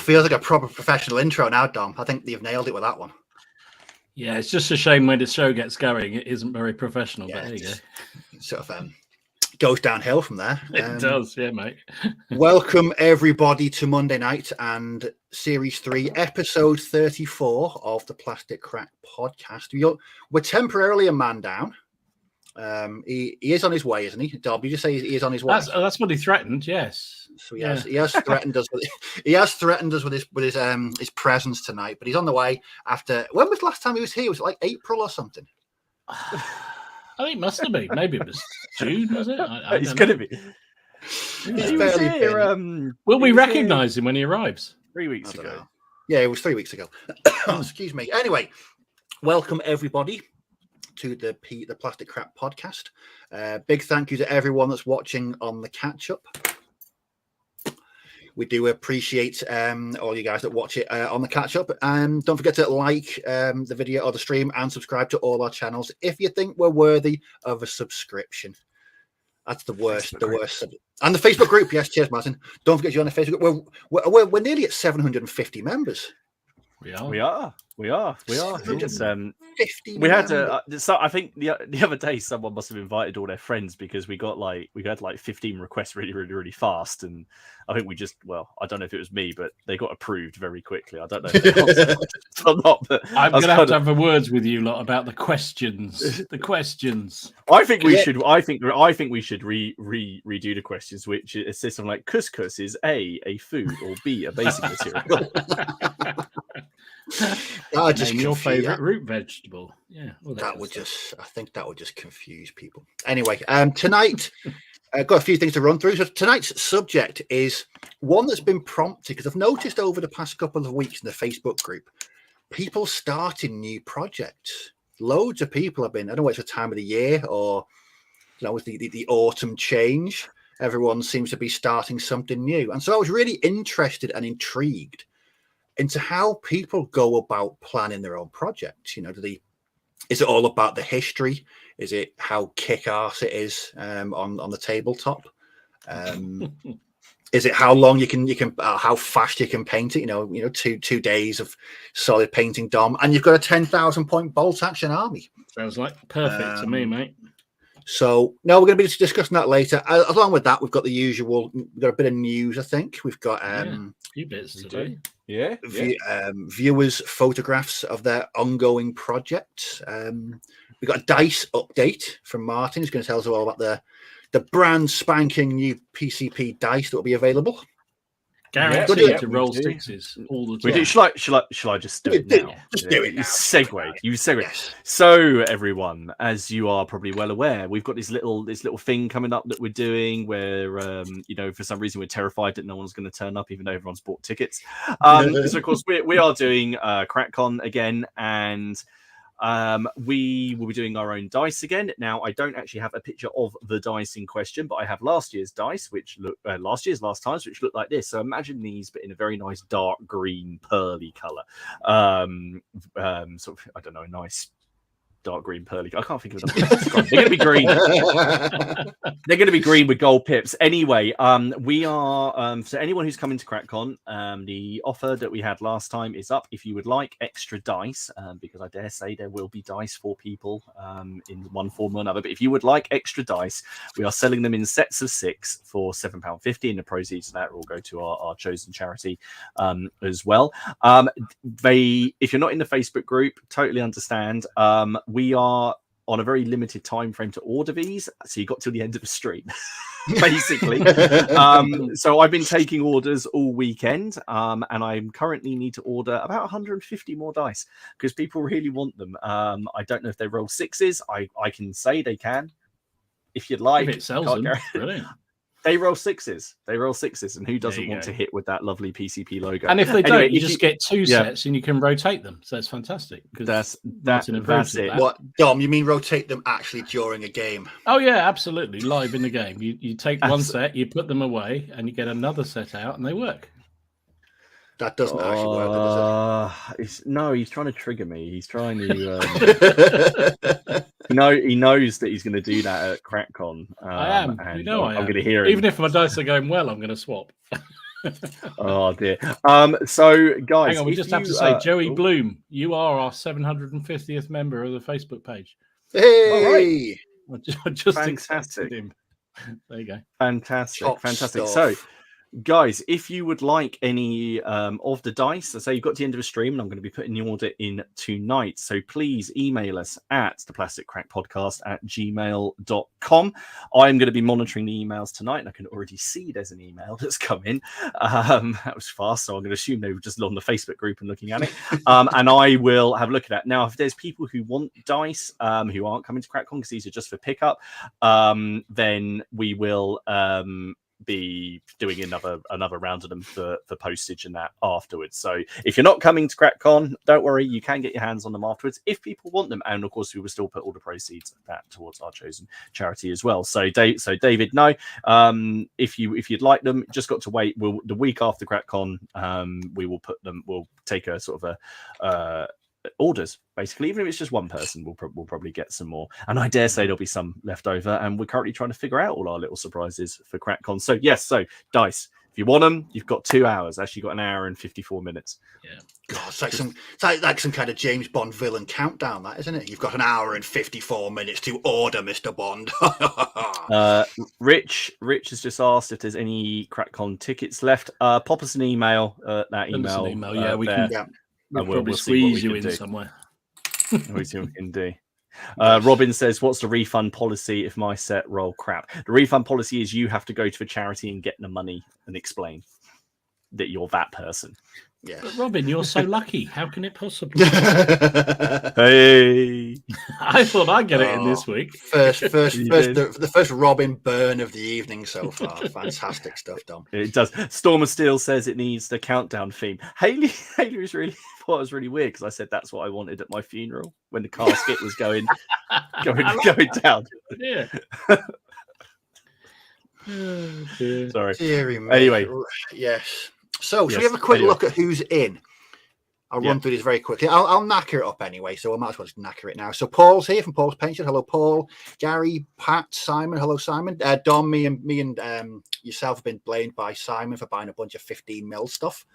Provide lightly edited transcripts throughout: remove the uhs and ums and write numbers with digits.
feels like a proper professional intro now, Dom. I think you've nailed it with that one. Yeah, it's just a shame when the show gets going, it isn't very professional. Yeah, but there you go. Sort of goes downhill from there. It does, yeah, mate. Welcome everybody to Monday Night and Series 3, Episode 34 of the Plastic Crack Podcast. We're temporarily a man down. He is on his way, isn't he? Dom, you just say he is on his way. That's what he threatened. Yes. So he has threatened us. With his presence tonight. But he's on the way. After when was the last time he was here? Was it like April or something? I think it must have been. Maybe it was June, was it? It's going to be. He was here, Will we recognise him when he arrives? 3 weeks ago. Yeah, it was 3 weeks ago. Excuse me. Anyway, welcome everybody to the Plastic Crap Podcast. Big thank you to everyone that's watching on the catch-up. We do appreciate all you guys that watch it on the catch-up. And don't forget to like the video or the stream and subscribe to all our channels if you think we're worthy of a subscription. That's the worst. And the Facebook group. Yes, cheers, Martin. Don't forget you're on the Facebook group. We're nearly at 750 members. We are. It's, 50 we had to. So I think the other day someone must have invited all their friends because we had like 15 requests really fast, and I think I don't know if it was me, but they got approved very quickly. I don't know if they answered or not. But I'm going to have a words with you lot about the questions. The questions. I think we should. I think we should redo the questions, which is something like couscous is A food or B a basic material. Name your favourite root vegetable. Yeah, I think that would just confuse people. Anyway, tonight I've got a few things to run through. So tonight's subject is one that's been prompted because I've noticed over the past couple of weeks in the Facebook group, people starting new projects. Loads of people have been. I don't know whether it's the time of the year or with the autumn change. Everyone seems to be starting something new, and so I was really interested and intrigued into how people go about planning their own projects. Is it all about the history? Is it how kick-ass it is on the tabletop? Is it how long you can how fast you can paint it? 2 days of solid painting, Dom, and you've got a 10,000 point bolt action army. Sounds like perfect to me, mate. So now we're going to be discussing that later. Along with that, we've got the usual. We've got a bit of news. I think we've got a few bits today. Viewers' photographs of their ongoing projects. We've got a dice update from Martin, who's going to tell us all about the brand spanking new PCP dice that will be available. Guaranteed to roll sixes all the time. Shall I just do it now? Just do it now. Segue. Yes. So, everyone, as you are probably well aware, we've got this little thing coming up that we're doing where, for some reason we're terrified that no one's going to turn up, even though everyone's bought tickets. So, of course, we are doing CrackCon again, and we will be doing our own dice again. Now, I don't actually have a picture of the dice in question, but I have last year's dice, which look last times, which look like this. So imagine these, but in a very nice dark green, pearly color. Sort of, I don't know, a nice dark green pearly. I can't think of them. They're going to be green. They're going to be green with gold pips. Anyway, we are so anyone who's coming to CrackCon, the offer that we had last time is up. If you would like extra dice, because I dare say there will be dice for people in one form or another. But if you would like extra dice, we are selling them in sets of 6 for £7.50, and the proceeds of that will go to our chosen charity as well. If you're not in the Facebook group, totally understand. We are on a very limited time frame to order these, so you got till the end of the stream, basically. So I've been taking orders all weekend, and I currently need to order about 150 more dice because people really want them. I don't know if they roll sixes. I can say they can, if you'd like. If it sells them, brilliant. They roll sixes, and who doesn't want to hit with that lovely PCP logo? And if they don't, you just get 2 sets and you can rotate them. So it's fantastic. That's it. What, Dom, you mean rotate them actually during a game? Oh, yeah, absolutely. Live in the game. You take one set, you put them away, and you get another set out, and they work. That doesn't actually work, does it? No, he's trying to trigger me. He's trying to... he knows that he's going to do that at CrackCon. I am. I'm going to hear it. Even if my dice are going well, I'm going to swap. Oh dear. So guys, Hang on, we if just have to you, say, Joey oh, Bloom, you are our 750th member of the Facebook page. Hey, All I just Fantastic. accepted him. There you go. fantastic, top fantastic. stuff. So, guys, if you would like any of the dice, let's say you've got to the end of the stream, and I'm going to be putting the order in tonight. So please email us at theplasticcrackpodcast@gmail.com. I'm going to be monitoring the emails tonight, and I can already see there's an email that's come in. That was fast, so I'm going to assume they were just on the Facebook group and looking at it. And I will have a look at that. Now, if there's people who want dice who aren't coming to CrackCon because these are just for pickup, then we will be doing another round of them for postage and that afterwards. So if you're not coming to CrackCon, don't worry, you can get your hands on them afterwards if people want them, and of course we will still put all the proceeds of that towards our chosen charity as well. So David, no, if you'd like them, just got to wait. The week after CrackCon, we'll take a sort of a orders, basically. Even if it's just one person, we'll probably get some more, and I dare say there'll be some left over, and we're currently trying to figure out all our little surprises for CrackCon. So yes, so dice, if you want them, you've got 2 hours. Actually, you've got an hour and 54 minutes. Yeah, God, it's like some kind of James Bond villain countdown, that, isn't it? You've got an hour and 54 minutes to order, Mr. Bond. Rich has just asked if there's any CrackCon tickets left. Pop us an email. That send us email. an email. Yeah, we there. can. Yeah. We'll We'll probably see what we squeeze you can in do. somewhere. We see what we can do. Robin says, what's the refund policy if my set roll crap? The refund policy is you have to go to a charity and get the money and explain that you're that person. Yeah. But Robin, you're so lucky. How can it possibly? Hey, I thought I'd get it in this week. The first Robin burn of the evening so far. Fantastic stuff, Dom. it does. Storm of Steel says it needs the countdown theme. Haley is really thought it was really weird because I said that's what I wanted at my funeral when the casket was going down. Yeah. Oh, dear. Sorry. Deary me. Anyway. Yes. So, shall we Yes, have a quick anyway. look at who's in? I'll run through this very quickly. I'll knacker it up anyway, so I might as well just knacker it now. So Paul's here from Paul's Pension. Hello, Paul. Gary, Pat, Simon. Hello, Simon. Dom, me and yourself have been blamed by Simon for buying a bunch of 15 mil stuff.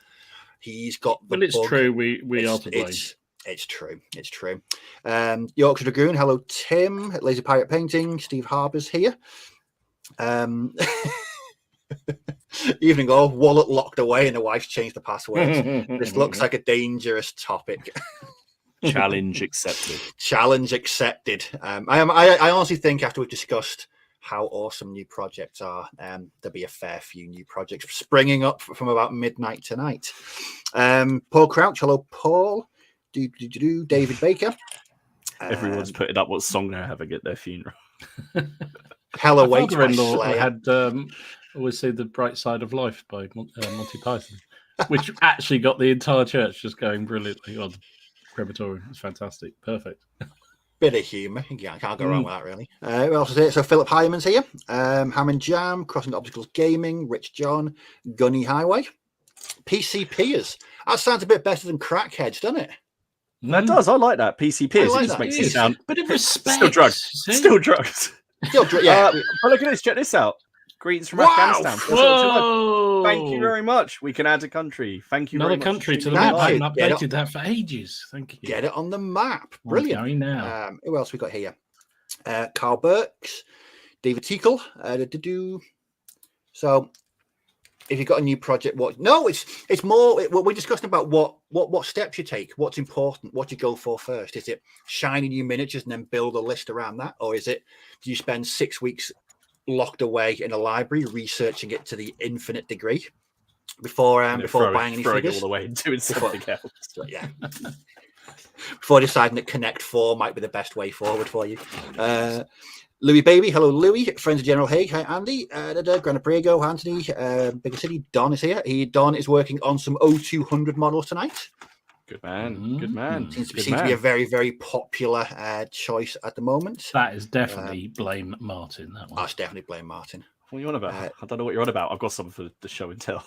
He's got the Well, it's bug. true. We are to blame. It's true. It's true. Yorkshire Dragoon. Hello, Tim. Laser Pirate Painting. Steve Harbour's here. Evening all. Wallet locked away and the wife's changed the password. This looks like a dangerous topic. Challenge accepted. Challenge accepted. I honestly think after we've discussed how awesome new projects are, there'll be a fair few new projects springing up from about midnight tonight. Paul Crouch. Hello, Paul. David Baker. Everyone's putting up what song they're having at their funeral. Hell My awaits by father-in-law Slayer. had always say The Bright Side of Life by Monty Python, which actually got the entire church just going brilliantly on crematorium. It's fantastic. Perfect. Bit of humour. Yeah, can't go wrong with that, really. Who else is here? So Philip Hyman's here. Hammond Jam, Crossing Obstacles Gaming, Rich John, Gunny Highway. PCPers. That sounds a bit better than Crackheads, doesn't it? That does. I like that. PCP. I like It just that. makes it sound Bit of respect. still drugs. see? Still drugs. Yeah. But look at this. Check this out. Greetings from Wow. Afghanistan. Whoa! Thank you very much. We can add a country. Thank you Another very much. country to the Thank map. I you. haven't Get updated that for ages. Thank you. Get it on the map. I'm Brilliant. going now. Who else we got here? Carl Burks, David Teakle. So, if you've got a new project, it's more. We're discussing about what steps you take, what's important, what you go for first. Is it shiny new miniatures and then build a list around that, or is it do you spend 6 weeks locked away in a library researching it to the infinite degree before buying any throwing figures? it all away and doing something else. Yeah. Before deciding that Connect 4 might be the best way forward for you. Louis Baby, hello Louis, friends of General Haig, hi Andy, Grana Priego, Anthony, Bigger City, Don is here. Don is working on some 0200 models tonight. Good man, good man. Seems to be a very, very popular choice at the moment. That is definitely blame Martin. That one. That's definitely blame Martin. What are you on about? I don't know what you're on about. I've got something for the show and tell.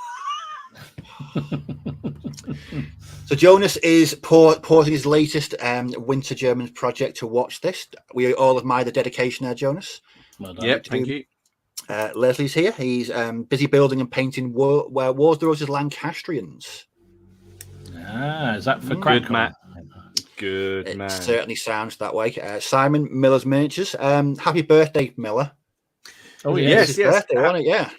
So Jonas is pausing his latest Winter Germans project to watch this. We all admire the dedication there, Jonas. Well done. Yep, thank you. Leslie's here. He's busy building and painting Wars of the Roses Lancastrians. Is that for Good CrackCon? man. Good It man. certainly sounds that way. Simon, Miller's Miniatures. Happy birthday, Miller. Oh, It yes. was his birthday, wasn't it? Yeah.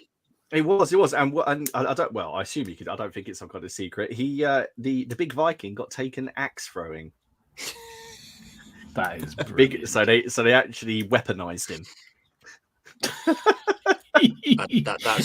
It was, and I don't. Well, I assume you could. I don't think it's some kind of secret. He, the big Viking, got taken axe throwing. That is Big. brilliant. So they actually weaponized him.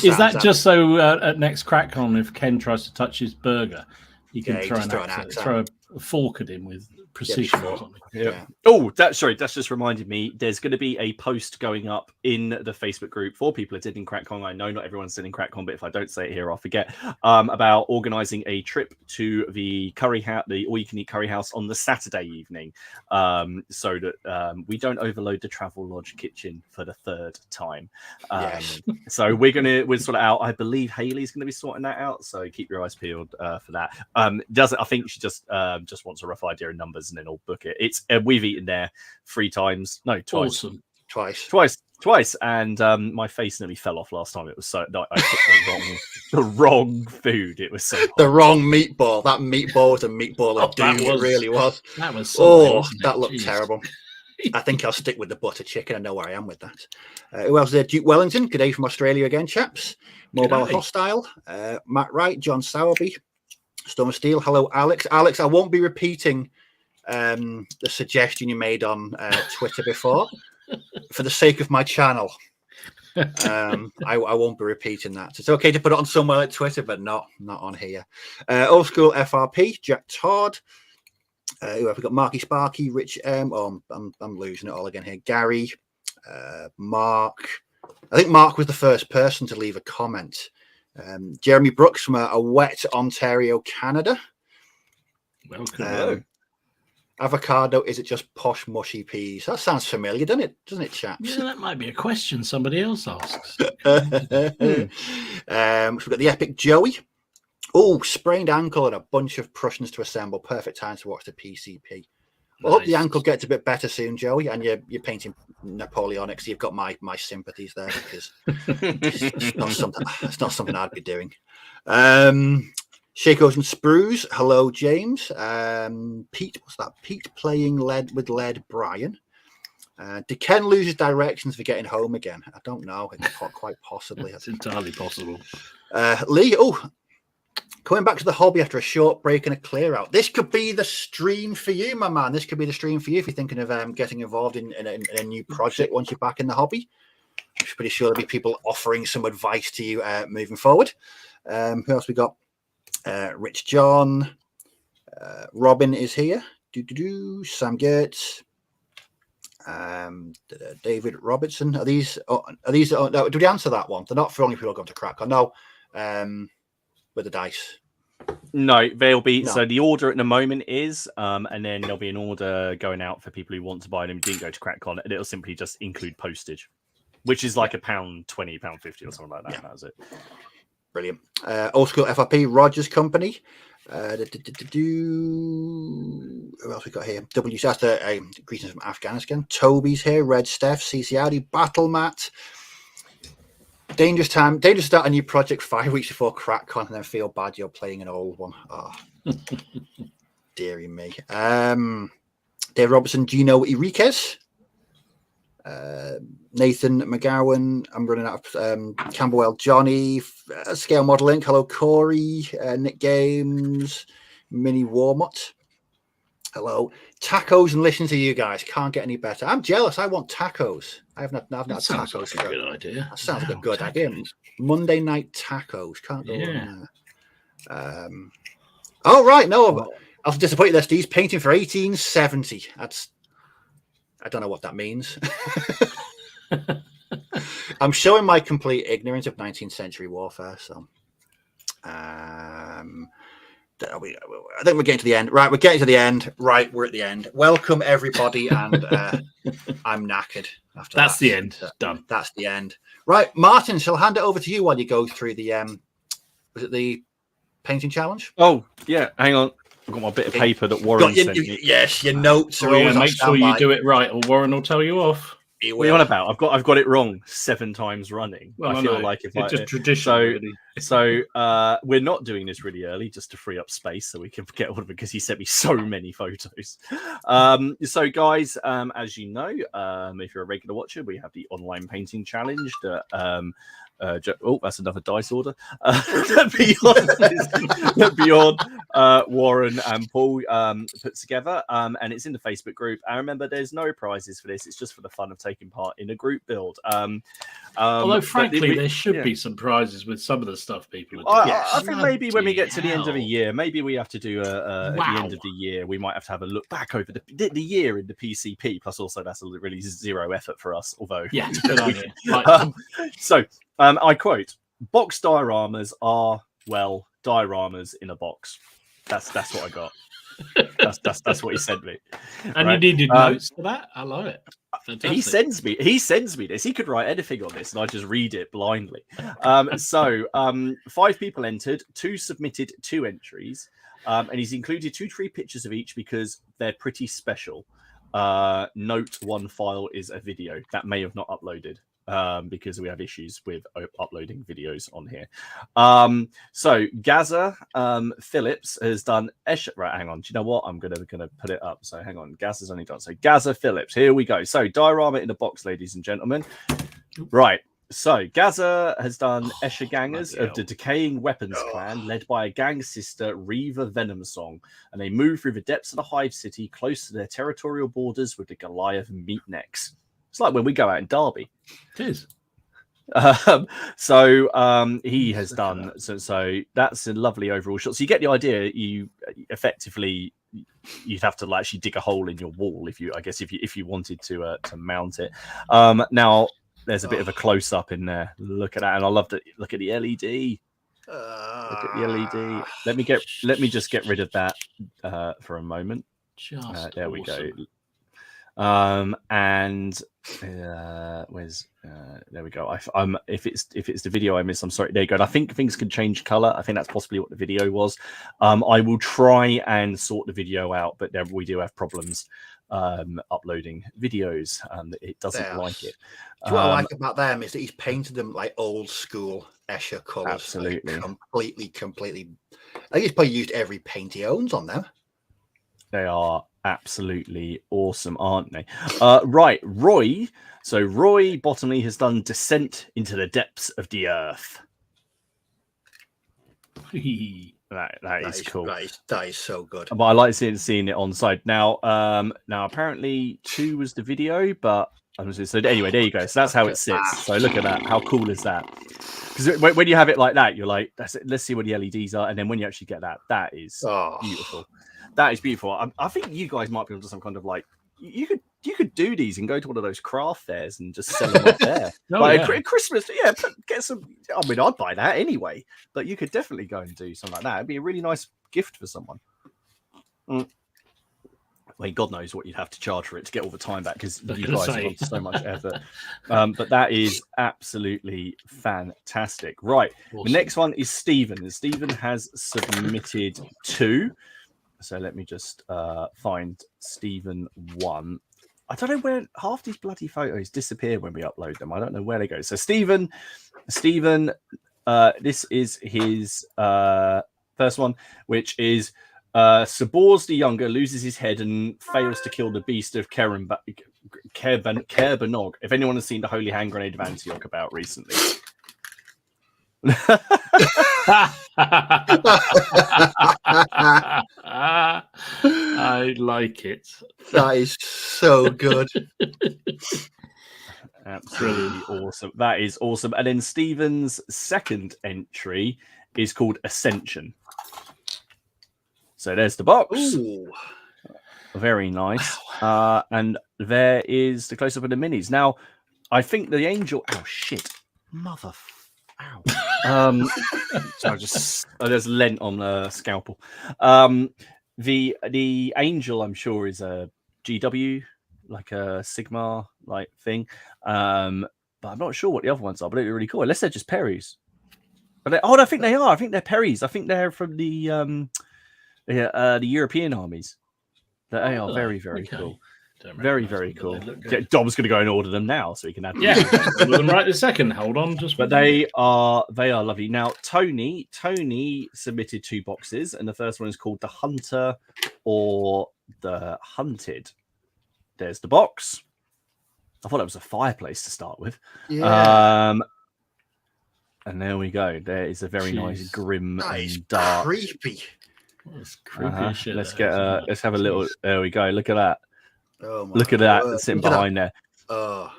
Is that just so at next CrackCon, if Ken tries to touch his burger, he can he throw just an axe, throw a fork at him with precision or something? Yeah. Oh, that's just reminded me. There's going to be a post going up in the Facebook group for people attending CrackCon. I know not everyone's attending CrackCon, but if I don't say it here, I'll forget. About organising a trip to the curry house, the all-you-can-eat curry house on the Saturday evening, so that we don't overload the Travel Lodge kitchen for the third time. Yes. So we'll sort it out. I believe Haley's going to be sorting that out. So keep your eyes peeled for that. I think she just wants a rough idea of numbers, and then I'll book it. It's we've eaten there 3 times. No, twice. Awesome. Twice. And my face nearly fell off last time. It was so I took the wrong food. It was so hot. The wrong meatball. That meatball was a meatball of doom. It really was. That was that looked terrible. I think I'll stick with the butter chicken. I know where I am with that. Who else is there? Duke Wellington. Good day from Australia again, chaps. Mobile Hostile. Matt Wright. John Sowerby. Storm of Steel. Hello, Alex. Alex, I won't be repeating the suggestion you made on Twitter before for the sake of my channel. I won't be repeating that. It's okay to put it on somewhere like Twitter, but not on here. Old School FRP. Jack Todd. Who have we got? Marky Sparky, Rich M. I'm losing it all again here. Gary, Mark. I think Mark was the first person to leave a comment. Jeremy Brooks from a wet Ontario, Canada. Welcome. Avocado, is it just posh mushy peas? That sounds familiar, doesn't it, chaps? Yeah, that might be a question somebody else asks. So we've got the epic Joey. Oh, sprained ankle and a bunch of Prussians to assemble. Perfect time to watch the PCP. Well, I hope the ankle gets a bit better soon, Joey, and you're painting Napoleonic, so you've got my sympathies there, because it's not something I'd be doing. Shakos and Sprues. Hello, James. Pete, what's that? Pete playing with lead. Brian. Did Ken lose his directions for getting home again? I don't know. Quite possibly. It's entirely possible. Lee. Oh. Coming back to the hobby after a short break and a clear out. This could be the stream for you, my man. This could be the stream for you if you're thinking of getting involved in a new project once you're back in the hobby. I'm pretty sure there'll be people offering some advice to you moving forward. Who else we got? Rich John. Robin is here. Sam Gertz. David Robertson. Are these? No, did we answer that one? They're not for only people going to crack. I know. With the dice. No, they'll be. No. So the order at the moment is, and then there'll be an order going out for people who want to buy them, didn't go to CrackCon, and it'll simply just include postage, which is like £1.20, £1.50 or something like that. Yeah. That's it. Brilliant. Old School FRP, Rogers Company. Who else we got here? WC, greetings from Afghanistan. Toby's here. Red Steph, CC Audi, Battle Mat. Dangerous to start a new project 5 weeks before CrackCon and then feel bad you're playing an old one. Oh, dearie me. Dave Robertson, Gino Enriquez, Nathan McGowan. I'm running out of Camberwell, Johnny, Scale Model Inc. Hello, Corey, Nick Games, Mini Warmut. Hello. Tacos and listening to you guys. Can't get any better. I'm jealous. I want tacos. I've not had tacos. Like a good idea. That sounds like a good idea. Monday night tacos. Can't go on there. Oh, right. No, I was disappointed that Steve's painting for 1870. I don't know what that means. I'm showing my complete ignorance of 19th century warfare. So, I think we're getting to the end. Right, we're getting to the end. Right, we're at the end. Welcome, everybody, and I'm knackered after That's the end. Done. That's the end. Right, Martin, shall I hand it over to you while you go through the, was it the painting challenge? Oh, yeah, hang on. I've got my bit of paper that Warren sent me. Yes, your notes are always make sure you do it right, or Warren will tell you off. You What are you on will. about? I've got it wrong 7 times running. Well, I feel like if it's I just tradition, so really. so we're not doing this really early just to free up space so we can get all of it because he sent me so many photos. So guys, as you know, if you're a regular watcher, we have the online painting challenge that that's another dice order. Beyond Warren and Paul put together, and it's in the Facebook group. And remember, there's no prizes for this; it's just for the fun of taking part in a group build. Although, frankly, there should yeah. be some prizes with some of the stuff people are doing. I think maybe when we get to the end of the Bloody year, maybe we have to do at the end of the year, we might have to have a look back over the year in the PCP. Plus, also that's a really zero effort for us. Although, yeah, good idea. I quote: "Box dioramas are dioramas in a box." That's what I got. That's what he sent me. And you needed notes for that? I love it. Fantastic. He sends me this. He could write anything on this, and I just read it blindly. 5 people entered, 2 submitted 2 entries, and he's included 2-3 pictures of each because they're pretty special. Note 1 file is a video that may have not uploaded. Because we have issues with uploading videos on here. So Gaza Phillips has done right, hang on. Do you know what? I'm gonna put it up. So hang on. Gaza's only done. So Gaza Phillips, here we go. So diorama in a box, ladies and gentlemen. Right. So Gaza has done Escher Gangers of the Decaying Weapons Clan, led by a gang sister, Reaver Venom Song, and they move through the depths of the Hive City, close to their territorial borders with the Goliath Meatnecks. It's like when we go out in Derby. It is. He has done so that's a lovely overall shot. So you get the idea. You effectively you'd have to actually dig a hole in your wall if you wanted to mount it. Now there's a bit of a close up in there. Look at that, and I love that. Look at the LED. Look at the LED. Let me just get rid of that for a moment. There we go. Where's there we go. If it's the video I missed, I'm sorry. There you go. And I think things can change color. I think that's possibly what the video was. I will try and sort the video out, but we do have problems uploading videos. It doesn't like it. What I like about them is that he's painted them like old school Escher colors. Absolutely, like completely. I think he's probably used every paint he owns on them. They are absolutely awesome, aren't they? Right, Roy. So Roy Bottomley has done Descent into the Depths of the Earth. that is cool. That is so good. But I like seeing it on side. Now apparently 2 was the video, but so anyway, there you go. So that's how it sits. So look at that. How cool is that? Because when you have it like that, you're like, let's see what the LEDs are, and then when you actually get that is beautiful. That is beautiful. I think you guys might be able to some kind of like you could do these and go to one of those craft fairs and just sell them up there. Christmas, get some. I mean, I'd buy that anyway. But you could definitely go and do something like that. It'd be a really nice gift for someone. Well, God knows what you'd have to charge for it to get all the time back because you guys have done so much effort. But that is absolutely fantastic. Right, awesome. The next one is Stephen, and Stephen has submitted 2. So let me just find Stephen 1. I don't know where half these bloody photos disappear when we upload them. I don't know where they go. So Stephen, this is his first one, which is Sabors the Younger loses his head and fails to kill the beast of Kerbenog. If anyone has seen the Holy Hand Grenade of Antioch about recently. I like it. That is so good. Absolutely awesome. That is awesome. And then Stephen's second entry is called Ascension. So there's the box. Ooh. Very nice. And there is the close-up of the minis. Now, I think the angel... Oh, shit. Ow. So there's lint on the scalpel. The angel, I'm sure, is a GW, like a Sigma like thing. But I'm not sure what the other ones are. But they're really cool. Unless they're just Perrys. But I think they are. I think they're Perrys. I think they're from the European armies. They are very, very cool. Very, very cool. Dom's going to go and order them now, so he can add them. Yeah, order them right this second. Hold on, But they are lovely. Now, Tony submitted 2 boxes, and the first one is called the Hunter or the Hunted. There's the box. I thought it was a fireplace to start with. Yeah. And there we go. There is a very nice, grim and dark. Creepy. It's creepy as shit. Let's have a little. There we go. Look at that. Oh my Look at that sitting behind there. Oh,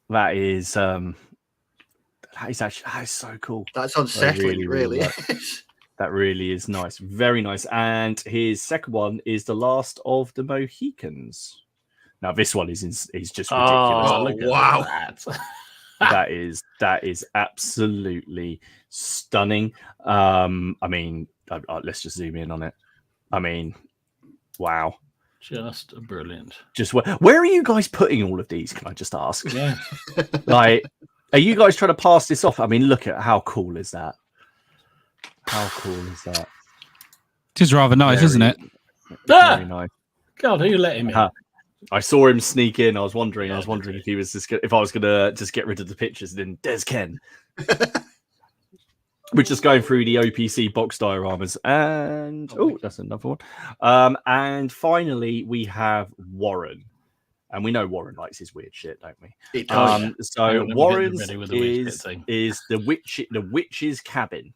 that is so cool. That's unsettling, really. That really is nice. Very nice. And his second one is The Last of the Mohicans. Now this one is just ridiculous. Oh, wow. That is absolutely stunning. I mean, let's just zoom in on it. I mean, wow. Just brilliant. Just where are you guys putting all of these? Can I just ask? Yeah. Like, are you guys trying to pass this off? I mean, look at how cool is that? How cool is that? It is rather nice, isn't it? Very nice. God, who let him in? I saw him sneak in. I was wondering if he was if I was gonna just get rid of the pictures. And then there's Ken. We're just going through the OPC box dioramas, and that's another one. And finally, we have Warren, and we know Warren likes his weird shit, don't we? It does. So Warren's is the witch's cabin.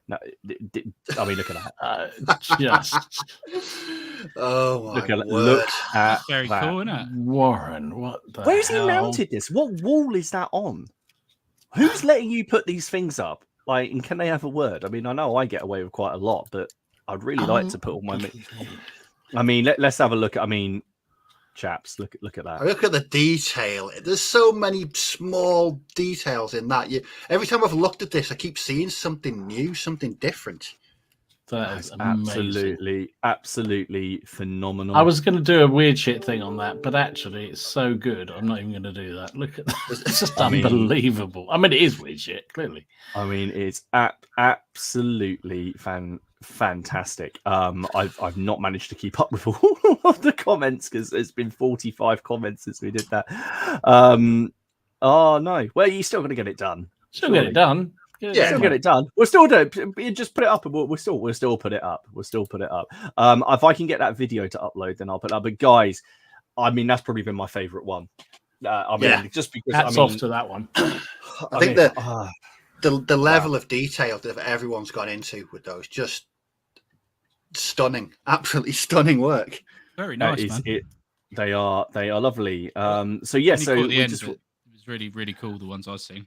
No, I mean, look at that. Just oh my look at That's very that. cool, isn't it? Warren, what the Where's hell? he mounted this? What wall is that on? Who's letting you put these things up? Like, and can they have a word? I mean, I know I get away with quite a lot, but I'd really like to put all my. I mean, let's have a look. I mean, chaps, look at that. Look at the detail. There's so many small details in that. Every time I've looked at this, I keep seeing something new, something different. That is amazing. Absolutely phenomenal. I was going to do a weird shit thing on that, but actually, it's so good. I'm not even going to do that. Look at that. It's just unbelievable. I mean, it is weird shit, clearly. I mean, it's absolutely fantastic. I've not managed to keep up with all of the comments because there's been 45 comments since we did that. Oh no. Well, you still got to get it done. Still get it done. Still get it done. We'll still do it. Just put it up, and we'll still put it up. We'll still put it up. If I can get that video to upload, then I'll put it up. But guys, I mean, that's probably been my favorite one. Just because hats off to that one. I think the level of detail that everyone's gone into with those, just stunning, absolutely stunning work. Very nice, man. They are lovely. So yeah, so it was really, really cool. The ones I've seen.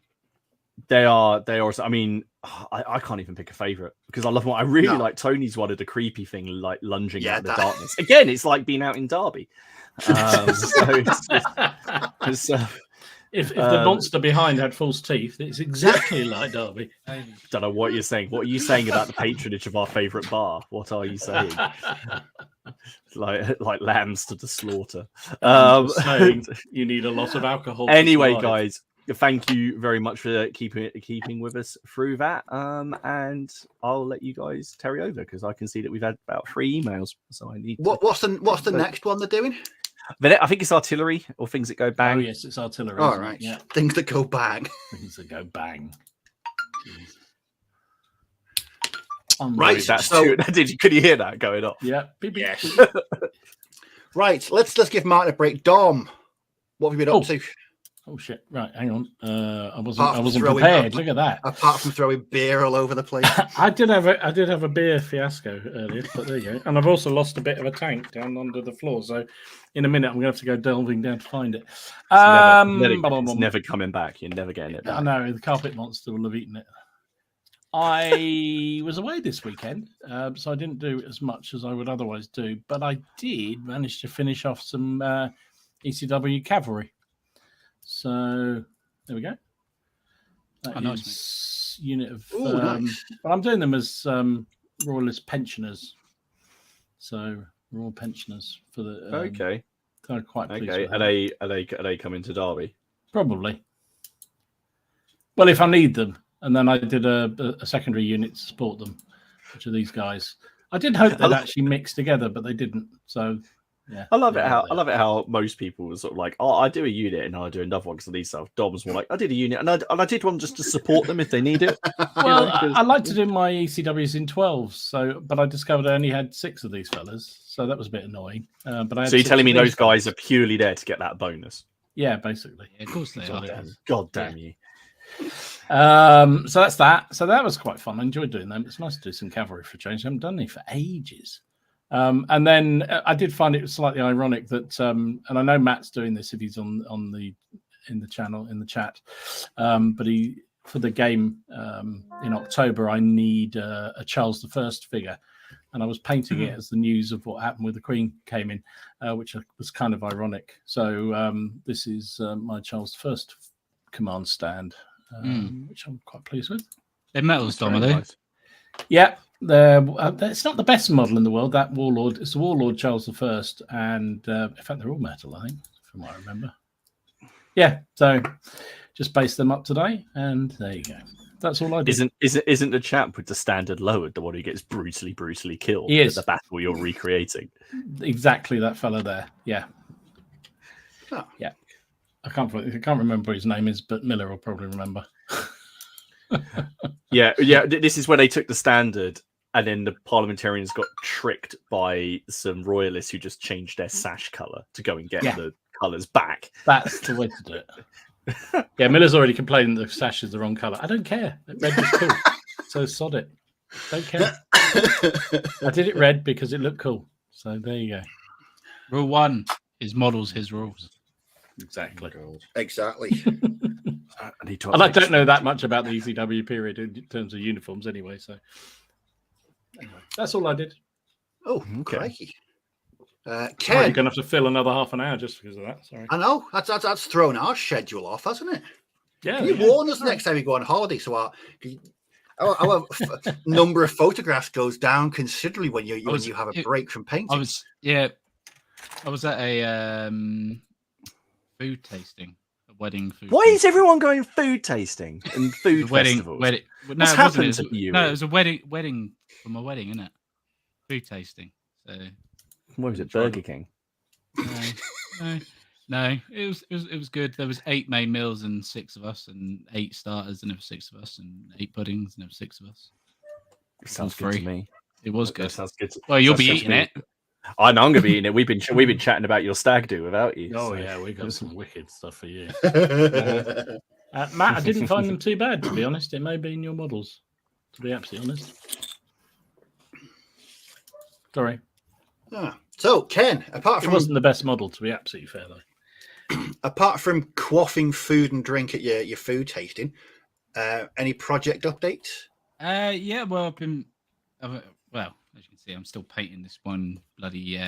They are. I mean, I can't even pick a favorite because I love one. I really like Tony's one of the creepy thing, like lunging out of the darkness. Again, it's like being out in Derby. If the monster behind had false teeth, it's exactly like Derby. Don't know what you're saying. What are you saying about the patronage of our favourite bar? What are you saying? like lambs to the slaughter. Saying you need a lot of alcohol. Anyway, guys, thank you very much for keeping with us through that. And I'll let you guys carry over because I can see that we've had about 3 emails. So I need. What's the next one they're doing? I think it's artillery or things that go bang. Oh yes, it's artillery. All right, yeah, things that go bang. Things that go bang. Right, could you hear that going off? Yeah. Yes. Right, let's give Martin a break. Dom, what have you been up to? Oh shit! Right, hang on. I wasn't prepared. Look at that. Apart from throwing beer all over the place, I did have a beer fiasco earlier, but there you go. And I've also lost a bit of a tank down under the floor. So, in a minute, I'm going to have to go delving down to find it. It's never coming back. You're never getting it back. I know the carpet monster will have eaten it. I was away this weekend, so I didn't do as much as I would otherwise do. But I did manage to finish off some ECW cavalry. So there we go. That is nice, unit of. Nice. Well, I'm doing them as royalist pensioners. So royal pensioners for the. Okay. They're quite pleased. Okay. Are they coming to Derby? Probably. Well, if I need them, and then I did a secondary unit to support them, which are these guys. I did hope they'd actually mix together, but they didn't. So Yeah, I love it how most people were sort of like, oh, I do a unit and I do another one because of these stuff. Dom's more like, I did a unit and I did one just to support them if they need it. Well, I like to do my ECWs in 12s, but I discovered I only had 6 of these fellas, so that was a bit annoying. But I had so you're 6 telling of me these those guys fellas. are purely there to get that bonus? Yeah, basically. Yeah, of course they are. God damn you. So that's that. So that was quite fun. I enjoyed doing them. It's nice to do some cavalry for a change. I haven't done any for ages. And then I did find it slightly ironic that, and I know Matt's doing this if he's in the channel in the chat, but for the game in October I need a Charles I figure, and I was painting it as the news of what happened with the Queen came in, which was kind of ironic. So this is my Charles I command stand, which I'm quite pleased with. They're metals, Dom, are they? Nice. Yeah, it's not the best model in the world. That Warlord, it's the Warlord Charles I, and in fact they're all metal, I think, from what I remember. Yeah, so just based them up today, and there you go. That's all I did. Isn't the chap with the standard lowered the one who gets brutally killed He at is. the battle you're recreating? Exactly that fella there. Yeah. Oh. Yeah. I can't remember what his name is, but Miller will probably remember. Yeah. This is where they took the standard, and then the parliamentarians got tricked by some royalists who just changed their sash color to go and get the colors back. That's the way to do it. Yeah, Miller's already complaining the sash is the wrong color. I don't care. Red is cool, so sod it. Don't care. I did it red because it looked cool. So there you go. Rule 1: his models, his rules. Exactly. Exactly. And I don't know that much about the ECW period in terms of uniforms anyway. So anyway, that's all I did. Oh, okay. crikey. You're Ken, going to have to fill another half an hour just because of that. Sorry. I know that's thrown our schedule off, hasn't it? Yeah. Can you warn us next time we go on holiday so our number of photographs goes down considerably when you have a break from painting? I was at a food tasting, a wedding food. Why is everyone going food tasting and food festivals? What's happened to you? No, it was a wedding for my wedding, isn't it? Food tasting. So what was it? Burger King? No. It was good. There was 8 main meals and 6 of us, and 8 starters and there were 6 of us, and 8 puddings and there were 6 of us. Sounds good to me. It was good. That sounds good. Well, you'll be eating it. I know I'm gonna be eating it. We've been chatting about your stag do without you. Oh so. yeah, we got some wicked stuff for you. Matt, I didn't find them too bad, to be honest. It may be in your models, to be absolutely honest. Sorry. So, Ken, It wasn't the best model, to be absolutely fair, though. Apart from quaffing food and drink at your food tasting, any project updates? Yeah, well, as you can see, I'm still painting this one bloody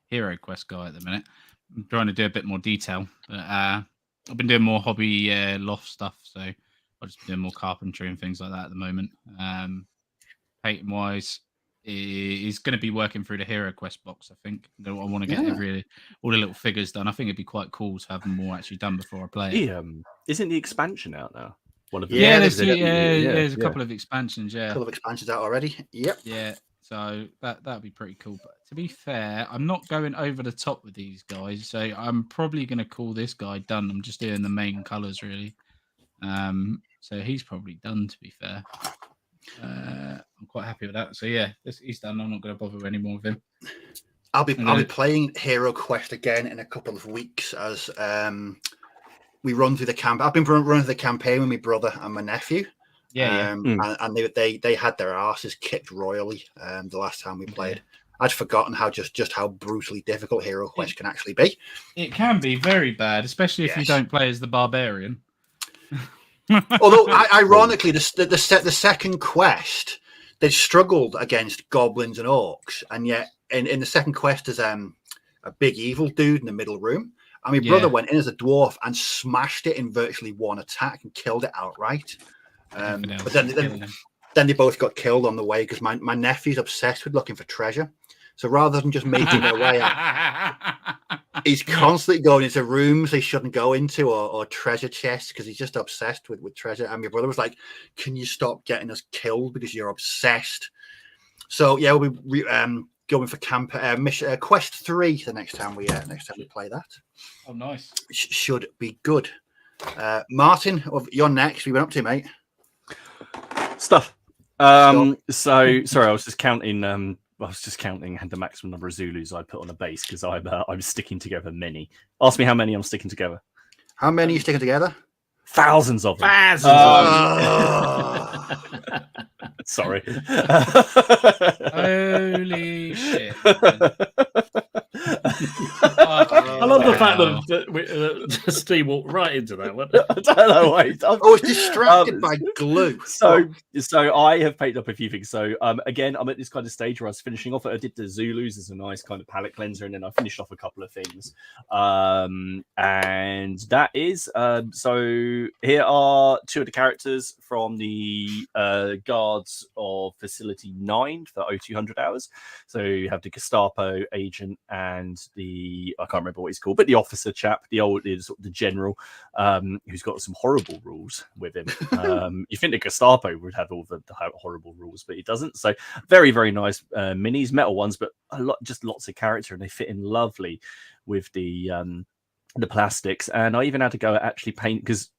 Hero Quest guy at the minute. I'm trying to do a bit more detail, but I've been doing more hobby loft stuff, so I've just been doing more carpentry and things like that at the moment. Painting wise, is going to be working through the Hero Quest box. I think I want to get all the little figures done. I think it'd be quite cool to have them all actually done before I play it. Isn't the expansion out now? One of the there's a couple of expansions. Yeah, a couple of expansions out already. Yep. Yeah. So that'd be pretty cool. But to be fair, I'm not going over the top with these guys. So I'm probably going to call this guy done. I'm just doing the main colours really. So he's probably done. To be fair, I'm quite happy with that. So yeah, he's done. I'm not going to bother with any more of him. I'll be playing Hero Quest again in a couple of weeks as we run through the camp. I've been running the campaign with my brother and my nephew. And they had their asses kicked royally the last time we played. I'd forgotten just how brutally difficult Hero Quest can actually be. It can be very bad, especially if you don't play as the barbarian. Although, ironically, the second quest, they struggled against goblins and orcs, and yet in the second quest there's a big evil dude in the middle room. And my brother went in as a dwarf and smashed it in virtually one attack and killed it outright. But then they both got killed on the way because my nephew's obsessed with looking for treasure. So rather than just making their way out, he's constantly going into rooms they shouldn't go into or treasure chests because he's just obsessed with treasure. And my brother was like, "Can you stop getting us killed because you're obsessed?" So yeah, going for Quest 3 the next time we play that. Oh, nice. Should be good. Martin, you're next. We went up to, mate. Stuff. So sorry, I was just counting. The maximum number of Zulus I put on a base because I'm sticking together many. Ask me how many I'm sticking together. How many are you sticking together? Thousands of them. Sorry. Holy shit. I love the fact that Steve walked right into that one. I don't know why. I was distracted by glue. So I have painted up a few things. So again, I'm at this kind of stage where I was finishing off. I did the Zulus as a nice kind of palette cleanser, and then I finished off a couple of things. And that is so here are two of the characters from the guards of Facility 9 for 0200 hours. So you have the Gestapo agent and the, I can't remember what he's called, but the officer chap, the general, who's got some horrible rules with him. You think the Gestapo would have all the horrible rules, but he doesn't. So very, very nice minis, metal ones, but just lots of character, and they fit in lovely with the plastics. And I even had to go actually paint, because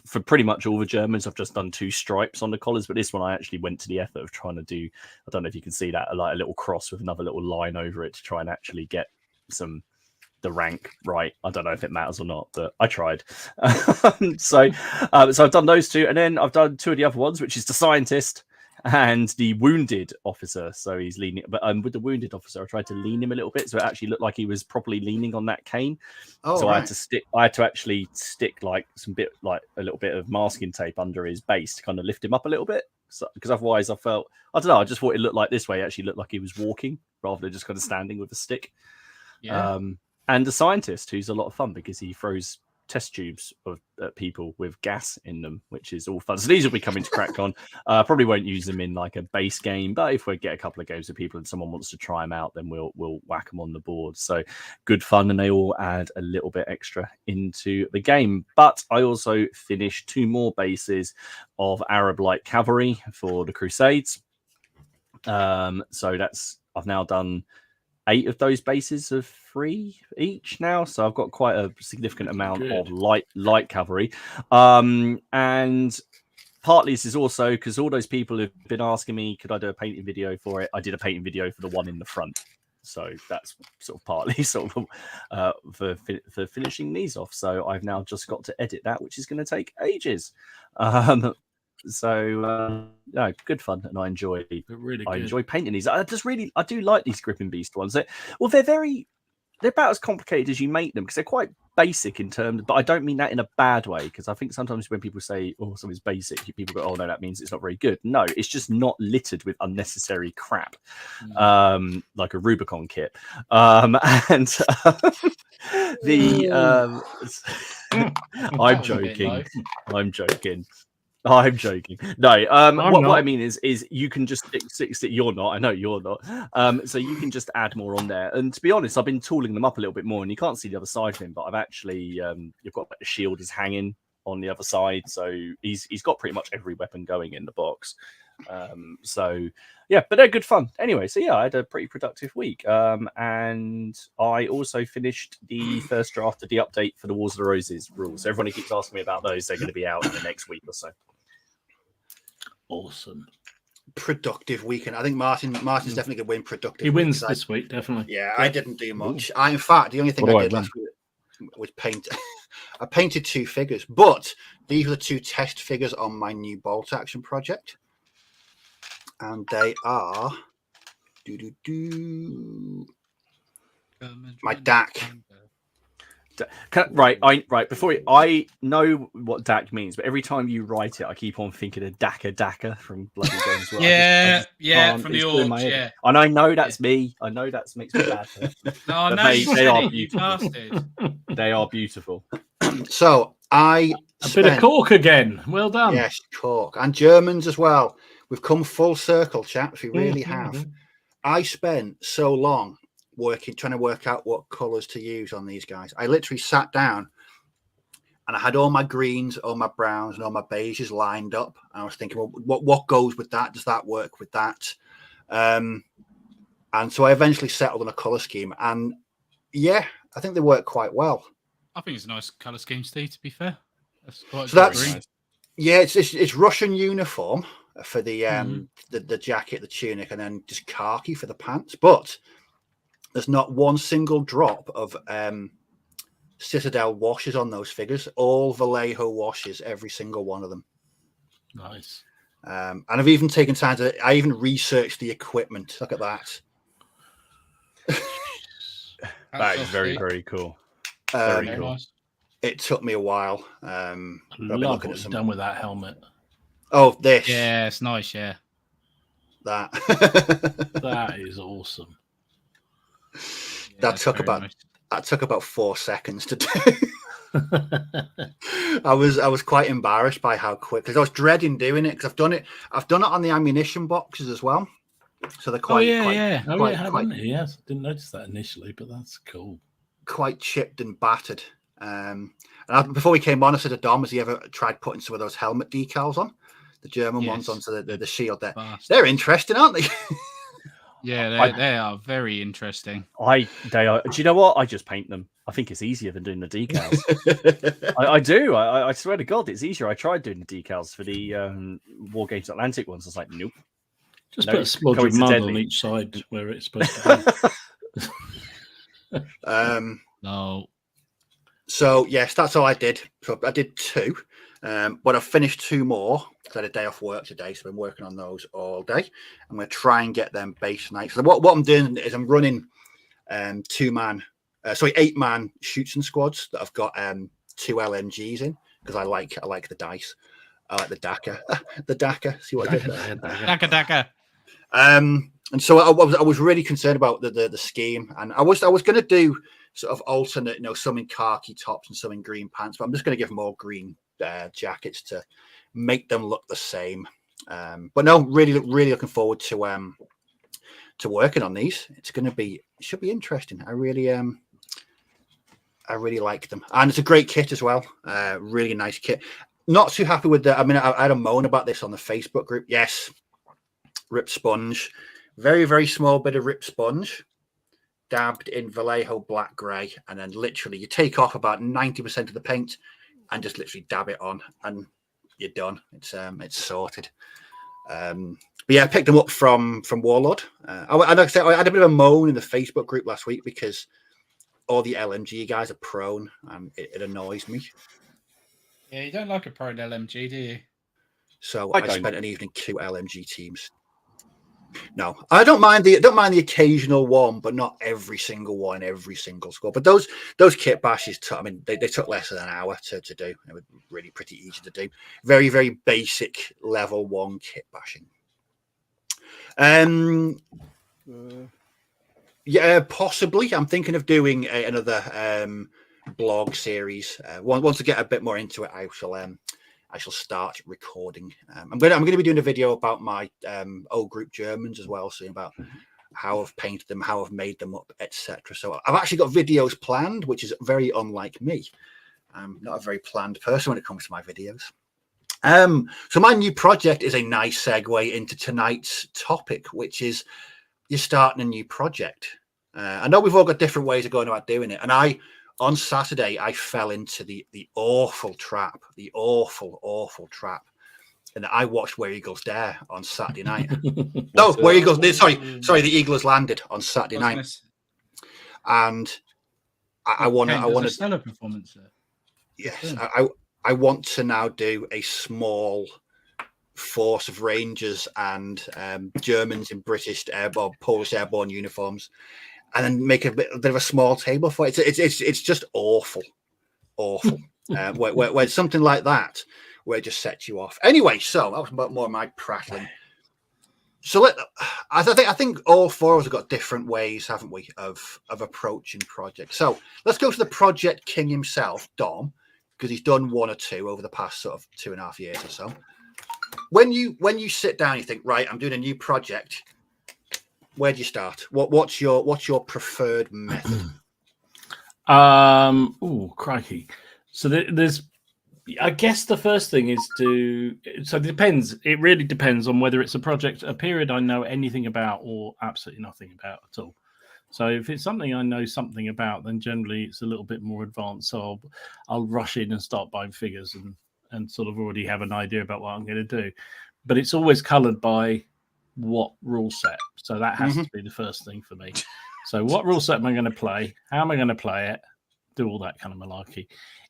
for pretty much all the Germans, I've just done 2 stripes on the collars, but this one I actually went to the effort of trying to do, I don't know if you can see that, like a little cross with another little line over it to try and actually get the rank right. I don't know if it matters or not, but I tried. So I've done those 2, and then I've done 2 of the other ones, which is the scientist and the wounded officer. So he's leaning, but with the wounded officer, I tried to lean him a little bit so it actually looked like he was properly leaning on that cane. So right. I had to actually stick like a little bit of masking tape under his base to kind of lift him up a little bit. So, because otherwise I just thought it looked like this way. It actually looked like he was walking rather than just kind of standing with a stick. Yeah. And the scientist, who's a lot of fun because he throws test tubes at people with gas in them, which is all fun. So these will be coming to CrackCon. Probably won't use them in like a base game, but if we get a couple of games with people and someone wants to try them out, then we'll whack them on the board. So good fun, and they all add a little bit extra into the game. But I also finished 2 more bases of Arab Light Cavalry for the Crusades. So I've now done 8 of those bases of 3 each now, so I've got quite a significant amount of light cavalry. And partly this is also because all those people have been asking me, could I do a painting video for it? I did a painting video for the one in the front, so that's sort of partly for finishing these off. So I've now just got to edit that, which is going to take ages. So good fun, and I enjoy painting these. I do like these Gripping Beast ones. They're about as complicated as you make them because they're quite basic in terms, but I don't mean that in a bad way, because I think sometimes when people say, oh, something's basic, people go, oh no, that means it's not very good. No, it's just not littered with unnecessary crap, like a Rubicon kit. I'm joking. I'm joking. No, what I mean is you can just stick. You're not. I know you're not. So you can just add more on there. And to be honest, I've been tooling them up a little bit more, and you can't see the other side of him, but I've actually you've got the shield is hanging on the other side, so he's got pretty much every weapon going in the box. So yeah, but they're good fun anyway. So yeah, I had a pretty productive week, and I also finished the first draft of the update for the Wars of the Roses rules. So everybody keeps asking me about those. They're going to be out in the next week or so. Awesome, productive weekend. I think Martin's definitely going to win productive. He wins this week, definitely. Yeah, I didn't do much. In fact, the only thing I did last week was paint. I painted 2 figures, but these were the 2 test figures on my new bolt action project. And they are my DAC. Right. Before I know what DAC means, but every time you write it, I keep on thinking of Daka from Bloody Games. Yeah, from the Orcs. Yeah, and I know that's me. I know that makes me bad. No, they are beautiful. They are beautiful. So a bit of cork again. Well done. Yes, cork and Germans as well. We've come full circle, chaps. We really have. I spent so long trying to work out what colours to use on these guys. I literally sat down and I had all my greens, all my browns, and all my beiges lined up. And I was thinking, well, what goes with that? Does that work with that? And so I eventually settled on a color scheme, and yeah, I think they work quite well. I think it's a nice color scheme, Steve. To be fair, that's quite So good that's green. yeah, it's Russian uniform for the the jacket, the tunic, and then just khaki for the pants. But there's not one single drop of Citadel washes on those figures. All Vallejo washes, every single one of them. Nice. And I've even taken time to. I even researched the equipment. Look at that. That is very, very cool. Very Very cool. cool. Nice. It took me a while. I I've been love looking what at you've done with that helmet. Oh, this. Yeah, it's nice. Yeah. That. That is awesome. That took about 4 seconds to do. I was quite embarrassed by how quick, because I was dreading doing it, because I've done it on the ammunition boxes as well. So they're quite Yes, didn't notice that initially, but that's cool. Quite chipped and battered. And before we came on, I said to Dom, has he ever tried putting some of those helmet decals on, the German ones onto the shield there? They're interesting, aren't they? Yeah, they are very interesting. They are. Do you know what? I just paint them. I think it's easier than doing the decals. I do. I swear to God, it's easier. I tried doing the decals for the War Games Atlantic ones. I was like, nope. Just put a smudge of mud on each side where it's supposed to be. No. So yes, that's all I did. So I did 2, but I've finished 2 more because I had a day off work today, so I've been working on those all day. I'm going to try and get them base tonight. So what I'm doing is I'm running 8-man shooting squads that I've got 2 LMGs in, because I like the dice. I like the DACA. The DACA. See what I did there? DACA. And so I was really concerned about the scheme, and I was going to do sort of alternate, some in khaki tops and some in green pants, but I'm just going to give them all green jackets to make them look the same. But no, really looking forward to working on these. It should be interesting. I really like them, and it's a great kit as well. Really nice kit. Not too happy with I had a moan about this on the Facebook group. Yes, ripped sponge, very, very small bit of ripped sponge, dabbed in Vallejo black grey, and then literally you take off about 90% of the paint and just literally dab it on, and you're done. It's sorted. But yeah, I picked them up from Warlord. I had a bit of a moan in the Facebook group last week because all the LMG guys are prone, and it annoys me. Yeah, you don't like a prone LMG, do you? So I spent an evening 2 LMG teams. No, I don't mind the occasional one, but not every single one, every single squad. But those kit bashes, they took less than an hour to do. They were really pretty easy to do. Very, very basic level 1 kit bashing. Yeah, possibly. I'm thinking of doing another blog series. Once I get a bit more into it, I shall start recording. I'm going to be doing a video about my old group Germans as well, soon, about how I've painted them, how I've made them up, etc. So I've actually got videos planned, which is very unlike me. I'm not a very planned person when it comes to my videos. So my new project is a nice segue into tonight's topic, which is you're starting a new project. I know we've all got different ways of going about doing it, and on Saturday, I fell into the awful trap, and I watched Where Eagles Dare on Saturday night. No, Where Eagles, sorry, the Eagles landed on Saturday night, and I want to stellar performance there. Yes, I want to now do a small force of Rangers and Germans in British airborne, Polish airborne uniforms, and then make a bit of a small table for it. It's just awful. Where something like that, where it just sets you off. Anyway, so that was more of my prattling. So I think all 4 of us have got different ways, haven't we, of approaching projects. So let's go to the project king himself, Dom, because he's done 1 or 2 over the past sort of 2.5 years or so. When you sit down, you think, right, I'm doing a new project. Where do you start? What's your preferred method? Oh, crikey! So there's I guess the first thing is so it depends. It really depends on whether it's a period I know anything about or absolutely nothing about at all. So if it's something I know something about, then generally it's a little bit more advanced. So I'll rush in and start buying figures and sort of already have an idea about what I'm going to do. But it's always coloured by what rule set. So that has to be the first thing for me. So what rule set am I going to play? How am I going to play it? Do all that kind of malarkey.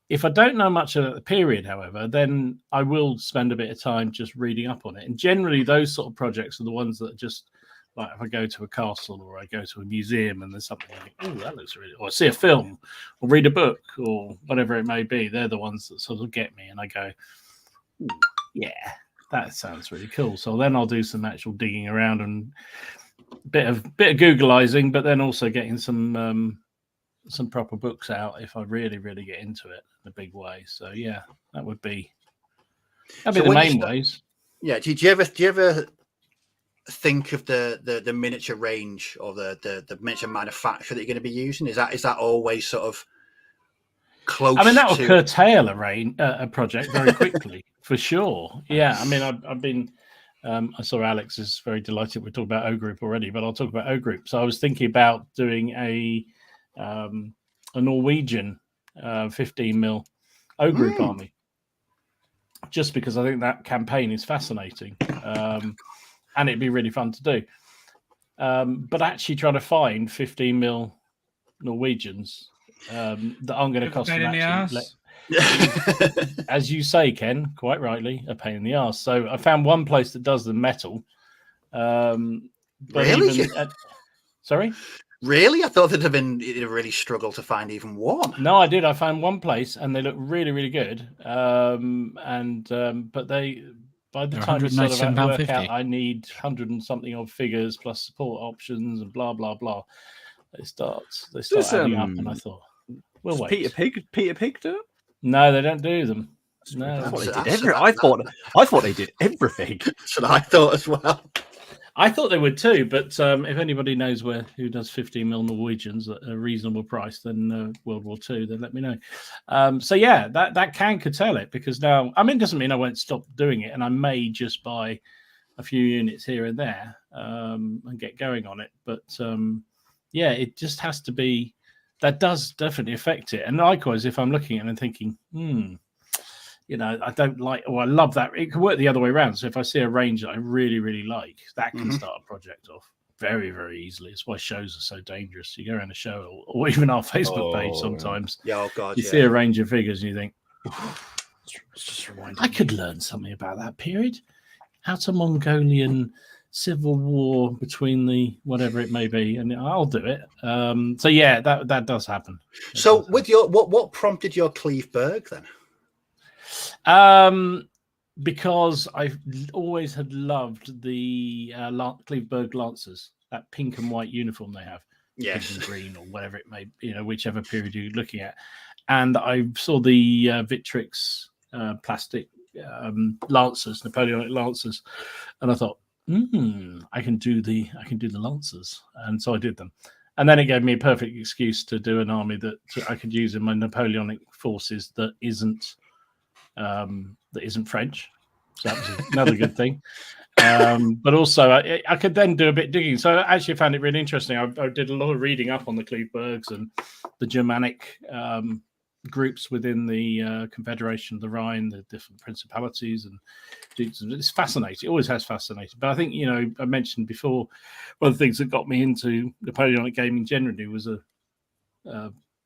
If I don't know much about the period, however, then I will spend a bit of time just reading up on it. And generally, those sort of projects are the ones that are just like if I go to a castle or I go to a museum and there's something I think, oh, that looks really, or I see a film or read a book or whatever it may be. They're the ones that sort of get me, and I go, yeah, that sounds really cool. So then I'll do some actual digging around and bit of Googleizing, but then also getting some proper books out if I really get into it in a big way. So yeah, that'd be the main ways. Yeah. Do you ever think of the miniature range or the miniature manufacturer that you're going to be using? Is that always sort of close? I mean, that will curtail a project very quickly for sure. Yeah. I mean, I've been. I saw Alex is very delighted we talked about O Group already, but I'll talk about O Group. So I was thinking about doing a Norwegian 15mm O Group army, just because I think that campaign is fascinating, and it'd be really fun to do. But actually trying to find 15mm Norwegians that aren't going to cost them as you say, Ken, quite rightly, a pain in the arse. So I found one place that does the metal. But really? Sorry? Really? I thought it'd really struggled to find even one. No, I did. I found one place and they look really good. But they, by the time you sort of work out, I need 100 and something of figures plus support options and blah, blah, blah. They start adding up, and I thought, we'll wait. Peter Pig do it? No, they don't do them. No, I thought they did everything. That's what I thought as well. I thought they would too, but if anybody knows who does 15mm Norwegians at a reasonable price, then World War II, then let me know. So yeah, that can curtail it, because now, I mean, it doesn't mean I won't stop doing it, and I may just buy a few units here and there and get going on it. But yeah, it just has to be. That does definitely affect it. And likewise, if I'm looking at it and thinking, I don't like, or I love that, it could work the other way around. So if I see a range that I really like, that can start a project off very, very easily. It's why shows are so dangerous. You go around a show or even our Facebook page sometimes. Yeah, oh God, you see a range of figures and you think, it's just I could learn something about that period. Outer Mongolian civil war between the whatever it may be, and I'll do it. So yeah, that does happen. With your what prompted your Cleveberg then? Because I've always had loved the Cleveberg Lancers, that pink and white uniform they have, yes, pink and green or whatever it may, whichever period you're looking at. And I saw the Victrix plastic Lancers, Napoleonic Lancers, and I thought, I can do the Lancers, and so I did them, and then it gave me a perfect excuse to do an army that I could use in my Napoleonic forces that isn't French. So that was another good thing. But also I could then do a bit digging. So I actually found it really interesting. I did a lot of reading up on the Clevebergs and the Germanic groups within the Confederation of the Rhine, the different principalities, and it's fascinating. It always has fascinated. But I think, I mentioned before, one of the things that got me into Napoleonic gaming generally was a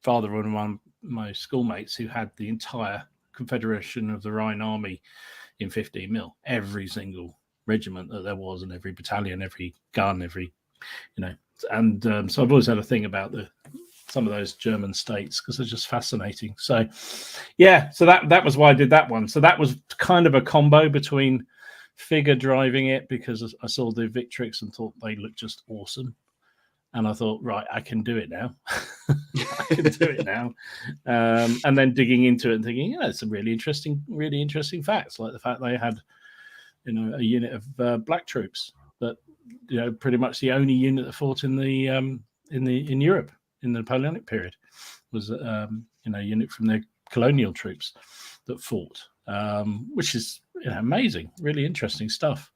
father of one of my schoolmates who had the entire Confederation of the Rhine army in 15mm, every single regiment that there was, and every battalion, every gun, and so I've always had a thing about some of those German states because they're just fascinating. So yeah, so that was why I did that one. So that was kind of a combo between figure driving it, because I saw the Victrix and thought they looked just awesome, and I thought, right, I can do it now. I can do it now. And then digging into it and thinking, it's some really interesting facts, like the fact they had a unit of black troops that pretty much the only unit that fought in Europe in the Napoleonic period was a unit from their colonial troops. that fought, which is amazing, really interesting stuff.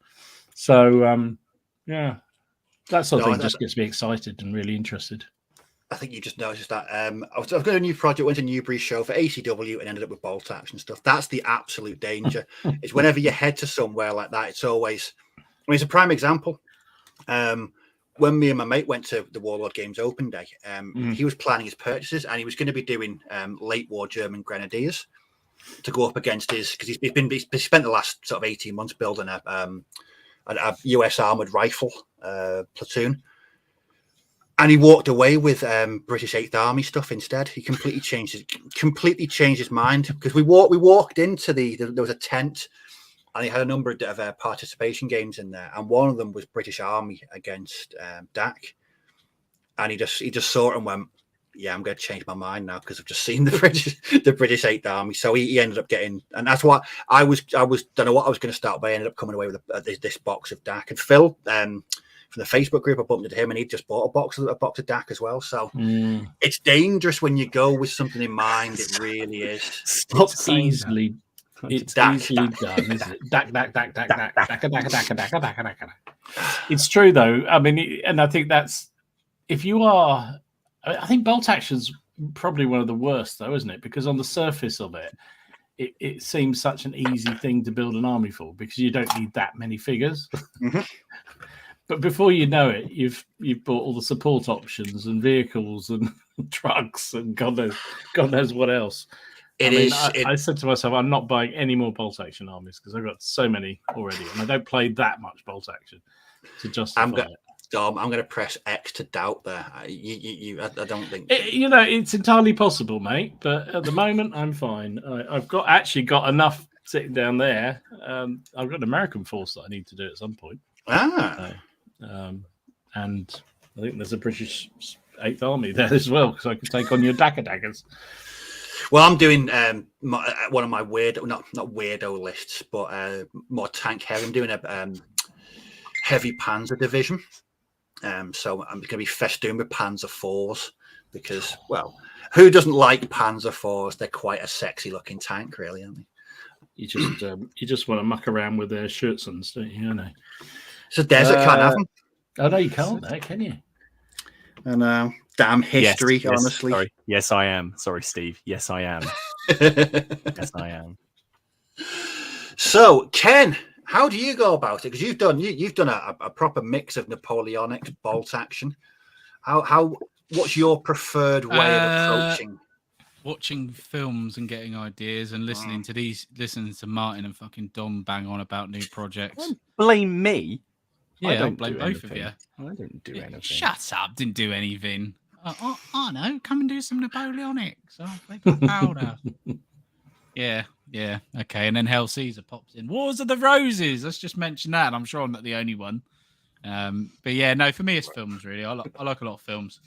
So yeah, that sort of thing just gets me excited and really interested. I think you just noticed that. I've got a new project, went to Newbury show for ACW and ended up with bolt action stuff. That's the absolute danger. Is whenever you head to somewhere like that, it's always, it's a prime example. When me and my mate went to the Warlord Games Open Day, he was planning his purchases and he was going to be doing late war German grenadiers to go up against because he spent the last sort of 18 months building a US armored rifle platoon. And he walked away with British 8th Army stuff instead. He completely changed his mind because we walked into there was a tent, and he had a number of participation games in there, and one of them was British Army against DAC. And he just saw it and went, "Yeah, I'm going to change my mind now because I've just seen the British 8th Army." So he ended up getting, and that's what I was don't know what I was going to start, but I ended up coming away with this box of DAC. And Phil, from the Facebook group, I bumped into him, and he just bought a box of DAC as well. So it's dangerous when you go with something in mind. It really is. It's easily done, isn't it? DAC. It's true though. I mean, and I think that's if you are. I think bolt action's probably one of the worst, though, isn't it? Because on the surface of it seems such an easy thing to build an army for because you don't need that many figures. But before you know it, you've bought all the support options and vehicles and trucks and God knows what else. I said to myself, I'm not buying any more bolt action armies because I've got so many already, and I don't play that much bolt action to justify it. Dom, I'm going to press X to doubt there. I don't think it's entirely possible, mate. But at the moment, I'm fine. I've actually got enough sitting down there. I've got an American force that I need to do at some point. And I think there's a British 8th Army there as well because I can take on your daggers. Well, I'm doing one of my not weirdo lists, but more tank heavy. I'm doing a heavy Panzer division. So I'm going to be festooned with Panzer IVs because, well, who doesn't like Panzer IVs? They're quite a sexy looking tank, really, aren't they? You just want to muck around with their shirts and stuff, you know. It's a desert, can't have them. Oh no, you can't, can you? And damn history, yes, honestly. Sorry. Yes, I am. Sorry, Steve. Yes, I am. Yes, I am. So, Ken, how do you go about it? Because you've done a proper mix of Napoleonic bolt action. What's your preferred way of approaching? Watching films and getting ideas and listening to Martin and fucking Dom bang on about new projects. Don't blame me. Yeah, I don't blame both of you. I didn't do anything. Shut up! Didn't do anything. I know. Come and do some Napoleonics. Oh, they got powder. Yeah. Okay, and then Hell Caesar pops in. Wars of the Roses. Let's just mention that. I'm sure I'm not the only one. But yeah, no. For me, it's films. Really, I like a lot of films.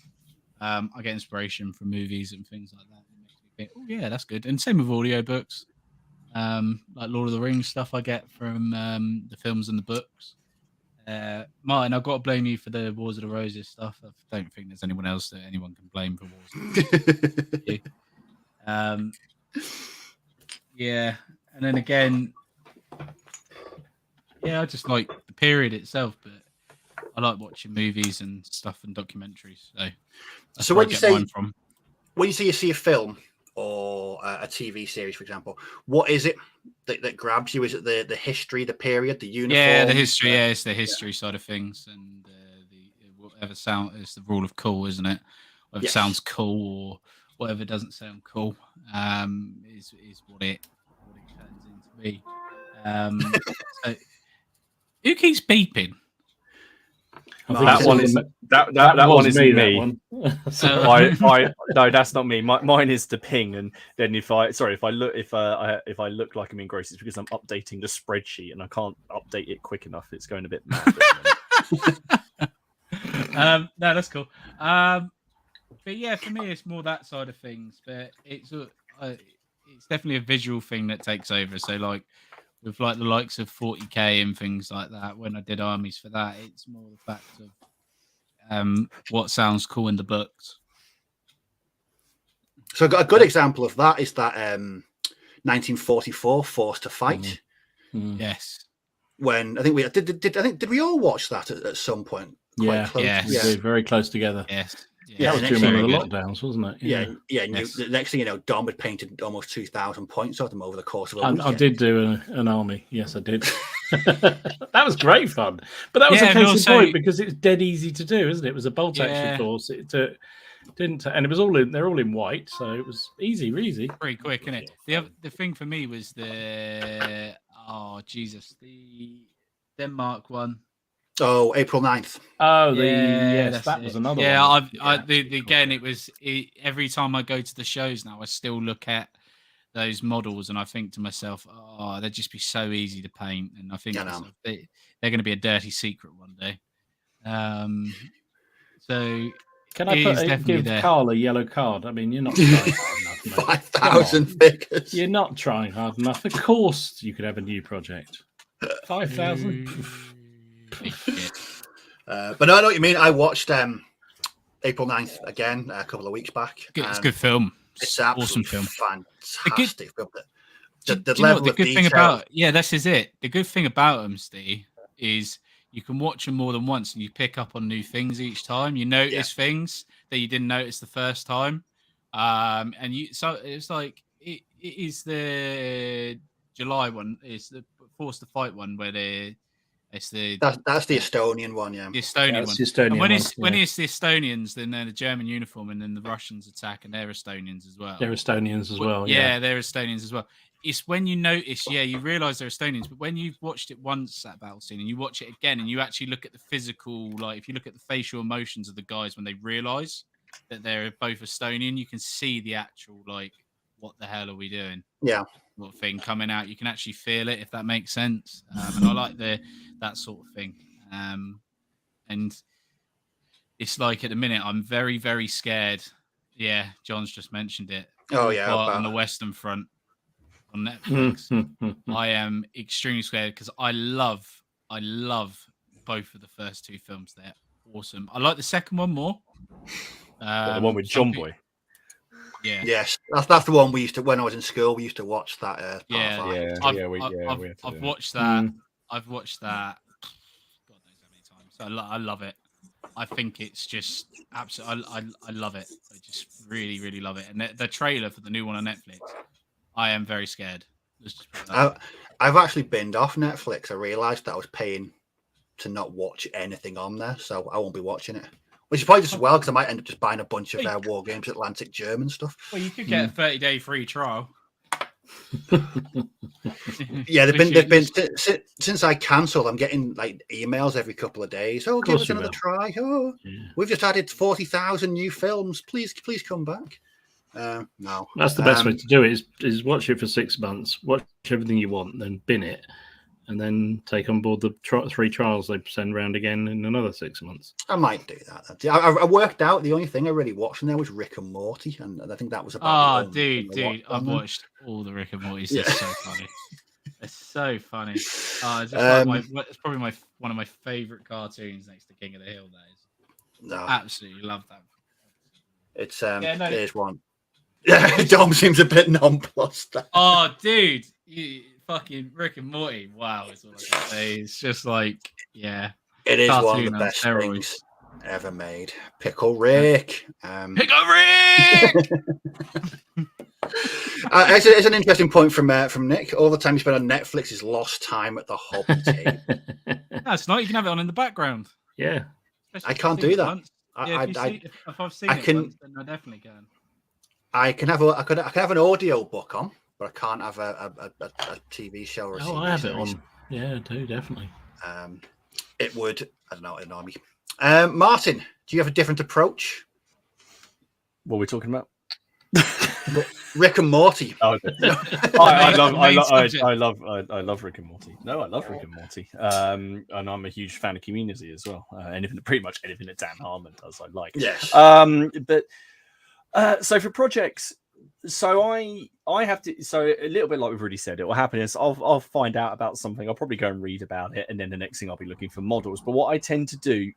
I get inspiration from movies and things like that. It makes me think, oh yeah, that's good. And same with audiobooks. Like Lord of the Rings stuff I get from the films and the books. Martin, I've got to blame you for the Wars of the Roses stuff. I don't think there's anyone else that anyone can blame for Wars of the Roses. Yeah, and then again, I just like the period itself, but I like watching movies and stuff and documentaries. So when you say you see a film or a TV series, for example, what is it that grabs you? Is it the history, the period, the uniform? Yeah, the history. It's the history side of things, and whatever sound is the rule of cool, isn't it? Whatever sounds cool or whatever doesn't sound cool is what it turns into be. So, who keeps beeping? That one is me. No, that's not me. Mine is the ping, and then if I look like I'm engrossed, it's because I'm updating the spreadsheet and I can't update it quick enough. It's going a bit mad. No, that's cool. But yeah, for me, it's more that side of things. But it's definitely a visual thing that takes over. So like with like the likes of 40k and things like that, when I did armies for that, it's more the fact of what sounds cool in the books. So a good example of that is that 1944, Forced to Fight. Yes. When I think we did we all watch that at some point? Quite close. yes. We did, very close together. Yes. Yeah, That was the during next one of thing the lockdowns, wasn't it? Yeah. And Yes. the next thing you know, Dom had painted almost 2,000 points of them over the course of a weekend. I did do an army. Yes, I did. That was great fun. But that was Yeah, a and case in also- point because it's dead easy to do, isn't it? It was a bolt action course. It didn't, and it was they're all in white, so it was easy. Pretty quick, isn't it? The thing for me was the Denmark one. Oh, April 9th. Oh, that's that was it. another Yeah, one. again, it was every time I go to the shows now, I still look at those models and I think to myself, oh, they'd just be so easy to paint. And I think to myself, they're going to be a dirty secret one day. So can I give Carl a yellow card? I mean, you're not trying hard enough, mate. 5,000 figures. You're not trying hard enough. Of course, you could have a new project. 5,000. But no, I know what you mean. I watched April 9th again a couple of weeks back. It's a good film. It's an awesome film. Fantastic film. The level level the of good detail. thing about this is it. The good thing about them, Steve, is you can watch them more than once and you pick up on new things each time. You notice things that you didn't notice the first time. So it's like it is the July one, is the Forced to Fight one where that's the Estonian one, yeah. The Estonian one. The Estonian and when one, it's the Estonians, then they're the German uniform, and then the Russians attack, and they're Estonians as well. They're Estonians as well. Yeah, they're Estonians as well. It's when you notice, you realise they're Estonians, but when you've watched it once at battle scene and you watch it again and you actually look at the physical, like if you look at the facial emotions of the guys when they realise that they're both Estonian, you can see the actual, like, what the hell are we doing? Yeah. Sort of thing coming out. You can actually feel it, if that makes sense. And I like that sort of thing. And it's like at the minute, I'm very, very scared. Yeah, John's just mentioned it. Oh, yeah. On the Western Front on Netflix. I am extremely scared because I love both of the first two films. They're awesome. I like the second one more. The one with John Boy. Yeah. Yes, that's the one we used to, when I was in school, we used to watch that. I've watched that. I've watched that. God knows how many times. I love it. I think it's just absolutely. I love it. I just really, really love it. And the trailer for the new one on Netflix, I am very scared. I've actually binned off Netflix. I realised that I was paying to not watch anything on there, so I won't be watching it. Which is probably just as well, because I might end up just buying a bunch of War Games Atlantic German stuff. Well, you could get a 30-day free trial. Yeah, they've been since I cancelled. I'm getting like emails every couple of days. Oh, give us another try. Oh, we've just added 40,000 new films. Please come back. No, that's the best way to do it. Is watch it for 6 months, watch everything you want, then bin it, and then take on board the 3 trials they send round again in another 6 months. I might do that. I worked out the only thing I really watched in there was Rick and Morty, and I think that was about. Oh, dude, I've watched all the Rick and Mortys. It's so funny. It's so funny. It's probably one of my favorite cartoons next to King of the Hill. That is. No, absolutely love that. It's Here's one. Yeah, Dom seems a bit nonplussed. Oh, dude. Fucking Rick and Morty. Wow, it's all I can say. It's just like, it is one of the best things ever made. Pickle Rick. Pickle Rick. It's an interesting point from Nick. All the time you spend on Netflix is lost time at the hobby table. That's not. You can have it on in the background. Yeah, I can't do that. If I've seen it once, then I definitely can. I can have I could have an audio book on, but I can't have a TV show or a series. I have it on. Yeah, I do, definitely. It would, I don't know, annoy me. Martin, do you have a different approach? What are we talking about? Rick and Morty. I love Rick and Morty. No, I love Rick and Morty. And I'm a huge fan of Community as well. Pretty much anything that Dan Harmon does, I like. Yes. So for projects, so I have to. So a little bit like we've already said, it will happen is I'll find out about something. I'll probably go and read about it, and then the next thing I'll be looking for models. But what I tend to do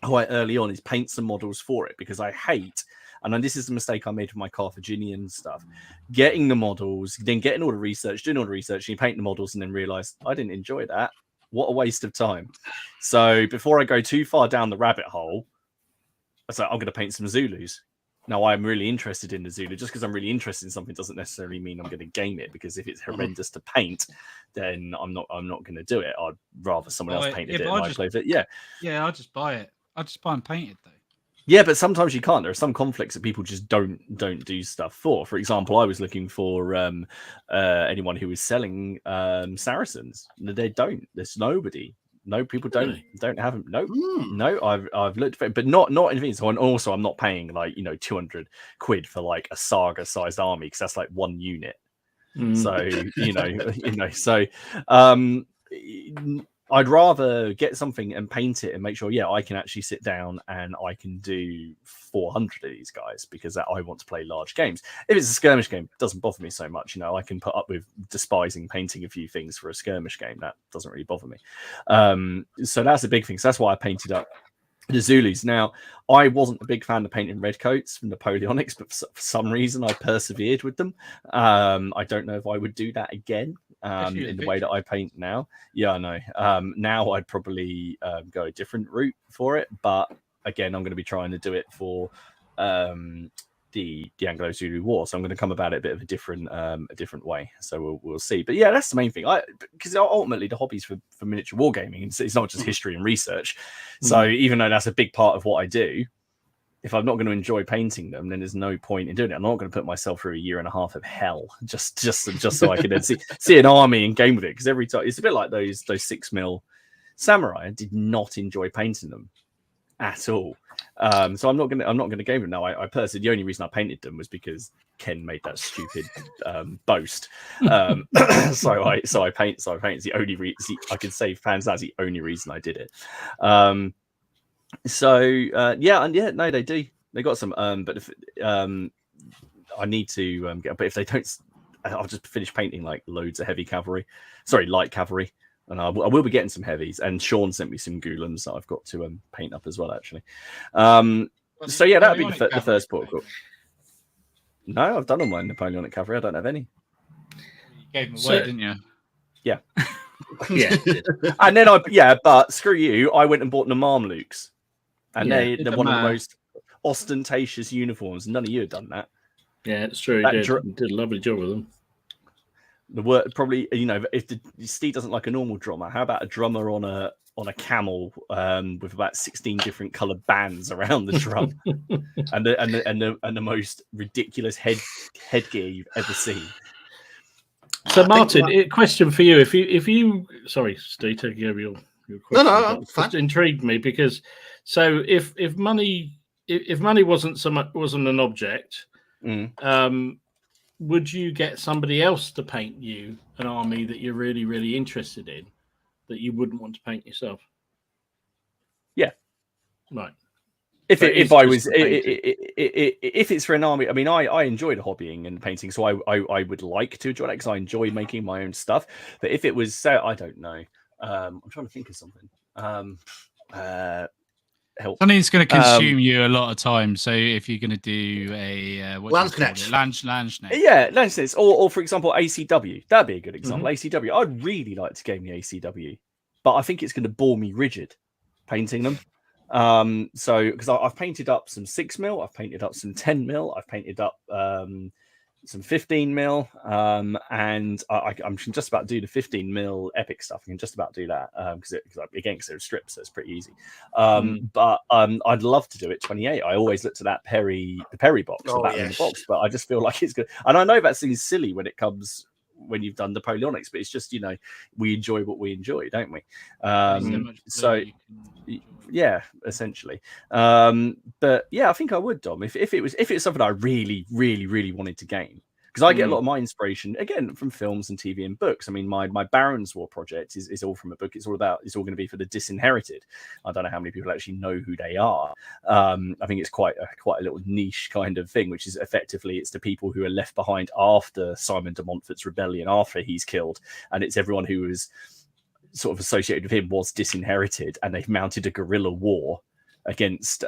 quite early on is paint some models for it, because I hate And then this is the mistake I made with my Carthaginian stuff. Getting the models, then getting all the research, doing all the research, and you paint the models and then realize I didn't enjoy that. What a waste of time. So before I go too far down the rabbit hole, I was like, I'm going to paint some Zulus. Now, I'm really interested in the Zulu. Just because I'm really interested in something doesn't necessarily mean I'm going to game it, because if it's horrendous to paint, then I'm not going to do it. I'd rather someone else painted it and I play with it. Yeah, I'll just buy it. I'll just buy and paint it, though. Yeah, but sometimes you can't. There are some conflicts that people just don't do stuff for. For example, I was looking for anyone who was selling Saracens. They don't. There's nobody. No, people don't have them. No, I've looked for it, but not in these. And also, I'm not paying like 200 quid for like a saga sized army, because that's like one unit. So so I'd rather get something and paint it and make sure, I can actually sit down and I can do 400 of these guys, because I want to play large games. If it's a skirmish game, it doesn't bother me so much. I can put up with despising painting a few things for a skirmish game. That doesn't really bother me. So that's a big thing. So that's why I painted up the Zulus. Now, I wasn't a big fan of painting redcoats from Napoleonics, but for some reason I persevered with them. I don't know if I would do that again in the way that I paint now. Yeah, I know. Now I'd probably go a different route for it, but again, I'm going to be trying to do it for the Anglo-Zulu War, so I'm going to come about it a bit of a different way. So we'll see. But yeah, that's the main thing. Because ultimately the hobbies for miniature wargaming, it's not just history and research. So even though that's a big part of what I do, if I'm not going to enjoy painting them, then there's no point in doing it. I'm not going to put myself through a year and a half of hell just so I can then see an army and game with it. Because every time it's a bit like those 6mm samurai. I did not enjoy painting them at all. So I'm not gonna game them now. I personally, the only reason I painted them was because Ken made that stupid boast. So I paint. It's the only reason I can save fans. That's the only reason I did it. No, they do. They got some. But if I need to get. But if they don't, I'll just finish painting like loads of light cavalry. And I will be getting some heavies. And Sean sent me some Ghulams that I've got to paint up as well, actually. So yeah, that'd be the first port of call. No, I've done all my Napoleonic cavalry. I don't have any. You gave them away, didn't you? Yeah. Yeah. And then but screw you. I went and bought the Mamluks. And they're one of the most ostentatious uniforms. None of you have done that. Yeah, it's true. He did a lovely job with them. The word probably, if the Steve doesn't like a normal drummer, how about a drummer on a camel with about 16 different coloured bands around the drum, and the most ridiculous headgear you've ever seen. So, Martin, a question for you: If you, sorry, Steve, taking over your question. No, it intrigued me because if money wasn't an object, would you get somebody else to paint you an army that you're really, really interested in that you wouldn't want to paint yourself? Yeah. Right. If it's for an army, I mean, I enjoy the hobbying and painting, so I would like to enjoy that because I enjoy making my own stuff. But if it was, I don't know. I'm trying to think of something. Help. Something's going to consume you a lot of time. So if you're going to do a Landsknecht. Landsknecht. Yeah, Landsknecht. Or for example, ACW. That'd be a good example. ACW. I'd really like to game the ACW, but I think it's going to bore me rigid painting them. So because I've painted up some 6mm, I've painted up some 10mm, I've painted up some 15mm, and I'm just about to do the 15mm epic stuff. I can just about do that because they're strips, so it's pretty easy. But I'd love to do it 28. I always look to that the Perry box, the Battle in the Box, but I just feel like it's good. And I know that seems silly when you've done Napoleonics, but it's just we enjoy what we enjoy, don't we? Yeah, essentially. But yeah, I think I would, Dom, if it's something I really, really, really wanted to game. Because I get a lot of my inspiration again from films and TV and books. I mean, my Baron's War project is all from a book. It's all going to be for the disinherited. I don't know how many people actually know who they are. I think it's quite a little niche kind of thing, which is effectively it's the people who are left behind after Simon de Montfort's rebellion, after he's killed, and it's everyone who was sort of associated with him was disinherited, and they've mounted a guerrilla war against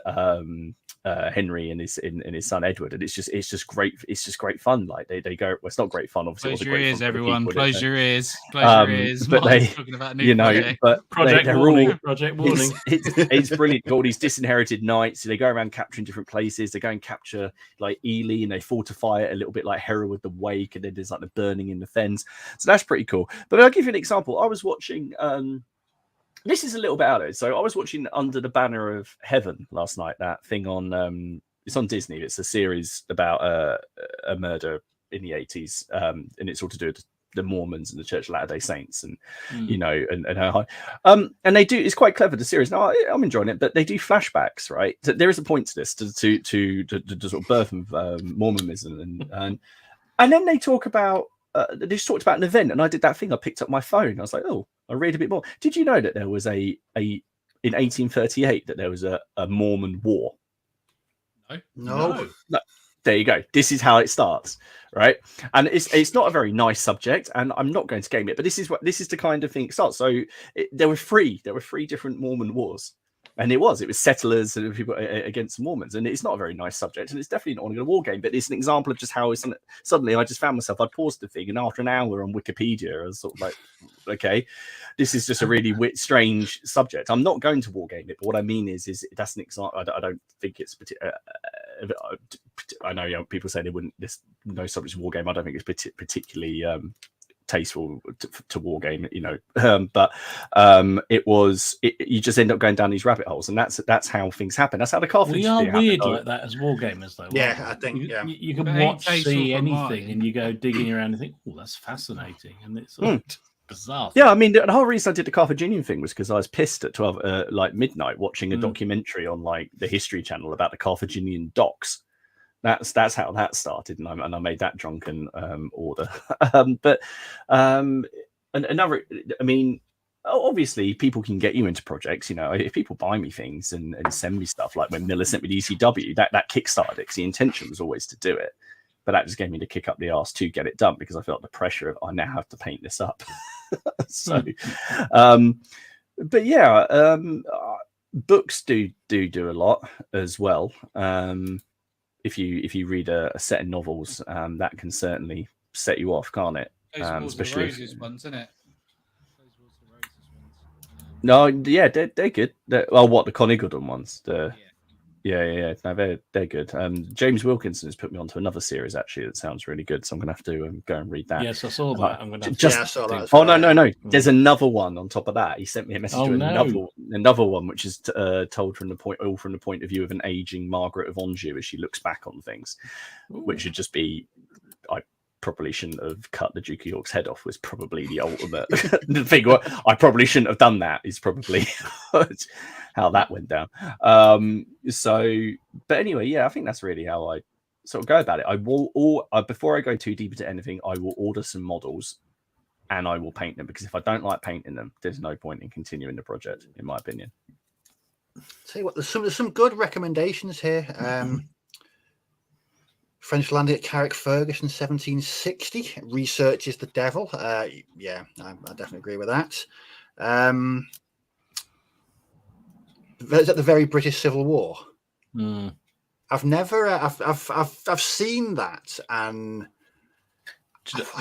Henry and his son Edward, and it's just great. It's just great fun. Like they go. Well, it's not great fun. Obviously, Close it your wasn't great ears, fun for the everyone. people, Close your ears. Close your ears. But Mark's they, talking about a new project. but Project they're warning. all. Project warning. It's brilliant. Got all these disinherited knights. So they go around capturing different places. They go and capture like Ely, and they fortify it a little bit like Hereward the Wake, and then there's like the burning in the fens. So that's pretty cool. But I'll give you an example. I was watching. This is a little bit out of it. So I was watching Under the Banner of Heaven last night. That thing on it's on Disney. It's a series about a murder in the 80s, and it's all to do with the Mormons and the Church of Latter-day Saints, and you know, and how and they do. It's quite clever, the series. Now I'm enjoying it, but they do flashbacks, right? So there is a point to this to sort of birth of Mormonism, and then they talk about. They just talked about an event, and I did that thing. I picked up my phone. I was like, "Oh, I'll read a bit more." Did you know that there was in 1838 that there was a Mormon war? No. There you go. This is how it starts, right? And it's not a very nice subject, and I'm not going to game it, but this is the kind of thing it starts. So there were three different Mormon wars. And it was settlers and people against Mormons, and it's not a very nice subject, and it's definitely not on a war game. But it's an example of just how suddenly I just found myself. I paused the thing, and after an hour on Wikipedia, I was sort of like, "Okay, this is just a really strange subject." I'm not going to war game it, but what I mean is that's an example. I don't think it's. I know people say they wouldn't. There's no subject to war game. I don't think it's particularly. Tasteful to war game, you know, but you just end up going down these rabbit holes, and that's how things happen. That's how the Carthage. We are weird like that as war gamers, though. Yeah, I think you can watch, see anything, and you go digging around and think, "Oh, that's fascinating," and it's bizarre. Yeah, I mean, the whole reason I did the Carthaginian thing was because I was pissed at 12, like midnight, watching a documentary on like the History Channel about the Carthaginian docks. That's how that started, and I made that drunken order. But another, I mean, obviously people can get you into projects. You know, if people buy me things and send me stuff, like when Miller sent me the ECW, that kickstarted it. Because the intention was always to do it, but that just gave me the kick up the arse to get it done because I felt the pressure of I now have to paint this up. So, but yeah, books do a lot as well. If you read a set of novels, that can certainly set you off, can't it? Especially the Roses ones, isn't it? No, yeah, they're good. What the Connie Goodwin ones? Yeah. No, they're good. James Wilkinson has put me onto another series actually that sounds really good, so I'm gonna have to go and read that. Yes, I saw that. I'm gonna I saw that. Oh no! There's another one on top of that. He sent me a message with another one, which is told from the point of view of an aging Margaret of Anjou as she looks back on things, which would just be. I probably shouldn't have cut the Duke of York's head off. Was probably the ultimate the thing. I probably shouldn't have done that. Is probably how that went down. But anyway, yeah, I think that's really how I sort of go about it. I will before I go too deep into anything, I will order some models and I will paint them, because if I don't like painting them, there's no point in continuing the project, in my opinion. Tell you what, there's some good recommendations here. French landing at Carrickfergus in 1760. Research is the devil. Yeah, I definitely agree with that. Is that the very British Civil War? I've never, I've seen that, and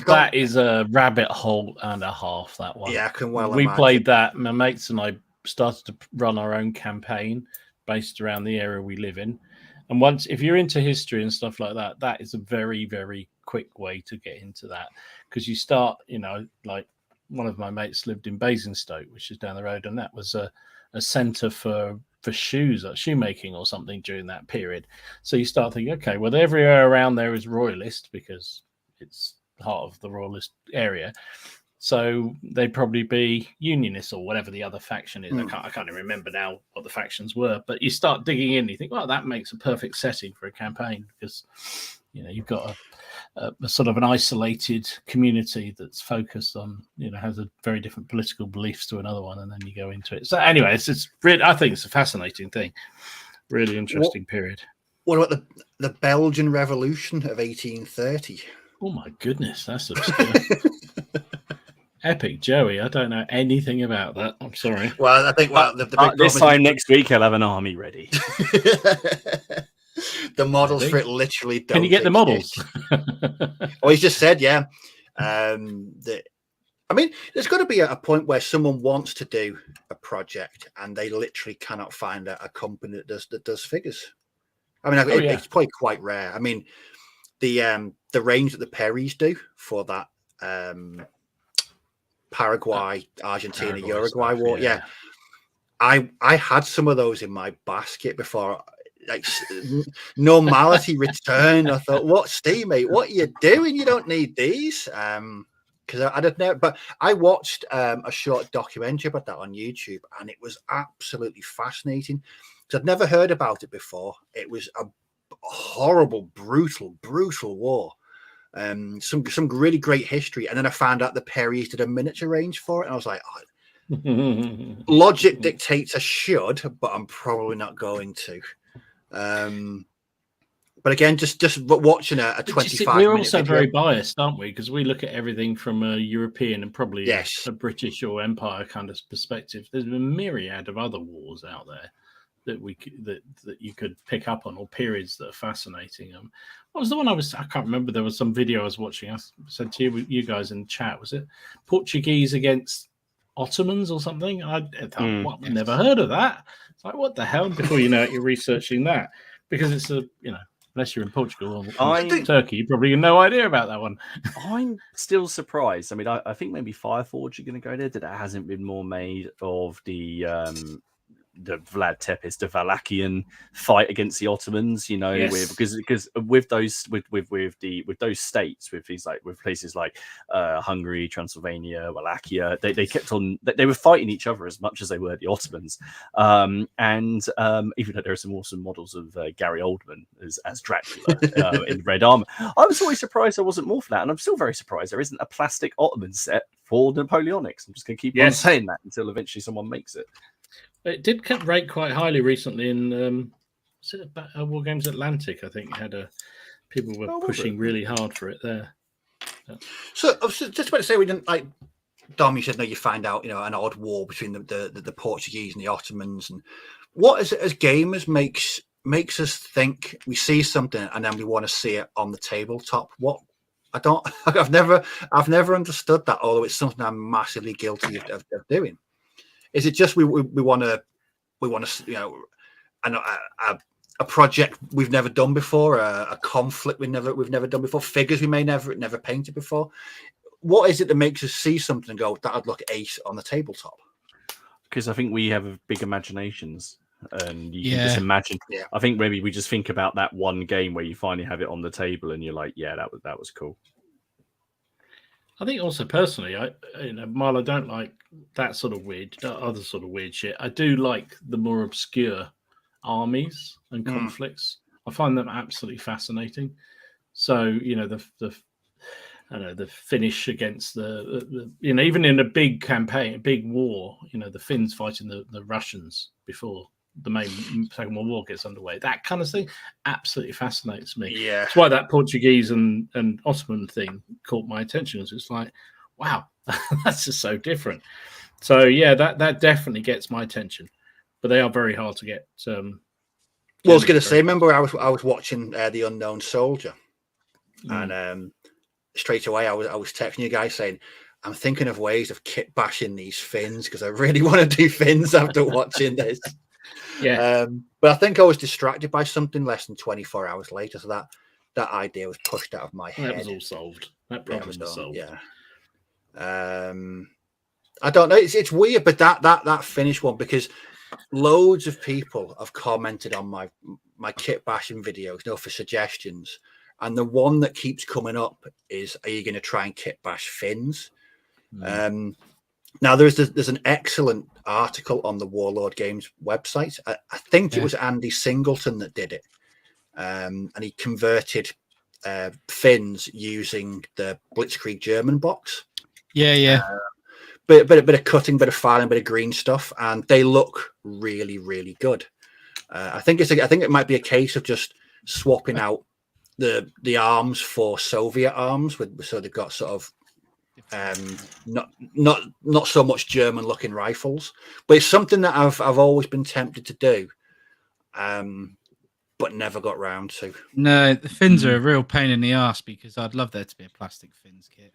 that is a rabbit hole and a half. That one. Yeah, I can well. We imagine. played that. My mates and I started to run our own campaign based around the area we live in. And once, if you're into history and stuff like that, that is a very, very quick way to get into that, because you start, you know, like one of my mates lived in Basingstoke, which is down the road, and that was a centre for shoes, like shoemaking or something during that period. So you start thinking, okay, well, everywhere around there is royalist because it's heart of the royalist area. So they'd probably be unionists or whatever the other faction is. I can't even remember now what the factions were, but you start digging in, you think, well, that makes a perfect setting for a campaign, because, you know, you've got a sort of an isolated community that's focused on, you know, has a very different political beliefs to another one, and then you go into it. So anyway, it's really, I think it's a fascinating thing, really interesting period. What about the Belgian Revolution of 1830? Oh my goodness, that's obscure. Epic Joey. I don't know anything about that. I'm sorry. Well, I think the big this problem time next week, he'll have an army ready. the models Maybe. for it literally don't. Can you get the models? Well, he's just said, yeah. That I mean, there's got to be a point where someone wants to do a project and they literally cannot find a company that does figures. I mean, it's probably quite rare. I mean, the range that the Perrys do for that Paraguay, Argentina, Uruguay war, yeah. I had some of those in my basket before. Like normality returned. I thought, what, Steve, mate? What are you doing? You don't need these. Because I don't know, but I watched a short documentary about that on YouTube, and it was absolutely fascinating. Because I'd never heard about it before. It was a horrible, brutal war. Some really great history, and then I found out the Perrys did a miniature range for it, and I was like, oh, logic dictates I should, but I'm probably not going to. But again, just watching a 25. We're also very biased, aren't we? Because we look at everything from a European and probably a British or Empire kind of perspective. There's a myriad of other wars out there that you could pick up on, or periods that are fascinating. What was the one I can't remember. There was some video I was watching. I said to you guys in chat, was it Portuguese against Ottomans or something? I thought, what? Yes. Never heard of that. It's like, what the hell? Before you know it, you're researching that, because it's unless you're in Portugal or Turkey, you probably have no idea about that one. I'm still surprised. I mean, I think maybe Fireforge are going to go there, that it hasn't been more made of the Vlad Tepes, the Wallachian fight against the Ottomans, because with those states, with places like Hungary, Transylvania, Wallachia, they kept on, they were fighting each other as much as they were the Ottomans. And even though there are some awesome models of Gary Oldman as Dracula in red armor, I was always surprised there wasn't more for that, and I'm still very surprised there isn't a plastic Ottoman set for Napoleonics. I'm just going to keep on saying that until eventually someone makes it. It did rate quite highly recently in War Games Atlantic. I think people were pushing really hard for it there. So I was just about to say, we didn't like Dom. You said no. You find out an odd war between the Portuguese and the Ottomans, and what as gamers makes us think we see something and then we want to see it on the tabletop. What I've never understood that. Although it's something I'm massively guilty of doing. Is it just we want to a project we've never done before, a conflict we've never done before, figures we may never painted before? What is it that makes us see something and go, that'd look ace on the tabletop? Because I think we have big imaginations, and you can just imagine. Yeah. I think maybe we just think about that one game where you finally have it on the table, and you're like, yeah, that was cool. I think also personally, while I don't like that sort of other sort of weird shit, I do like the more obscure armies and conflicts. I find them absolutely fascinating. So the Finnish against the even in a big campaign, a big war, the Finns fighting the Russians before the main Second World War gets underway. That kind of thing absolutely fascinates me. Yeah, that's why that Portuguese and Ottoman thing caught my attention. It's like, wow, that's just so different. So yeah, that definitely gets my attention. But they are very hard to get. Well, I was going to say, remember I was watching The Unknown Soldier, and straight away I was texting you guys saying, I'm thinking of ways of kit bashing these Finns because I really want to do Finns after watching this. Yeah, but I think I was distracted by something less than 24 hours later, so that idea was pushed out of my head. That was all solved. That problem was solved. Yeah. I don't know. It's weird, but that Finnish one, because loads of people have commented on my kit bashing videos, for suggestions, and the one that keeps coming up is, are you going to try and kit bash Finns? Now there's an excellent article on the Warlord Games website. I think it was Andy Singleton that did it, and he converted Finns using the Blitzkrieg German box. Bit of cutting, bit of filing, bit of green stuff, and they look really, really good. I think it might be a case of just swapping out the arms for Soviet arms, so they've got sort of not so much German looking rifles, but it's something that I've always been tempted to do, but never got round to. No, the fins are a real pain in the ass because I'd love there to be a plastic fins kit.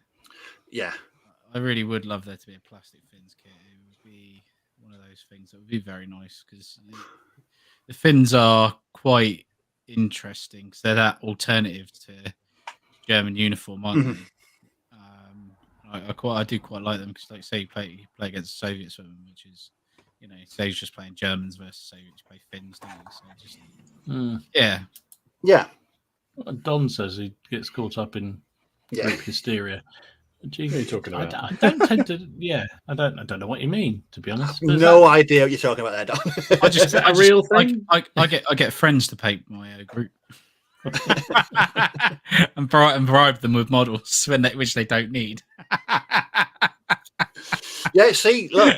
Yeah, I really would love there to be a plastic fins kit. It would be one of those things that would be very nice because the fins are quite interesting because they're that alternative to German uniform, aren't they? I do quite like them because, like, say, you play against the Soviets with them, which is, say you're just playing Germans versus Soviets, you play Finns, don't you? So just, yeah. Don says he gets caught up in group hysteria. Gee, What are you talking about? I don't tend to. Yeah, I don't know what you mean, to be honest. No idea what you're talking about there, Don. Is that a real thing? I get friends to paint my group. and bribe them with models which they don't need. Yeah, see, look.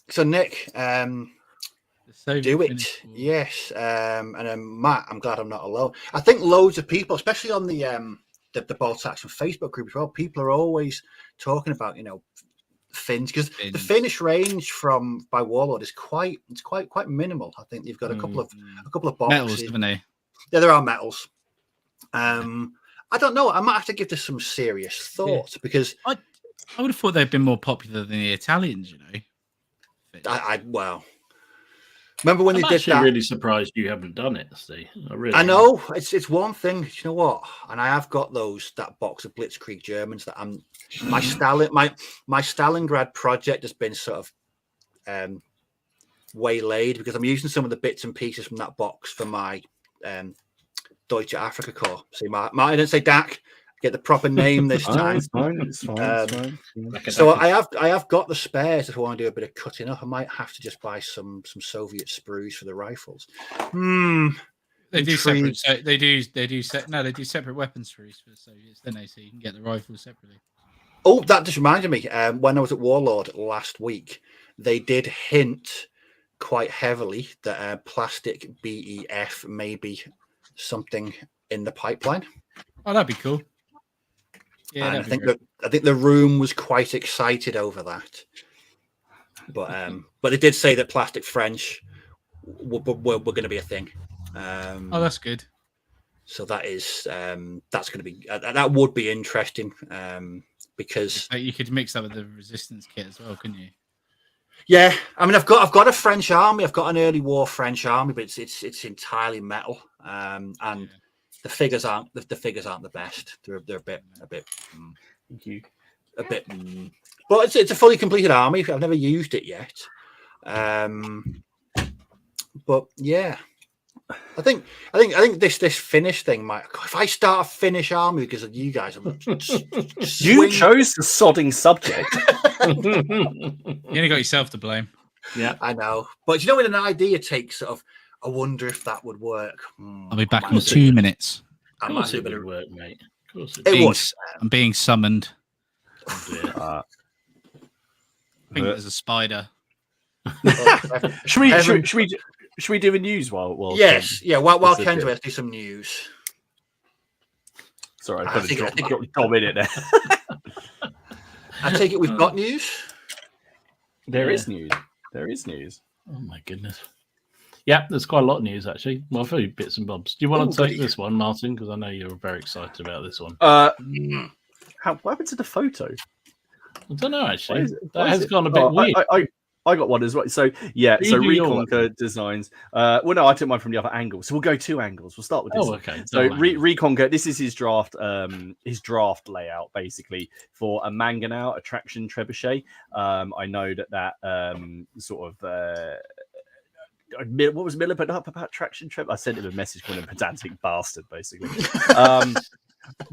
So Nick, do it. Yes. And then Matt, I'm glad I'm not alone. I think loads of people, especially on the Bolt Action Facebook group as well, people are always talking about, fins, because the finish range by Warlord is quite minimal. I think you've got a couple of boxes. Metals, haven't they? Yeah, there are metals. I don't know. I might have to give this some serious thought because I would have thought they'd been more popular than the Italians. Well, remember when they did that? I'm really surprised you haven't done it, Steve. I know it's one thing. You know what? And I have got that box of Blitzkrieg Germans that my Stalingrad project has been sort of waylaid because I'm using some of the bits and pieces from that box for my Deutsche Afrika Corps. See, Martin didn't say DAC. Get the proper name this time. It's fine. So I have got the spares if I want to do a bit of cutting up. I might have to just buy some Soviet sprues for the rifles. They do separate. So they do separate weapon sprues for the Soviets. Then so you can get the rifles separately. Oh, that just reminded me. When I was at Warlord last week, they did hint quite heavily that plastic BEF may be something in the pipeline. Oh, that'd be cool. Yeah, and I think the room was quite excited over that. But they did say that plastic French were going to be a thing. That's good. So that's going to be that would be interesting because you could mix that with the resistance kit as well, couldn't you? Yeah, I mean, I've got a French army. I've got an early war French army, but it's entirely metal, and the figures aren't the best. They're a bit. Thank you. A bit, but it's a fully completed army. I've never used it yet, but yeah, I think this Finnish thing might. If I start a Finnish army because of you guys, you chose the sodding subject. You only got yourself to blame. Yeah, I know. But when an idea takes sort of, I wonder if that would work. I'll be back in 2 minutes. Of course it would work, mate. Of course it would. I'm being summoned. Oh, I think there's a spider. Should we do a news while yes, yeah. While Ken's away, let's do some news. Sorry, I put a Dom in it there. I take it we've got news. There is news. There is news. Oh my goodness. Yeah, there's quite a lot of news actually. Well, a few bits and bobs. Do you want to take this one, Martin? Because I know you're very excited about this one. What happened to the photo? I don't know actually. That has gone a bit weird. I got one as well. So yeah, so Reconquer designs. Well, no, I took mine from the other angle. So we'll go 2 angles. We'll start with this. Oh, okay. So Reconquer. This is his draft layout basically for a Mangonel attraction trebuchet. I know that sort of. What was Miller put up about traction trebuchet? I sent him a message calling him pedantic bastard, basically.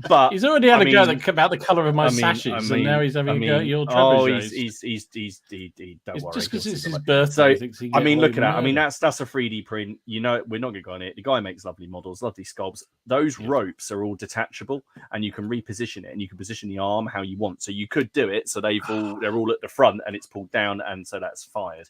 But he's already had a go about the colour of my sashes, and now he's having a go at your trebuchets. He don't worry. Just because it's his birthday. So, I mean, look at that. I mean, that's a 3D print. We're not going to go on it. The guy makes lovely models, lovely sculpts. Those ropes are all detachable, and you can reposition it, and you can position the arm how you want. So you could do it so they're all at the front, and it's pulled down, and so that's fired.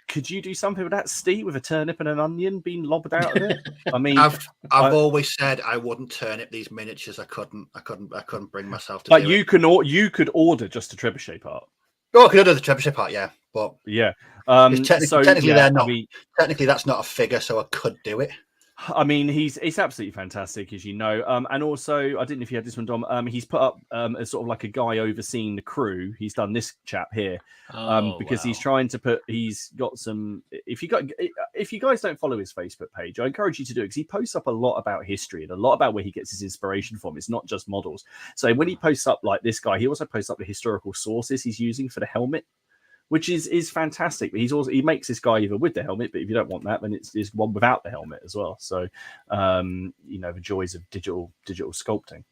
Could you do something with that, Steve, with a turnip and an onion being lobbed out of it? I mean, I've always said I wouldn't turn minute these miniatures. I couldn't bring myself to. But do you it. you could order just a trebuchet part. Oh, I could order the trebuchet part, yeah, but Yeah. technically they're not. I mean, Technically, that's not a figure, so I could do it. I mean, he's absolutely fantastic, as you know. And also, I didn't know if you had this one, Dom. He's put up as sort of like a guy overseeing the crew. He's done this chap here because he's trying to put. He's got some. If you guys don't follow his Facebook page, I encourage you to do it because he posts up a lot about history and a lot about where he gets his inspiration from. It's not just models. So when he posts up like this guy, he also posts up the historical sources he's using for the helmet, which is fantastic. But he makes this guy either with the helmet, but if you don't want that, then it's one without the helmet as well. So the joys of digital sculpting.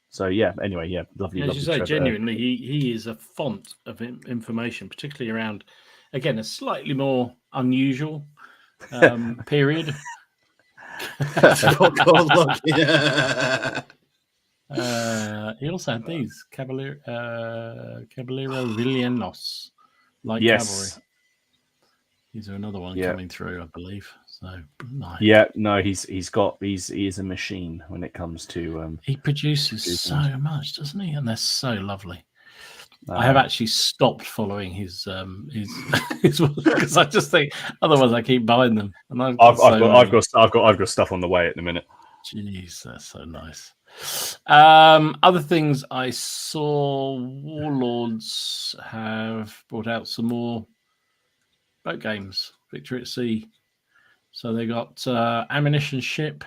So yeah, anyway, yeah, lovely. As you say, genuinely, he is a font of information, particularly around, again, a slightly more unusual period. He also had these Caballero Villanos. Like cavalry. These are another one coming through, I believe. So nice. Yeah, no, he is a machine when it comes to he produces so much, doesn't he? And they're so lovely. I have actually stopped following his because I just think otherwise I keep buying them. And I've got stuff on the way at the minute. Jeez, that's so nice. Other things I saw, Warlords have brought out some more boat games, Victory at Sea. So they got Ammunition Ship.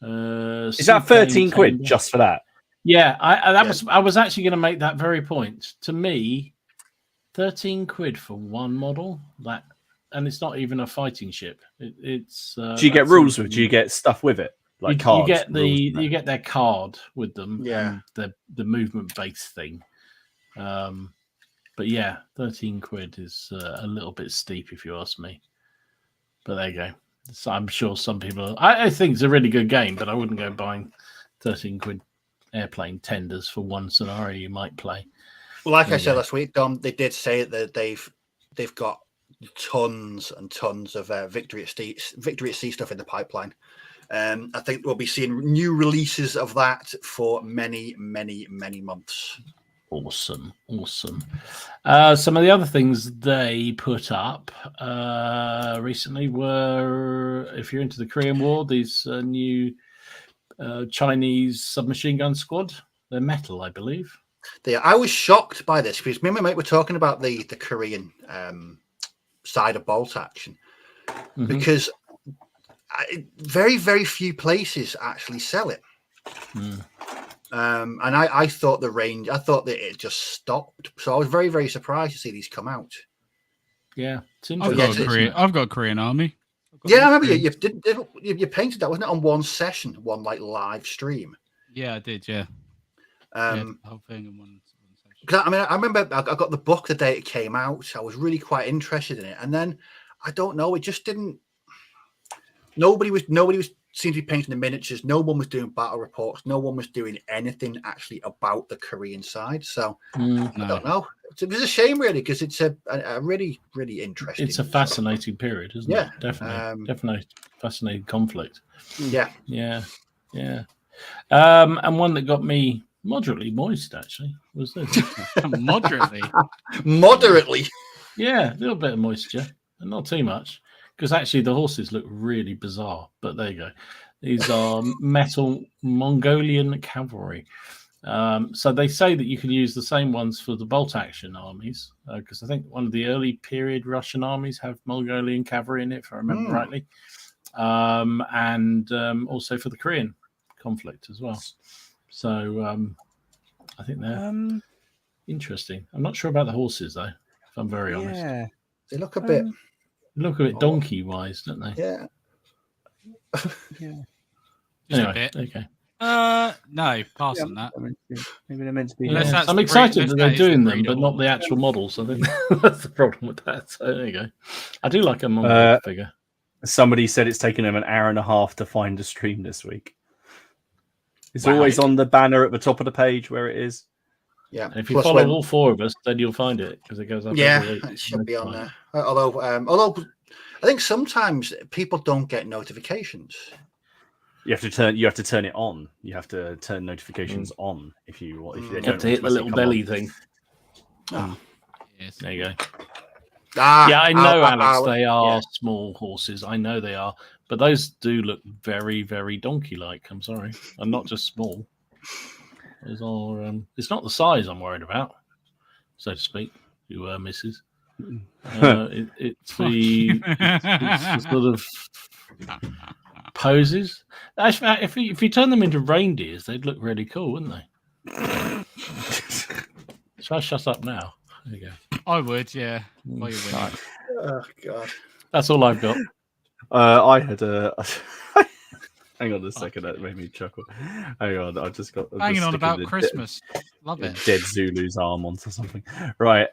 Is that 13 quid just for that? Yeah, I was actually going to make that very point. To me, 13 quid for one model, and it's not even a fighting ship. It's do you get rules with? Do you get stuff with it? Like cards, you get their card with them, and the movement base thing. But yeah, 13 quid is a little bit steep if you ask me. But there you go. So I'm sure some people. I think it's a really good game, but I wouldn't go buying 13 quid airplane tenders for one scenario you might play. Well, like I said last week, Dom, they did say that they've got tons and tons of Victory at Sea stuff in the pipeline. I think we'll be seeing new releases of that for many, many, many months. Awesome. Some of the other things they put up recently were, if you're into the Korean War, these new Chinese submachine gun squad. They're metal, I believe. I was shocked by this because me and my mate were talking about the Korean side of bolt action because very, very few places actually sell it. And I thought I thought that it just stopped. So I was very, very surprised to see these come out. Yeah, it's I've got a Korean army. Yeah, I remember you painted that, wasn't it, on one session, one like live stream? Yeah, I did. Yeah. The whole thing in one session. Because I remember I got the book the day it came out. I was really quite interested in it, and then I don't know, it just didn't. Nobody was seemed to be painting the miniatures. No one was doing battle reports. No one was doing anything actually about the Korean side. So I don't know. It was a shame, really, because it's a really, really interesting. It's a fascinating period, isn't it? Definitely fascinating conflict. Yeah. And one that got me moderately moist actually was this. Moderately. Yeah, a little bit of moisture, and not too much. Because actually the horses look really bizarre, but there you go. These are metal Mongolian cavalry. So they say that you can use the same ones for the bolt action armies, because I think one of the early period Russian armies have Mongolian cavalry in it, if I remember rightly, and also for the Korean conflict as well. So I think they're interesting. I'm not sure about the horses though, if I'm very honest. Yeah, they look a bit. Look at it donkey-wise, don't they? Yeah. Anyway, okay. No, pass on that. Maybe they're meant to be. Yeah. I'm excited that they're doing them, but not the actual models. I think that's the problem with that. So there you go. I do like a Mongol figure. Somebody said it's taken them an hour and a half to find a stream this week. It's always on the banner at the top of the page where it is. Yeah. And if you follow all four of us, then you'll find it because it goes up. Yeah, it should be on there. Although I think sometimes people don't get notifications. You have to turn it on. You have to turn notifications on if you You have to hit the little belly thing. Yes. There you go. Ah, Yeah, I know, Alex. ow. They are Yeah. small horses. I know they are, but those do look very, very donkey-like. I'm sorry, and not just small. Those are. It's not the size I'm worried about, so to speak. You misses. It's the sort of poses. Actually, if you turn them into reindeers, they'd look really cool, wouldn't they? Shall I shut up now? There you go. I would, yeah. While you're winning. Right. Oh God. That's all I've got. I had a. Hang on a second, that made me chuckle. Hang on, I just got. Hanging on about Christmas. Love it. Dead Zulu's arm onto something. Right.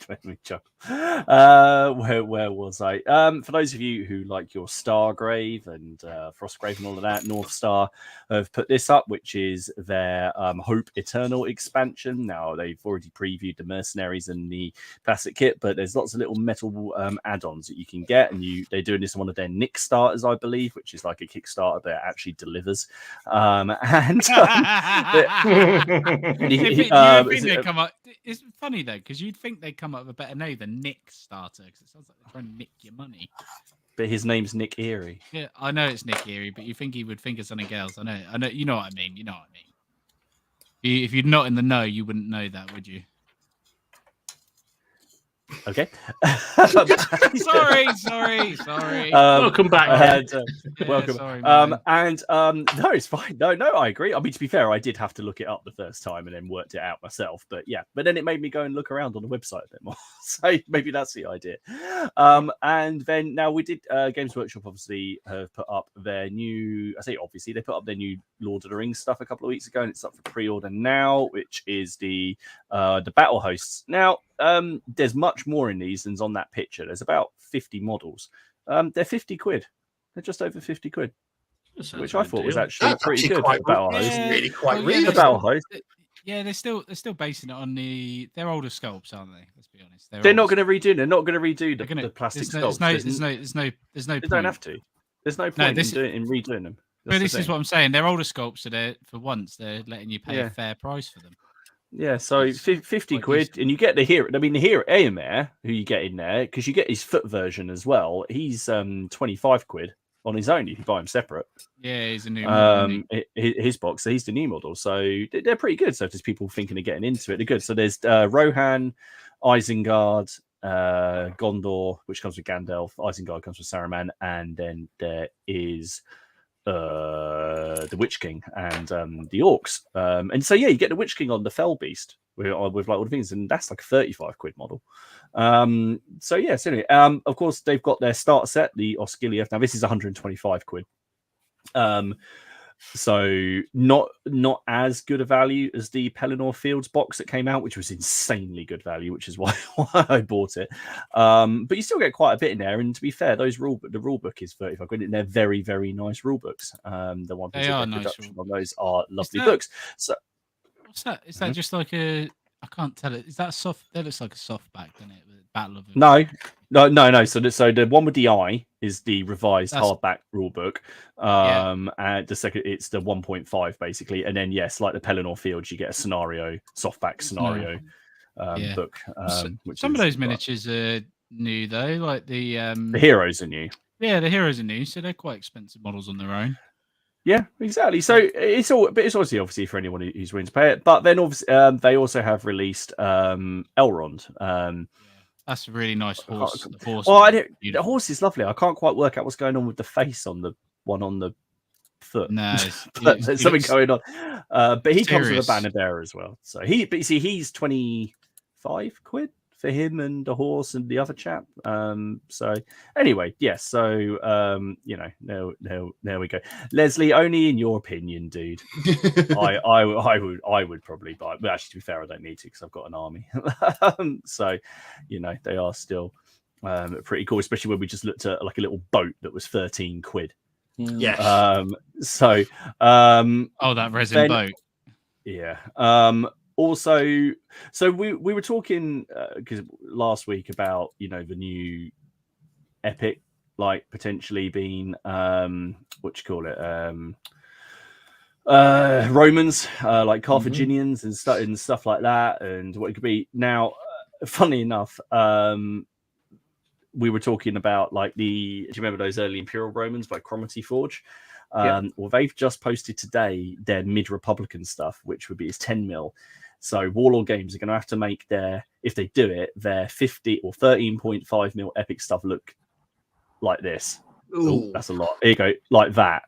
Made me chuckle. Where was I? For those of you who like your Stargrave and Frostgrave and all of that, North Star have put this up, which is their Hope Eternal expansion. Now they've already previewed the Mercenaries and the plastic kit, but there's lots of little metal add-ons that you can get, and they're doing this on one of their Nick starters, I believe, which is like a Kickstarter that actually delivers. It's funny though, because you'd think they'd come up with a better name than Nick Starter, because it sounds like they're trying to nick your money. But his name's Nick Erie. Yeah, I know it's Nick Erie, but you think he would think of something else. I know. You know what I mean. If you're not in the know, you wouldn't know that, would you? Okay. sorry. Welcome back. Welcome. Sorry, no, it's fine. No, I agree. I mean, to be fair, I did have to look it up the first time and then worked it out myself. But yeah, but then it made me go and look around on the website a bit more. So maybe that's the idea. And then now we did. Games Workshop obviously have put up their new. I say obviously they put up their new Lord of the Rings stuff a couple of weeks ago, and it's up for pre-order now, which is the battle hosts. Now, there's much more in these than's on that picture. There's about 50 models. They're 50 quid. They're just over 50 quid, which I thought was actually That's pretty actually good quite for battle host. It's really quite yeah, reasonable. The battle host. Yeah, they're still basing it on their older sculpts, aren't they? Let's be honest. They're not going to redo. They're not going to redo the plastic sculpts. There's no. They don't have to. There's no point in redoing them. But this is what I'm saying. They're older sculpts, so for once they're letting you pay a fair price for them. Yeah, so 50 quid, and you get the hero. I mean, the hero Aemir, who you get in there, because you get his foot version as well. He's 25 quid on his own if you buy him separate. Yeah, he's a new model. His box, so he's the new model. So they're pretty good. So if there's people thinking of getting into it, they're good. So there's Rohan, Isengard, Gondor, which comes with Gandalf. Isengard comes with Saruman, and then there is the Witch King and the Orcs. And so yeah, you get the Witch King on the Fell Beast with like all the things, and that's like a 35 quid model. So yeah, so anyway, of course they've got their starter set, the Osgiliath. Now this is 125 quid. So not as good a value as the Pelennor Fields box that came out, which was insanely good value, which is why I bought it. But you still get quite a bit in there. And to be fair, the rule book is 35 quid, and they're very, very nice rule books. The ones that are nice on those are lovely books. So what's that? Is that just like a? I can't tell it. Is that soft? That looks like a softback, doesn't it? Battle of No. So the one with the eye is the revised hardback rulebook. And the second, it's the 1.5 basically, and then yes, like the Pelennor Fields, you get a softback scenario book. Which some of those miniatures are new though, like the heroes are new. Yeah, the heroes are new, so they're quite expensive models on their own. Yeah, exactly. So it's obviously for anyone who's willing to pay it. But then obviously they also have released Elrond. That's a really nice horse. The horse is lovely. I can't quite work out what's going on with the face on the one on the foot. No, there's something going on. But he comes with a banner bearer as well. So he's 25 quid for him and the horse and the other chap. So anyway, yes. So there we go. Leslie, only in your opinion, dude. I would probably buy it. But actually, to be fair, I don't need to because I've got an army. So they are still pretty cool, especially when we just looked at like a little boat that was 13 quid. Yes. That resin boat. Yeah. Also, so we were talking because last week about the new Epic like potentially being what you call it, Romans, like Carthaginians and stuff like that, and what it could be. Now, funnily enough, we were talking about like do you remember those early Imperial Romans by Cromarty Forge? Well, they've just posted today their mid-Republican stuff, which would be 10 mil. So Warlord Games are going to have to make if they do it, their 50 or 13.5 mil epic stuff look like this. Ooh, that's a lot. Here you go, like that.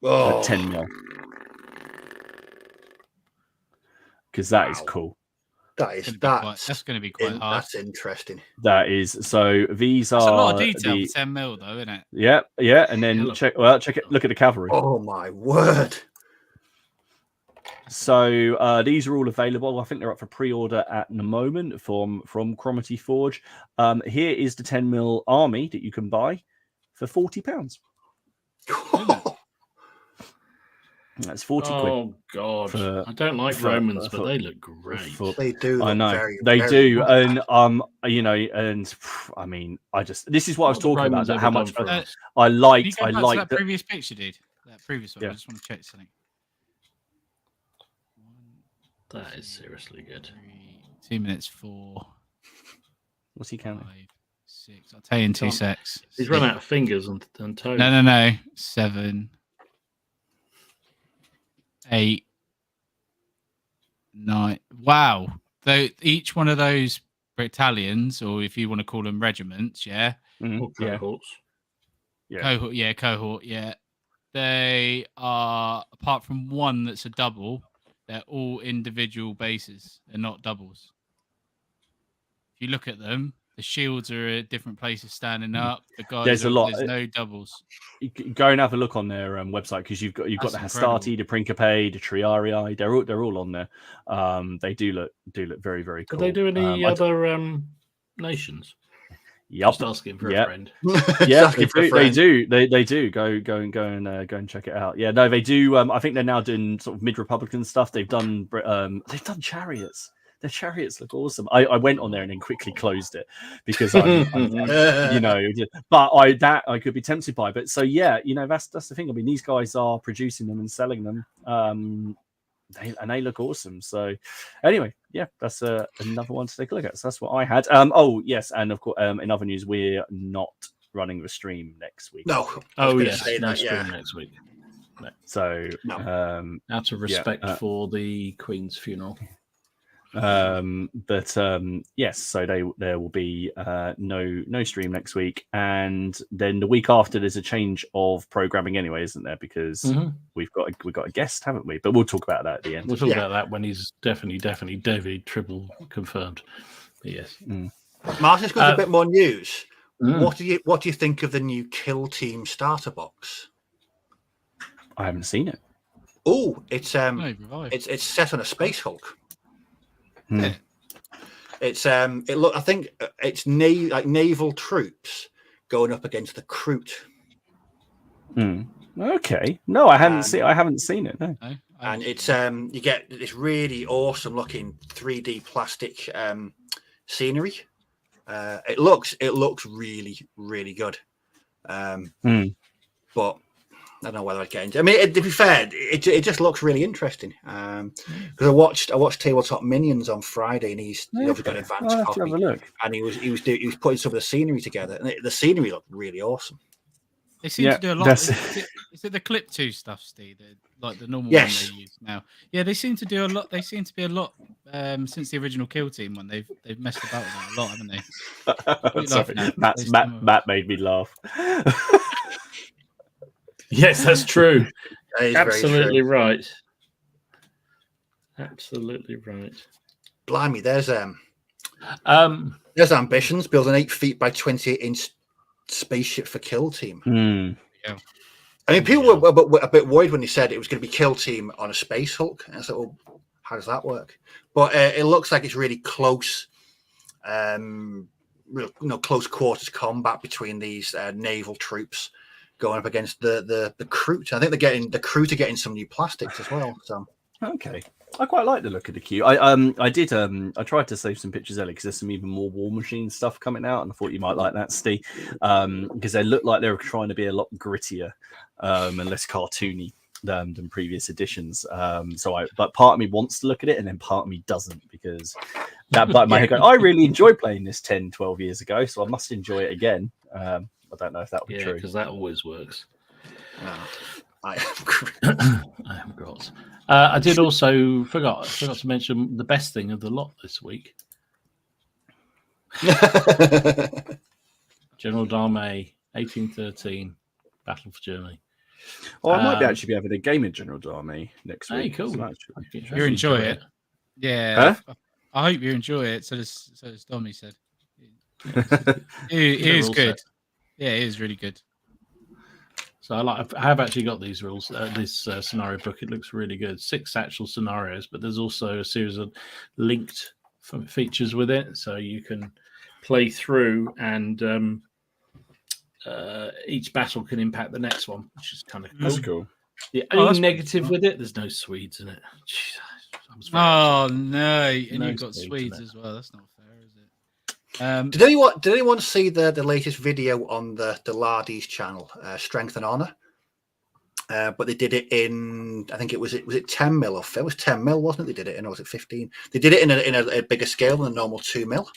At 10 mil. Because that is cool. That's going to be quite hard. That's interesting. That is. So these that's are a lot of detail for 10 mil, though, isn't it? Yeah. And then check it. Look at the cavalry. Oh my word! So these are all available. I think they're up for pre-order at the moment from Cromarty Forge. Here is the 10 mil army that you can buy for £40. That's 40 quid. Oh God! I don't like Romans, but they look great. They do. I know very, they very do, good. and and I mean, this is what I was talking about. How much I liked. I liked that previous picture, dude. That previous one. Yeah. I just want to check something. That is seriously good. 2 minutes 4. What's he counting? 5, 6. I'll tell you in 2 secs. He's run out of fingers and toes. No. 7, 8, 9. Wow. Though each one of those battalions, or if you want to call them regiments, or cohorts. Cohort. They are, apart from one that's a double, they're all individual bases. They're not doubles. If you look at them, the shields are at different places standing up. The guys, there's no doubles. Go and have a look on their website, because you've got the Hastati, the Principe, the Triarii. They're all on there. They do look very, very cool. Could they do any other nations? Yep. Just asking for a friend. Yeah, they do. They do. Go and check it out. Yeah, no, they do. I think they're now doing sort of mid-Republican stuff. They've done chariots. Their chariots look awesome. I went on there and then quickly closed it because but I could be tempted by. But so yeah, that's the thing. I mean, these guys are producing them and selling them. They look awesome. So anyway, yeah, that's another one to take a look at. So that's what I had. Oh yes, and of course, in other news, we're not running the stream next week. No. No stream next week. No. So out of respect for the Queen's funeral. Yes, so there will be no stream next week, and then the week after there's a change of programming anyway, isn't there? Because we've got a guest, haven't we? But we'll talk about that at the end. We'll talk about that when he's definitely triple confirmed. But yes. Martin's got a bit more news. What do you think of the new Kill Team starter box? I haven't seen it. Oh, it's set on a Space Hulk. Yeah. I think it's naval troops going up against the Kroot. Okay. No, I haven't seen it. No. And it's you get this really awesome looking 3D plastic scenery. It looks really, really good. But I don't know whether I'd get into it. I mean, to be fair, it just looks really interesting. Because I watched Tabletop Minions on Friday, and he's obviously got an advanced copy. Have a look. And he was putting some of the scenery together, and the scenery looked really awesome. They seem to do a lot. Is it the Clip 2 stuff, Steve? Like the normal one they use now? Yeah, they seem to do a lot. They seem to be a lot since the original Kill Team one. They've messed about with that a lot, haven't they? Sorry, Matt made me laugh. Yes, that's true. That is absolutely very true. Right. Absolutely right. Blimey, there's ambitions. Build an 8 feet by 28-inch spaceship for Kill Team. Yeah. I mean, people were a bit worried when they said it was going to be Kill Team on a Space Hulk. And I thought, well, how does that work? But it looks like it's really close, close quarters combat between these naval troops going up against the Kroot. I think the Kroot are getting some new plastics as well. So okay. I quite like the look of the queue. I tried to save some pictures earlier because there's some even more War Machine stuff coming out, and I thought you might like that, Steve, because they look like they're trying to be a lot grittier and less cartoony than previous editions. But part of me wants to look at it, and then part of me doesn't, because that button my head going, I really enjoyed playing this 10, 12 years ago, so I must enjoy it again. I don't know if that would be true, because that always works. I am gross. I did also forgot to mention the best thing of the lot this week. General Darmay, 1813, Battle for Germany. Well, I might actually be having a game in General Darmy next week. Hey, cool. So you enjoy it. Yeah. Huh? I hope you enjoy it. So does Dommy said. It is good. Yeah, it is really good. So I have actually got these rules, this scenario book. It looks really good. 6 actual scenarios, but there's also a series of linked features with it, so you can play through, and each battle can impact the next one, which is kind of cool. That's cool. The only negative with it, there's no Swedes in it. Oh no! And you've got Swedes as well. That's not fair, is it? Did anyone see the latest video on the Lardy's channel, Strength and Honor? But they did it in, I think was it 10 mil? Or it was 10 mil, wasn't it? They did it in, or was it 15? They did it in a bigger scale than a normal 2 mil.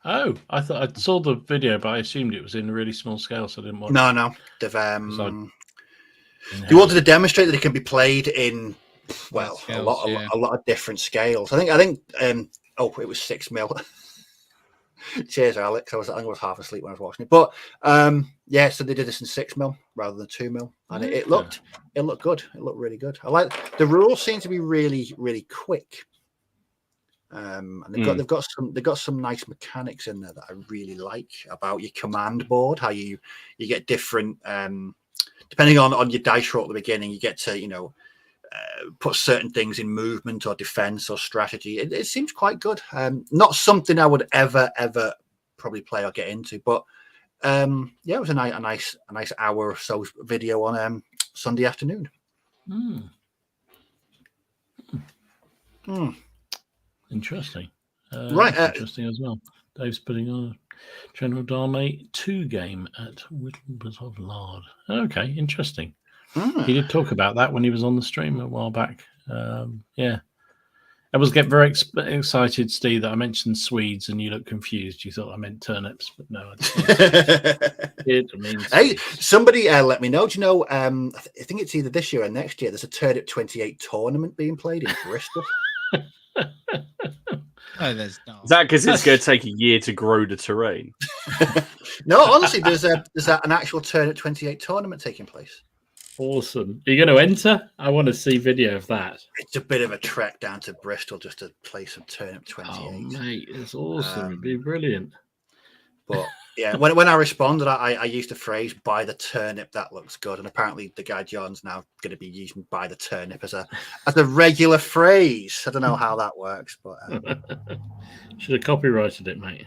Oh, I thought I saw the video, but I assumed it was in a really small scale, so I didn't want. No, they've they wanted to demonstrate that it can be played in a lot of different scales. I think it was 6 mil. Cheers, Alex. I was half asleep when I was watching it, but so they did this in 6 mil rather than 2 mil, and it looked good. It looked really good. I like the rules seem to be really, really quick. And they've got some nice mechanics in there that I really like about your command board. How you get different depending on your dice roll at the beginning. You get to put certain things in movement or defense or strategy. It seems quite good. Not something I would ever probably play or get into, but it was a nice hour or so video on Sunday afternoon. Interesting. Right. Interesting as well. Dave's putting on a General Darmay 2 game at Whittleborough of Lard. Okay, interesting. He did talk about that when he was on the stream a while back. I was getting very excited, Steve, that I mentioned Swedes and you looked confused. You thought I meant turnips, but no, I didn't. Hey, somebody let me know. Do you know, I think it's either this year or next year, there's a Turnip 28 tournament being played in Bristol. No, there's not. Is that because it's going to take a year to grow the terrain? No, honestly, there's an actual Turnip 28 tournament taking place. Awesome. Are you going to enter? I want to see video of that. It's a bit of a trek down to Bristol just to play some Turnip 28. Oh, mate, it's awesome. It'd be brilliant. But yeah, when I responded, I used the phrase "buy the turnip." That looks good, and apparently the guy John's now going to be using "buy the turnip" as a regular phrase. I don't know how that works, but should have copyrighted it, mate.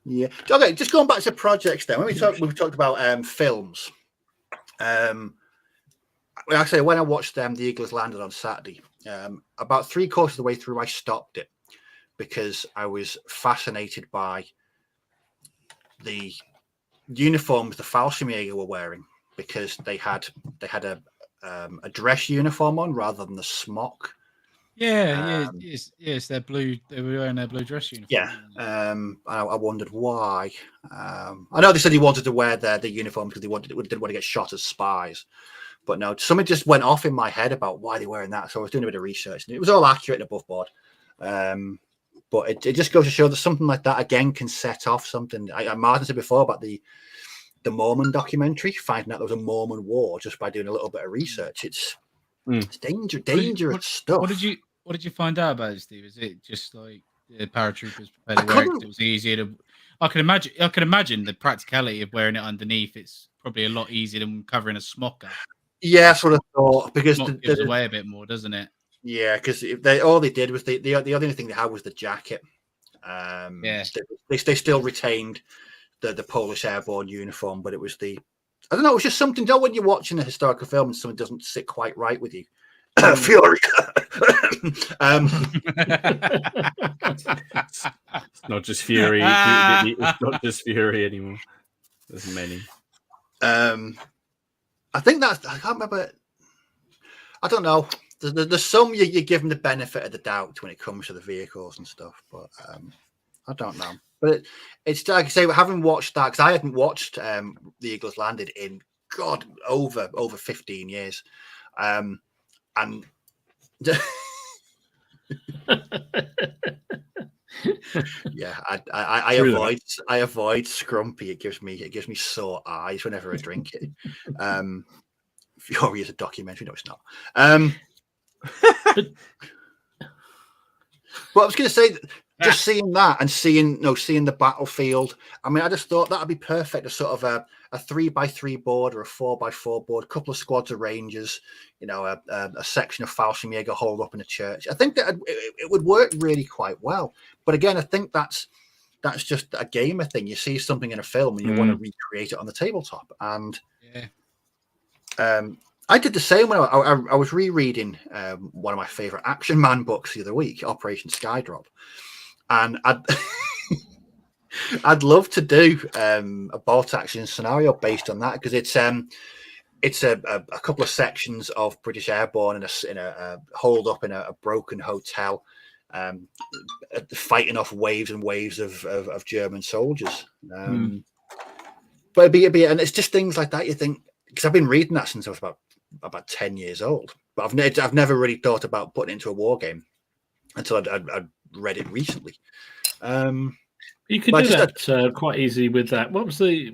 Yeah. Okay, just going back to projects then. We've talked about films. Actually, when I watched The Eagles Landed on Saturday, about 3/4 of the way through, I stopped it because I was fascinated by the uniforms the Fallschirmjäger were wearing, because they had a dress uniform on rather than the smock. Yes, they're blue. They were wearing their blue dress uniform. Yeah, I wondered why. I know they said he wanted to wear their uniforms because they didn't want to get shot as spies. But no, something just went off in my head about why they're wearing that. So I was doing a bit of research, and it was all accurate and above board. But it just goes to show that something like that again can set off something. Martin said before about the Mormon documentary, finding out there was a Mormon war just by doing a little bit of research. It's dangerous stuff. What did you find out about it, Steve? Is it just like the paratroopers prepared to wear it? It was easier to. I can imagine the practicality of wearing it underneath. It's probably a lot easier than covering a smocker. Yeah, that's what I thought, because it gives away a bit more, doesn't it? Yeah, because all they did was the only thing they had was the jacket. They still retained the Polish airborne uniform, but it was I don't know, it was just something. When you're watching a historical film and something doesn't sit quite right with you, Fury. It's not just Fury. It's not just Fury anymore. There's many. I think that's. I can't remember. I don't know. There's some you give them the benefit of the doubt when it comes to the vehicles and stuff, but I don't know. But it's like I say, having watched that, because I hadn't watched The Eagles Landed in over 15 years, and yeah, I avoid Scrumpy. It gives me sore eyes whenever I drink it. Fury is a documentary. No, it's not. But I was going to say, just seeing that and seeing the battlefield. I mean, I just thought that'd be perfect. A sort of a 3x3 board or a 4x4 board, a couple of squads of Rangers, a section of Fallschirmjäger holed up in a church. I think that it would work really quite well. But again, I think that's just a gamer thing. You see something in a film and you want to recreate it on the tabletop. And I did the same when I was rereading one of my favorite Action Man books the other week, Operation Skydrop, and I'd love to do a bolt action scenario based on that, because it's a couple of sections of British airborne in a holed up in a broken hotel, fighting off waves and waves of German soldiers. But it'd be and it's just things like that you think, because I've been reading that since I was about 10 years old, but I've never really thought about putting it into a war game until I'd read it recently. You could do that quite easy with that. What was the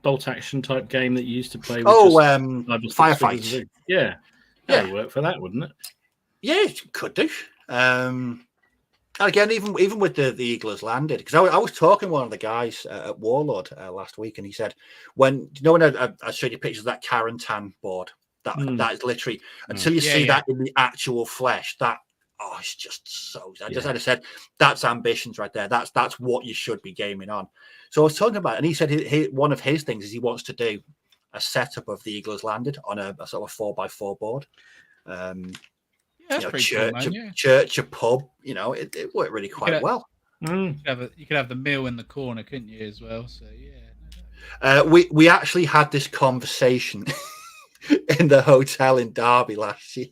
bolt action type game that you used to play? Firefight. Yeah, that would work for that, wouldn't it? Yeah, it could do. And again, even with the Eagles Landed, because I was talking to one of the guys at Warlord last week, and he said, when I showed you pictures of that Carentan board, that is literally until you see that in the actual flesh, it's just so. I just said that's ambitions right there. That's what you should be gaming on. So I was talking about it, and he said one of his things is he wants to do a setup of the Eagles Landed on a sort of 4x4 board. Church, a pub, it worked really quite well. You could have the meal in the corner, couldn't you, as well? So we actually had this conversation in the hotel in Derby last year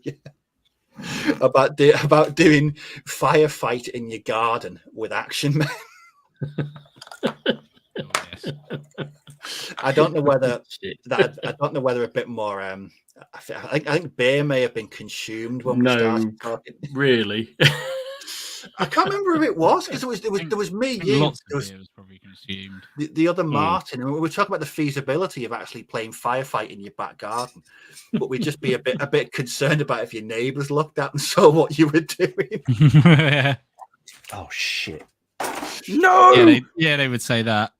about doing firefight in your garden with Action Men. I don't know whether a bit more. I think beer may have been consumed when we started talking. Really? I can't remember who it was, because there was me, you, lots of beer was probably consumed. The other Martin, and we were talking about the feasibility of actually playing firefight in your back garden, but we'd just be a bit concerned about if your neighbours looked at and saw what you were doing. Oh shit! No. Yeah, they would say that.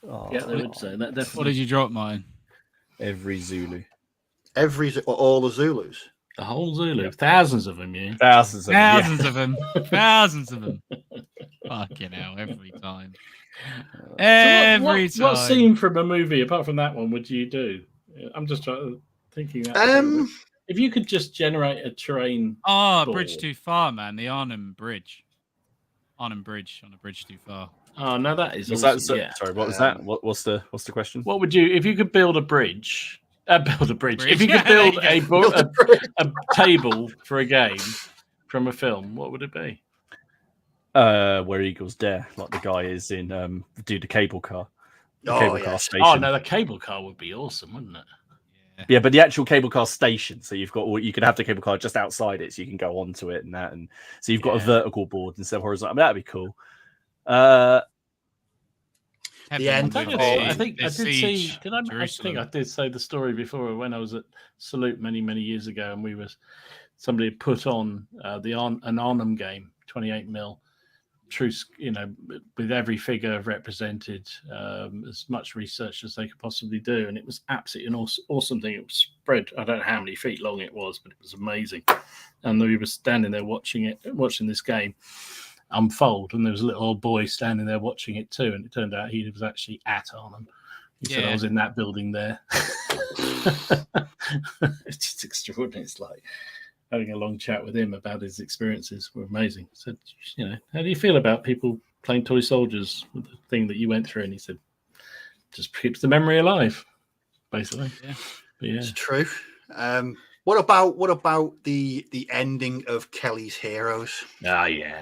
Oh, yeah, they would say that. Definitely. What did you drop mine? Every Zulu. All the Zulus. The whole Zulu. Thousands of them, yeah. Thousands of them. Thousands of them. Fucking hell, every time. What scene from a movie, apart from that one, would you do? I'm just thinking that. If you could just generate a terrain. Oh, Bridge Too Far, man. The Arnhem Bridge. Arnhem Bridge on a bridge too far. Oh, no, that is awesome. Sorry, what was that? What's the question? What would you, if you could build a bridge? If you could build a table for a game from a film, what would it be? Where Eagles Dare, like the guy is in the cable car. Car station. Oh no, the cable car would be awesome, wouldn't it? Yeah, but the actual cable car station. So you could have the cable car just outside it, so you can go onto it and so you've got a vertical board instead of horizontal. I mean, that'd be cool. The end. I think I did see. I think I did say the story before when I was at Salute many years ago, and somebody had put on an Arnhem game, 28mm, true, with every figure represented, as much research as they could possibly do, and it was absolutely an awesome thing. It was spread. I don't know how many feet long it was, but it was amazing. And we were standing there watching this game unfold, and there was a little old boy standing there watching it too, and it turned out he was actually at Arnhem He said I was in that building there. It's just extraordinary. It's like having a long chat with him about his experiences were amazing. So, how do you feel about people playing toy soldiers with the thing that you went through? And he said, just keeps the memory alive, basically. Yeah. But yeah. It's true. What about the ending of Kelly's Heroes? Oh, yeah.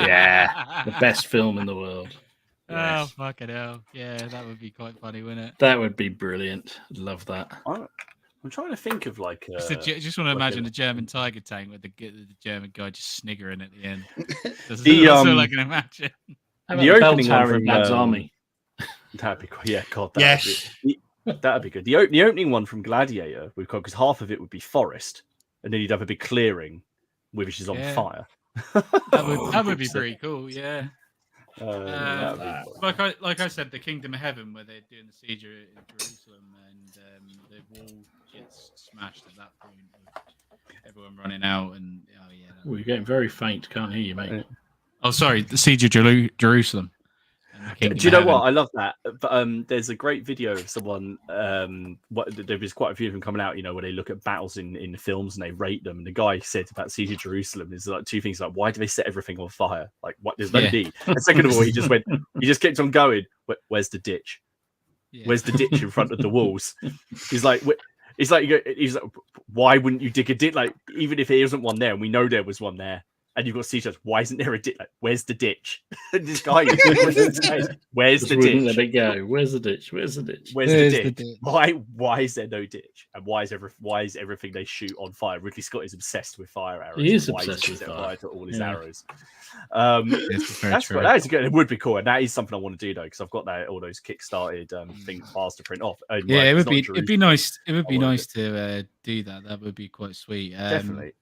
Yeah. The best film in the world. Oh, Yes. fucking hell. Yeah, that would be quite funny, wouldn't it? That would be brilliant. I'd love that. I'm trying to think of like. Just want to imagine the German tiger tank with the German guy just sniggering at the end. That's all I can imagine. How The about opening one Bell Tower from, in Dad's Army. That'd be cool. Yeah, God. Yes. That'd be good. The opening one from Gladiator, because half of it would be forest, and then you'd have a big clearing, which is on fire. That would be pretty cool. Yeah. That'd be Like I said, the Kingdom of Heaven, where they're doing the siege in Jerusalem, and the wall gets smashed at that point. With everyone running out, and You're getting very faint. Can't hear you, mate. Oh, sorry, the siege of Jerusalem. Do you know what? I love that. But there's a great video of someone. There was quite a few of them coming out. Where they look at battles in the films and they rate them. And the guy said about Siege of Jerusalem is like two things: like why do they set everything on fire? Like what? There's no need. And second of all, he just kept on going. Where's the ditch? Yeah. Where's the ditch in front of the walls? He's like, why wouldn't you dig a ditch? Like even if there isn't one there, and we know there was one there. And you've got siege. Why isn't there a ditch? Like, where's the ditch? This guy, where's the ditch? Let it go. Where's the ditch? Where's the ditch? Where's the ditch? Why is there no ditch? And why is everything they shoot on fire? Ridley Scott is obsessed with fire arrows. He is obsessed with fire to all his arrows. That's that is good. It would be cool, and that is something I want to do though, because I've got all those kickstarted things files to print off. And, it would be. It'd be nice. It would be nice to do that. That would be quite sweet. Definitely.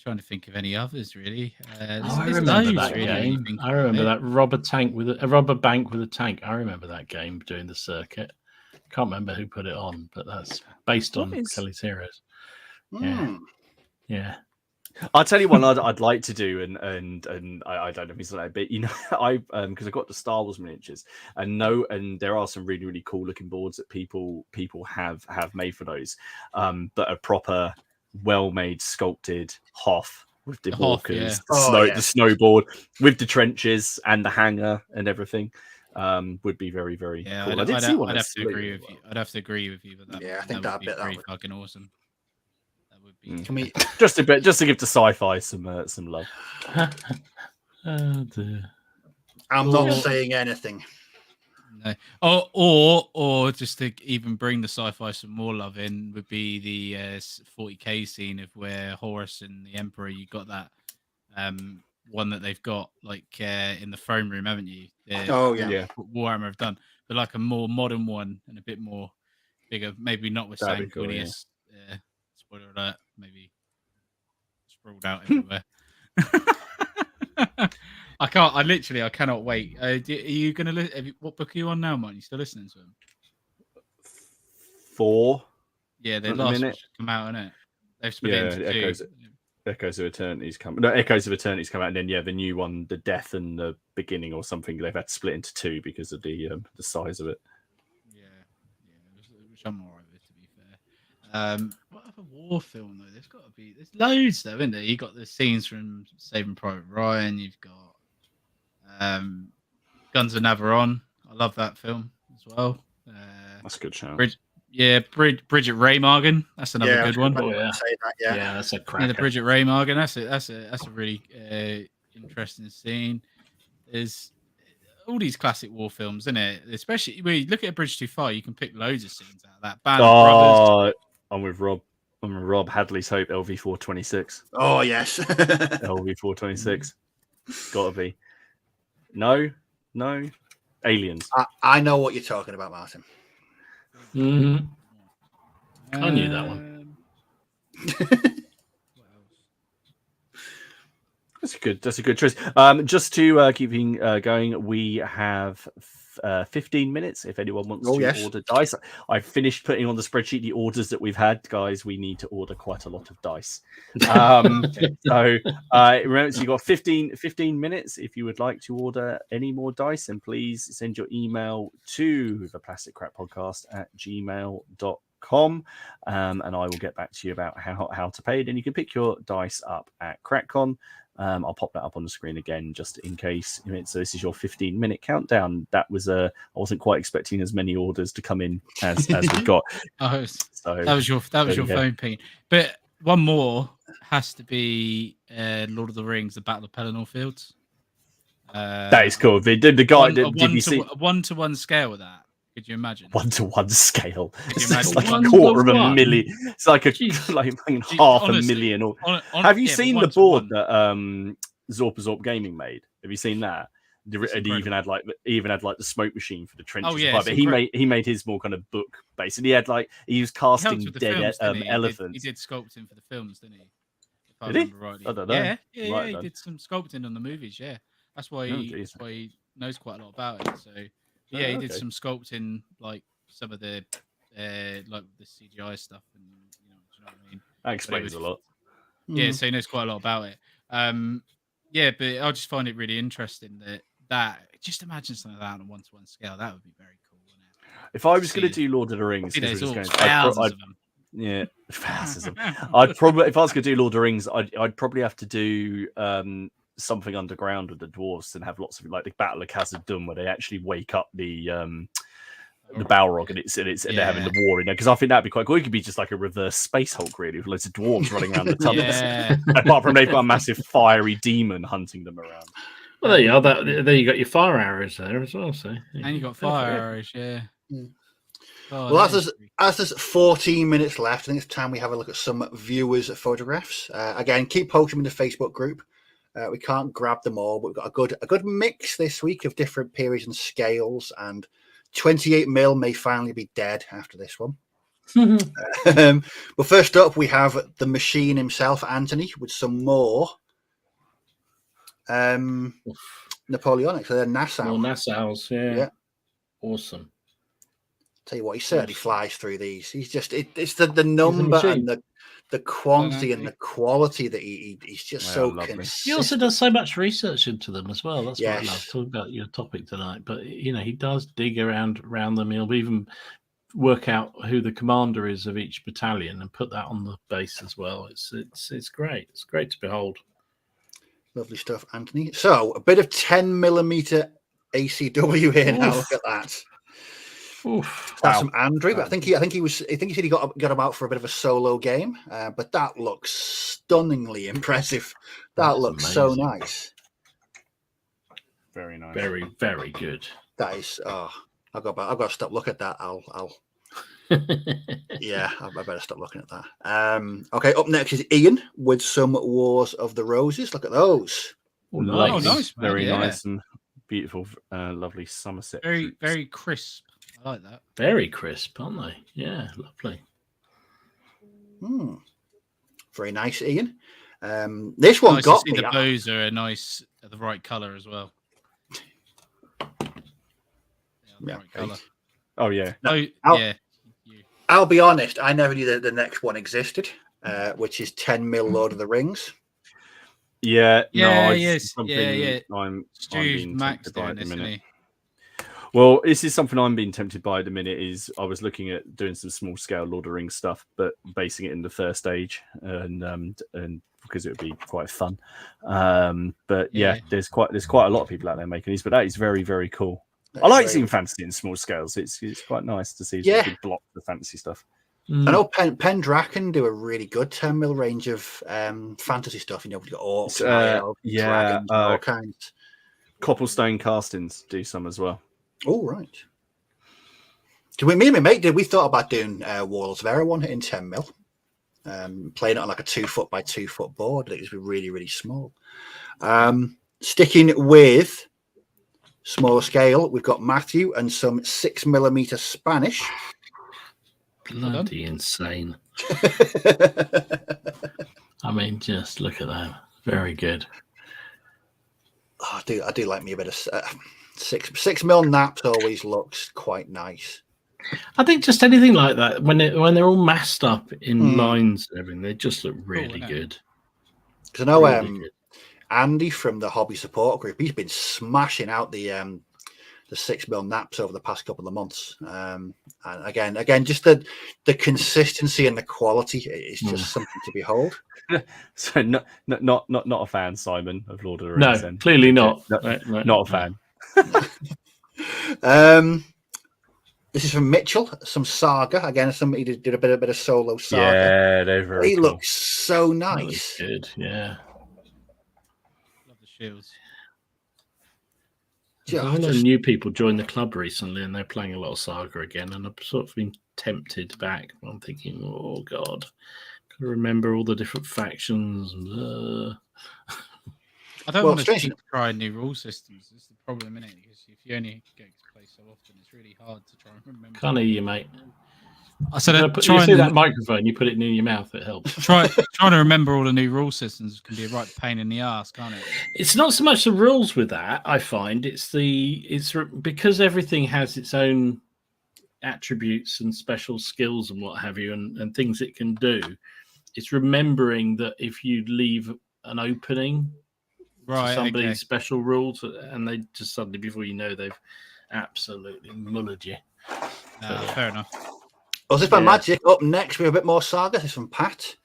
Trying to think of any others really. I remember that game. I remember that rubber bank with a tank. I remember that game doing the circuit. Can't remember who put it on, but that's based on Kelly's Heroes. Yeah. I'll tell you one I'd like to do, and I don't know if it's like, but I because I got the Star Wars miniatures, and there are some really really cool looking boards that people have made for those, but a proper well-made sculpted Hoth with the walkers, the snowboard with the trenches and the hangar and everything would be very very cool. I'd have to agree with you. I'd have to agree with you, but I think that'd be pretty fucking awesome. That would be. Can we just to give the sci-fi some love. Oh dear. I'm not saying anything. No. Or just to even bring the sci-fi some more love in would be the 40k scene of where Horus and the Emperor. You got that one that they've got like in the throne room, haven't you? Warhammer have done, but like a more modern one and a bit more bigger. Maybe not with Sanguinius. Spoiler alert. Maybe sprawled out everywhere. I cannot wait. Are you going to listen? What book are you on now, Mike? You still listening to him? 4. Yeah, the last one come out, isn't it? They've split it into 2. Echoes of Eternity's come. No, Echoes of Eternity's come out, and then the new one, the Death and the Beginning or something. They've had to split into 2 because of the size of it. Yeah, which I'm alright with, to be fair. What other war film though? There's loads though, isn't there? You got the scenes from Saving Private Ryan. You've got Guns of Navarone. I love that film as well. That's a good show. Bridget Raymargin. That's another good one. Yeah, that's a cracker. The Bridget Raymargin. That's a really interesting scene. There's all these classic war films, isn't it? Especially when you look at A Bridge Too Far, you can pick loads of scenes out of that. Band of Brothers. I'm with Rob. Hadley's Hope, LV426. Oh yes. LV426. Gotta be. No. Aliens. I know what you're talking about, Martin. Mm-hmm. I knew that one. What else? That's a good choice. Just to keeping going, we have 15 minutes if anyone wants Oh, to yes. order dice. I've finished putting on the spreadsheet the orders that we've had, guys. We need to order quite a lot of dice. So remember, so you got 15 minutes. If you would like to order any more dice, then please send your email to theplasticcrackpodcast@gmail.com, and I will get back to you about how to pay it. And you can pick your dice up at CrackCon. I'll pop that up on the screen again just in case. So this is your 15-minute countdown. That was I wasn't quite expecting as many orders to come in as we got. So that was your phone ping. But one more has to be Lord of the Rings: The Battle of Pelennor Fields. That is cool. The guy did you see a 1-to-1 scale with that? Could you imagine 1-to-1 scale? It's like a quarter of a million. It's like half a million. Or have you seen the board that Zorp Gaming made? Have you seen that? It even had like the smoke machine for the trenches. Oh, yeah, but he made his more kind of book based. And he had he was casting dead elephants. He did sculpting for the films, didn't he? If I Did he? remember rightly. I don't know. Yeah, he did some sculpting on the movies. Yeah, that's why he knows quite a lot about it. So yeah, he did some sculpting, like some of the like the CGI stuff, and do you know what I mean? That explains a lot. Yeah, so he knows quite a lot about it. Yeah, but I just find it really interesting that just imagine something like that on a 1-to-1 scale. That would be very cool, wouldn't it? If I was going to do Lord of the Rings, thousands of them. Yeah, thousands of them. I'd probably, if I was going to do Lord of the Rings, I'd probably have to do something underground with the dwarves and have lots of like the Battle of Khazad-dûm, where they actually wake up the Balrog and they're having the war in there, because I think that'd be quite cool. It could be just like a reverse Space Hulk, really, with loads of dwarves running around the tunnels. Apart from they've got a massive fiery demon hunting them around. Well, there you are. There you got your fire arrows there as well. So and you got fire arrows, yeah. Oh, well, as there's 14 minutes left, I think it's time we have a look at some viewers' photographs. Again, keep posting them in the Facebook group. We can't grab them all, but we've got a good mix this week of different periods and scales, and 28mm may finally be dead after this one. But first up, we have the machine himself, Anthony, with some more Napoleonic. So they're Nassau. More Nassau's, yeah. Awesome. Tell you what, he certainly flies through these. He's just it's the number and the quantity and the quality that he's just so consistent. He also does so much research into them as well. That's what I love. Talking about your topic tonight, but he does dig around them. He'll even work out who the commander is of each battalion and put that on the base as well. It's great. It's great to behold. Lovely stuff, Anthony. So a bit of 10mm ACW here now. Look at that. That's from Andrew. But I think he said he got him out for a bit of a solo game. But that looks stunningly impressive. That looks amazing. So nice. Very nice. Very, very good. That is. I've got to stop looking at that. I'll. Yeah, I better stop looking at that. Okay, up next is Ian with some Wars of the Roses. Look at those. Oh, nice. Very nice and beautiful, lovely Somerset. Very, very crisp. I like that. Very crisp, aren't they? Yeah, lovely. Very nice, Ian. This one got me. The bows are the right colour as well. Yeah, right colour. Oh yeah. I'll be honest. I never knew that the next one existed, which is 10mm Lord of the Rings. Yeah. I'm Stu's Max doing this, isn't he? Well, this is something I'm being tempted by at the minute. Is I was looking at doing some small scale Lord of the Rings stuff, but basing it in the first age, and because it would be quite fun. But there's quite a lot of people out there making these, but that is very, very cool. I like seeing fantasy in small scales. It's quite nice to see big blocks of fantasy stuff. I know Pendragon do a really good 10mm range of fantasy stuff. We've got orcs, dragons, all kinds. Copplestone Castings do some as well. Oh, right. Me and my mate we thought about doing Walls of Erewhon in 10mm, playing it on like a 2-foot by 2-foot board. It was really, really small. Sticking with smaller scale, we've got Matthew and some 6mm Spanish. Bloody insane. I mean, just look at that. Very good. Oh, I do like me a bit of. Six mil naps always looks quite nice. I think just anything like that when they're all massed up in Mm. lines and everything, they just look really Cool, good. Because I know Really good. Andy from the hobby support group, he's been smashing out the 6 mil naps over the past couple of months. And again, just the consistency and the quality is just something to behold. So not a fan, Simon, of Lord of the No, Rings. then. clearly not. No, No, not a no. fan. This is from Mitchell, some Saga. Again, he did a bit of solo Saga. Yeah, they're very He cool. looks so That nice. looks good. Yeah. Love the shields. Yeah, A lot just- of new people joined the club recently, and they're playing a lot of Saga again. And I've sort of been tempted back. I'm thinking, oh god, got to remember all the different factions. I don't Well, want to strange- keep trying new rule systems. That's the problem, isn't it? Because if you only get to play so often, it's really hard to try and remember. Can't hear you, mate. I said, You see that microphone? You put it near your mouth. It helps. trying to remember all the new rule systems can be a right pain in the ass, can't it? It's not so much the rules with that. I find it's because everything has its own attributes and special skills and what have you, and things it can do. It's remembering that if you leave an opening to somebody's special rules, and they just suddenly, before you know, they've absolutely mullered you. Fair enough. Oh, this is by Magic. Up next, we have a bit more Saga. This is from Pat.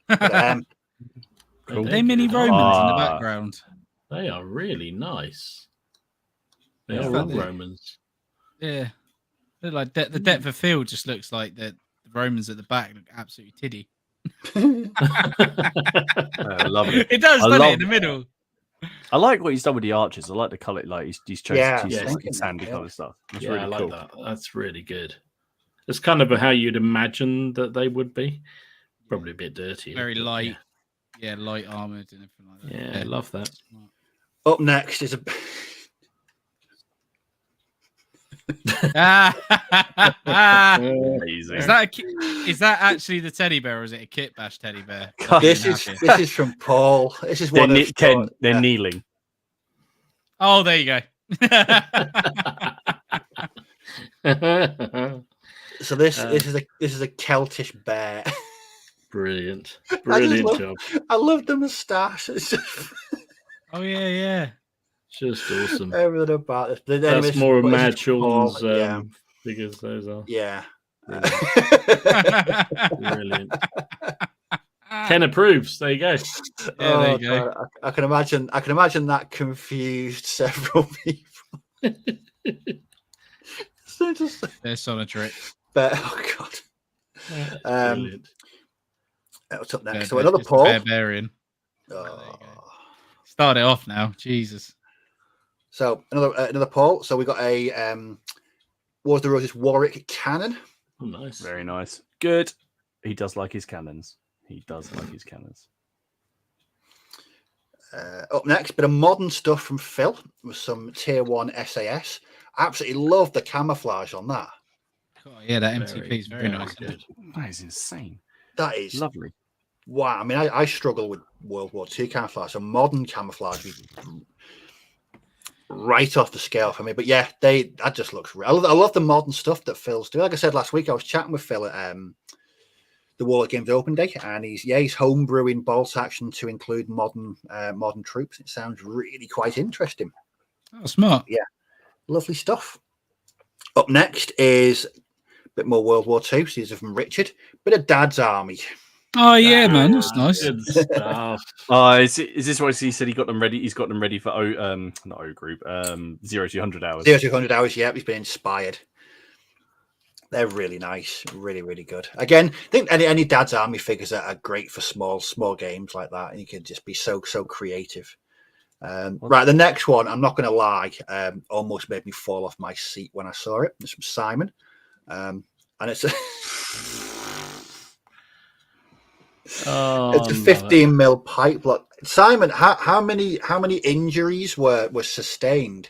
But, Cool. Are they mini Romans in the background? They are really nice. They Yeah. are all Romans. Yeah. They're like the depth of field just looks like the Romans at the back look absolutely tiddy. I love it. It does, I doesn't it, love in the middle? I like what he's done with the archers. I like the colour. Like he's chosen Yeah, to use yeah, like it's sandy yeah. colour stuff. That's Yeah, really I like cool. that. That's really good. It's kind of how you'd imagine that they would be. Probably a bit dirty. Very but light. Yeah, light armoured and everything like that. Yeah, I love that. up next is a. Amazing. Is that actually the teddy bear, or is it a kit bash teddy bear? This is from Paul. This is one of Ken. They're yeah. kneeling. Oh, there you go. So this is a Celtish bear. Brilliant. Brilliant job. I love the moustache. It's just Oh yeah. Just awesome. everything about this. That's more of What is Mad it? Children's Yeah. figures, those are. Yeah. Brilliant. Ken approves. There you go. Yeah, there you go. God, I can imagine that confused several people. So just, There's on a trick. but oh god. Brilliant. What's up next? Bear- So another it's the Paul. Barbarian. Oh. Start it off now. Jesus. So another Paul. So we got a Wars of the Roses Warwick cannon. Oh, nice. Very nice. Good. He does like his cannons. Up next, bit of modern stuff from Phil with some tier 1 SAS. Absolutely love the camouflage on that. God, yeah, that MTP is very nice. Good. That is insane. That is Lovely. wow. I mean, I struggle with World War II camouflage, so modern camouflage is right off the scale for me. But yeah, that just looks real. I love the modern stuff that Phil's doing. Like I said last week, I was chatting with Phil at the Warlord Games Open Day, and he's homebrewing bolt action to include modern troops. It sounds really quite interesting. Oh, smart. Lovely stuff. Up next is a bit more World War II. So these are from Richard. Bit of Dad's Army. Oh yeah, man, that's nice. Good stuff. Is this what he said? He got them ready. He's got them ready for not O group. 0 to 100 hours. 0 to 100 hours. Yeah, he's been inspired. They're really nice, really, really good. Again, I think any Dad's Army figures are great for small games like that, and you can just be so creative. Right, the next one, I'm not going to lie, almost made me fall off my seat when I saw it. It's from Simon, and it's a Oh, it's a 15 mil pipe block. Simon, how many injuries were sustained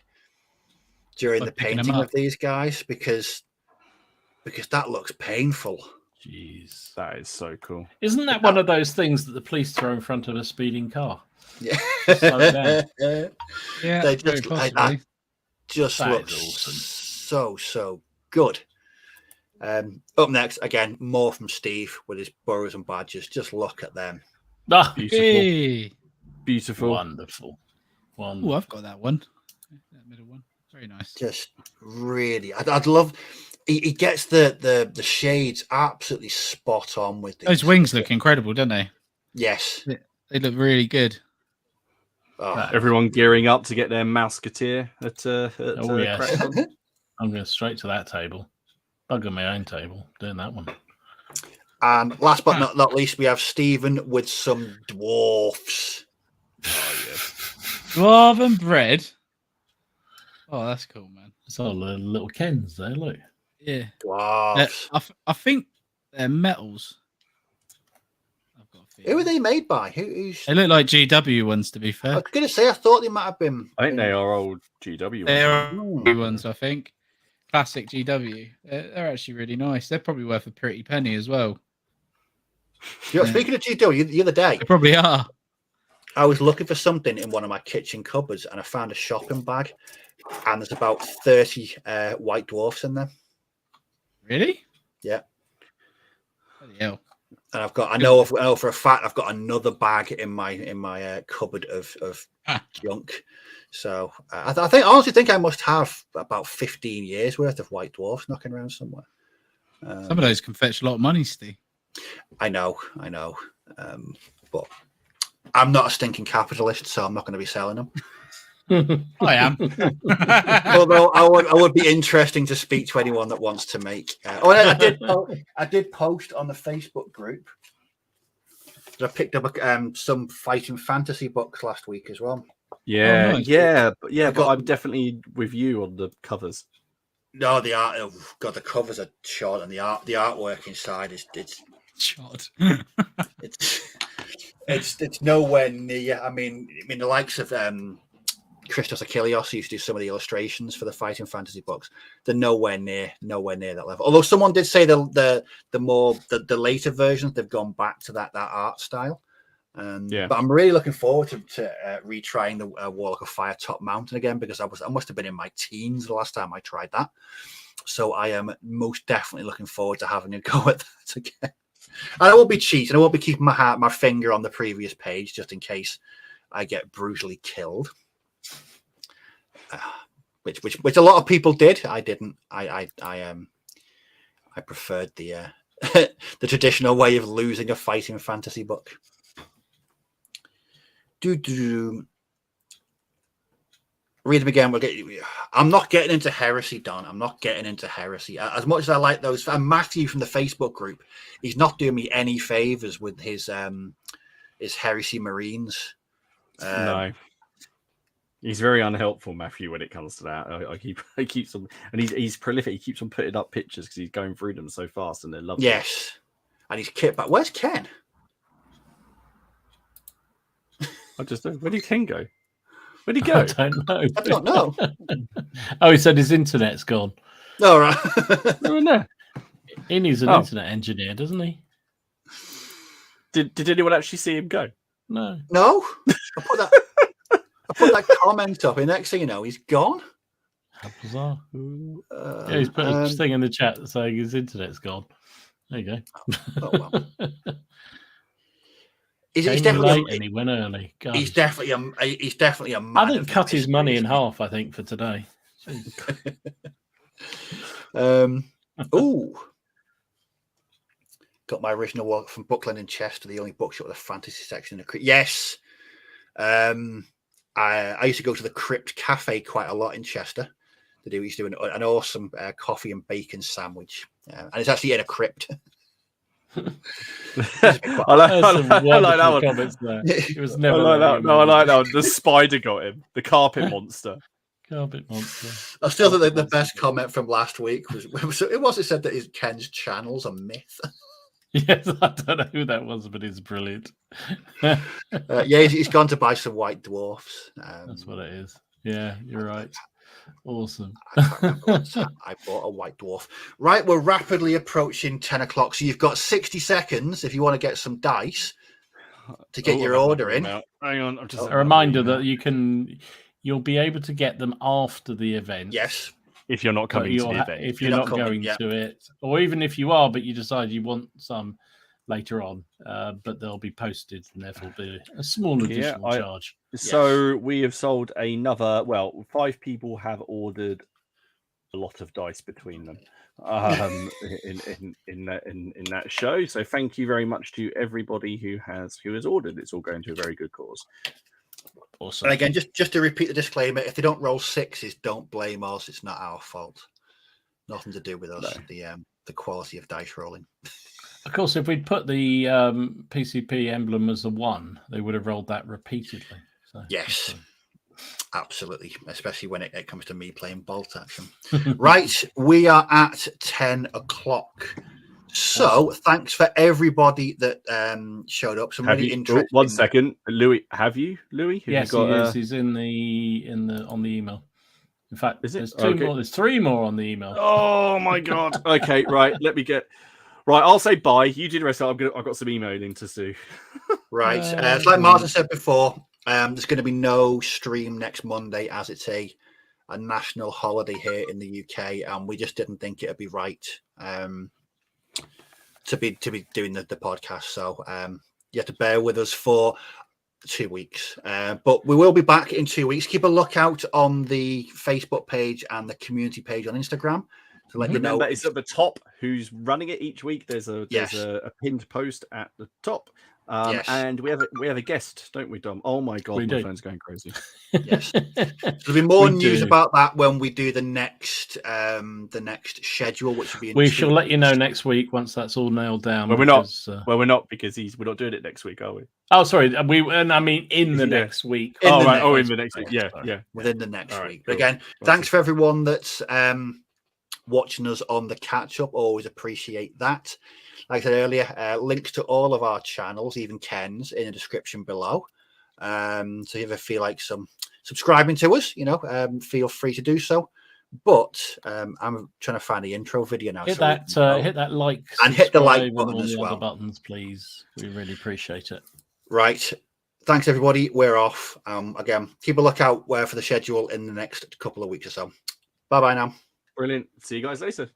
during By the picking 'em painting up. of these guys? Because that looks painful. Jeez. That is so cool. Isn't that one of those things that the police throw in front of a speeding car? Yeah. Slow it down. Yeah, They very just- possibly. just That looks is awesome. so good. Up next, again, more from Steve with his burrows and badgers. Just look at them. Ah, Beautiful. Hey. Beautiful. wonderful. Oh, I've got that one. That middle one. Very nice. Just really, I'd love. He gets the shades absolutely spot on with these. Those wings look incredible, don't they? Yes. They look really good. Oh, Everyone gearing up to get their Mouseketeer at yes. Crackcon. I'm going straight to that table. Bugger my own table, doing that one. and last but not least, we have Stephen with some dwarfs. Oh, yeah. Dwarven bread. Oh, that's cool, man. It's all the little Kens there, look. Yeah. Dwarfs. I think they're metals. I've got a Who are feeling. they made by? Who's? They look like GW ones, to be I fair. was going to say, I thought they might have been. I think they are old GW. They are Hmm. GW ones, I think. Classic GW. They're actually really nice. They're probably worth a pretty penny as well. You know, speaking of GW, the other day, They probably are. I was looking for something in one of my kitchen cupboards, and I found a shopping bag, and there's about 30 white dwarfs in there. Really? Yeah. Bloody hell. And I know for a fact I've got another bag in my cupboard of junk. So I honestly think I must have about 15 years worth of white dwarfs knocking around somewhere. Some of those can fetch a lot of money, Steve. I know. But I'm not a stinking capitalist, so I'm not going to be selling them. I am. Although I would be interesting to speak to anyone that wants to make. I did post on the Facebook group. I picked up some fighting fantasy books last week as well. Yeah, Oh, nice. but I'm definitely with you on the covers. No, the art. Oh God, the covers are short, and the artwork inside is Shot. it's nowhere near. I mean, the likes of Christos Achilleos who used to do some of the illustrations for the fighting fantasy books. They're nowhere near that level. Although someone did say the later versions, they've gone back to that art style. Yeah. But I'm really looking forward to retrying the Warlock of Fire Top Mountain again, because I must have been in my teens the last time I tried that. So I am most definitely looking forward to having a go at that again. And I won't be cheating. I won't be keeping my finger on the previous page just in case I get brutally killed. Which a lot of people did. I didn't. I preferred the the traditional way of losing a fighting fantasy book. Read them again. I'm not getting into heresy, Don. I'm not getting into heresy. As much as I like those, and Matthew from the Facebook group, he's not doing me any favors with his heresy Marines. No. He's very unhelpful, Matthew, when it comes to that. He keeps on, and he's prolific. He keeps on putting up pictures because he's going through them so fast, and they're lovely. Yes, and he's kit back. Where's Ken? I just don't. Where did Ken go? Where'd he I go? don't know. I don't know. Oh, he said his internet's gone. All right. No, no. He's an Oh. internet engineer, doesn't he? Did anyone actually see him go? No. No, I put that comment up, and next thing you know, he's gone. How bizarre. Uh, Yeah, he's put a thing in the chat saying his internet's gone. There you go. oh, well. He's Came definitely late and he went early. God. he's definitely a man. I didn't of cut his money in mysteries. half, I think, for today. Ooh. Got my original work from Buckland in Chester, the only bookshop with a fantasy section in the crypt. Yes. I used to go to the Crypt Cafe quite a lot in Chester. He used to do an awesome coffee and bacon sandwich. And it's actually in a crypt. I like that one. Comments there. It was I never like that. No, I like that one. The spider got him. The carpet monster. Carpet monster. I still think the best comment from last week was it said that Ken's channel's a myth. Yes, I don't know who that was, but it's brilliant. Yeah, he's gone to buy some white dwarfs. That's what it is. Yeah, you're right. Awesome. I can't remember what time I bought a white dwarf. Right, we're rapidly approaching 10 o'clock, so you've got 60 seconds if you want to get some dice to get your order in. Hang on, I'm just A reminder that you can you'll be able to get them after the event. Yes. If you're not coming to the event. If you're not coming, going yeah. to it, or even if you are, but you decide you want some later on, but they'll be posted and therefore be a small additional charge. So we have sold another, 5 people have ordered a lot of dice between them in that show. So thank you very much to everybody who has ordered. It's all going to a very good cause. Awesome. And again, just to repeat the disclaimer, if they don't roll 6s, don't blame us. It's not our fault. Nothing to do with us. No. The quality of dice rolling. Of course, if we'd put the PCP emblem as a 1, they would have rolled that repeatedly. So, yes, absolutely. Especially when it comes to me playing bolt action. Right, we are at 10 o'clock. So thanks for everybody that showed up. Some really interesting. One second, Louis. Have you, Louis? Yes, he is. He's on the email. In fact, there's 2 more. There's 3 more on the email. Oh my god. Okay, right. Let me get. Right, I'll say bye. You do the rest. I've got some emailing to do. Right. It's like Martin said before. There's going to be no stream next Monday, as it's a national holiday here in the UK, and we just didn't think it'd be right to be doing the podcast. So you have to bear with us for 2 weeks, but we will be back in 2 weeks. Keep a lookout on the Facebook page and the community page on Instagram to let you know. Remember, it's at the top who's running it each week. There's a pinned post at the top. And we have a guest, don't we, Dom? Oh my god, my phone's going crazy. Yes, there'll be more news about that when we do the next schedule, which will be. We shall let you know next week once that's all nailed down. Well, we're not because we're not doing it next week, are we? Oh, sorry. In the next week. In the next week. Yeah. Within the next week. But again, thanks for everyone that's watching us on the catch up. Always appreciate that. Like I said earlier, links to all of our channels, even Ken's, in the description below. So if you ever feel like subscribing to us, feel free to do so. But I'm trying to find the intro video now. Hit that like and hit the like button as well. Buttons, please. We really appreciate it. Right. Thanks, everybody. We're off. Again, keep a lookout for the schedule in the next couple of weeks or so. Bye-bye now. Brilliant. See you guys later.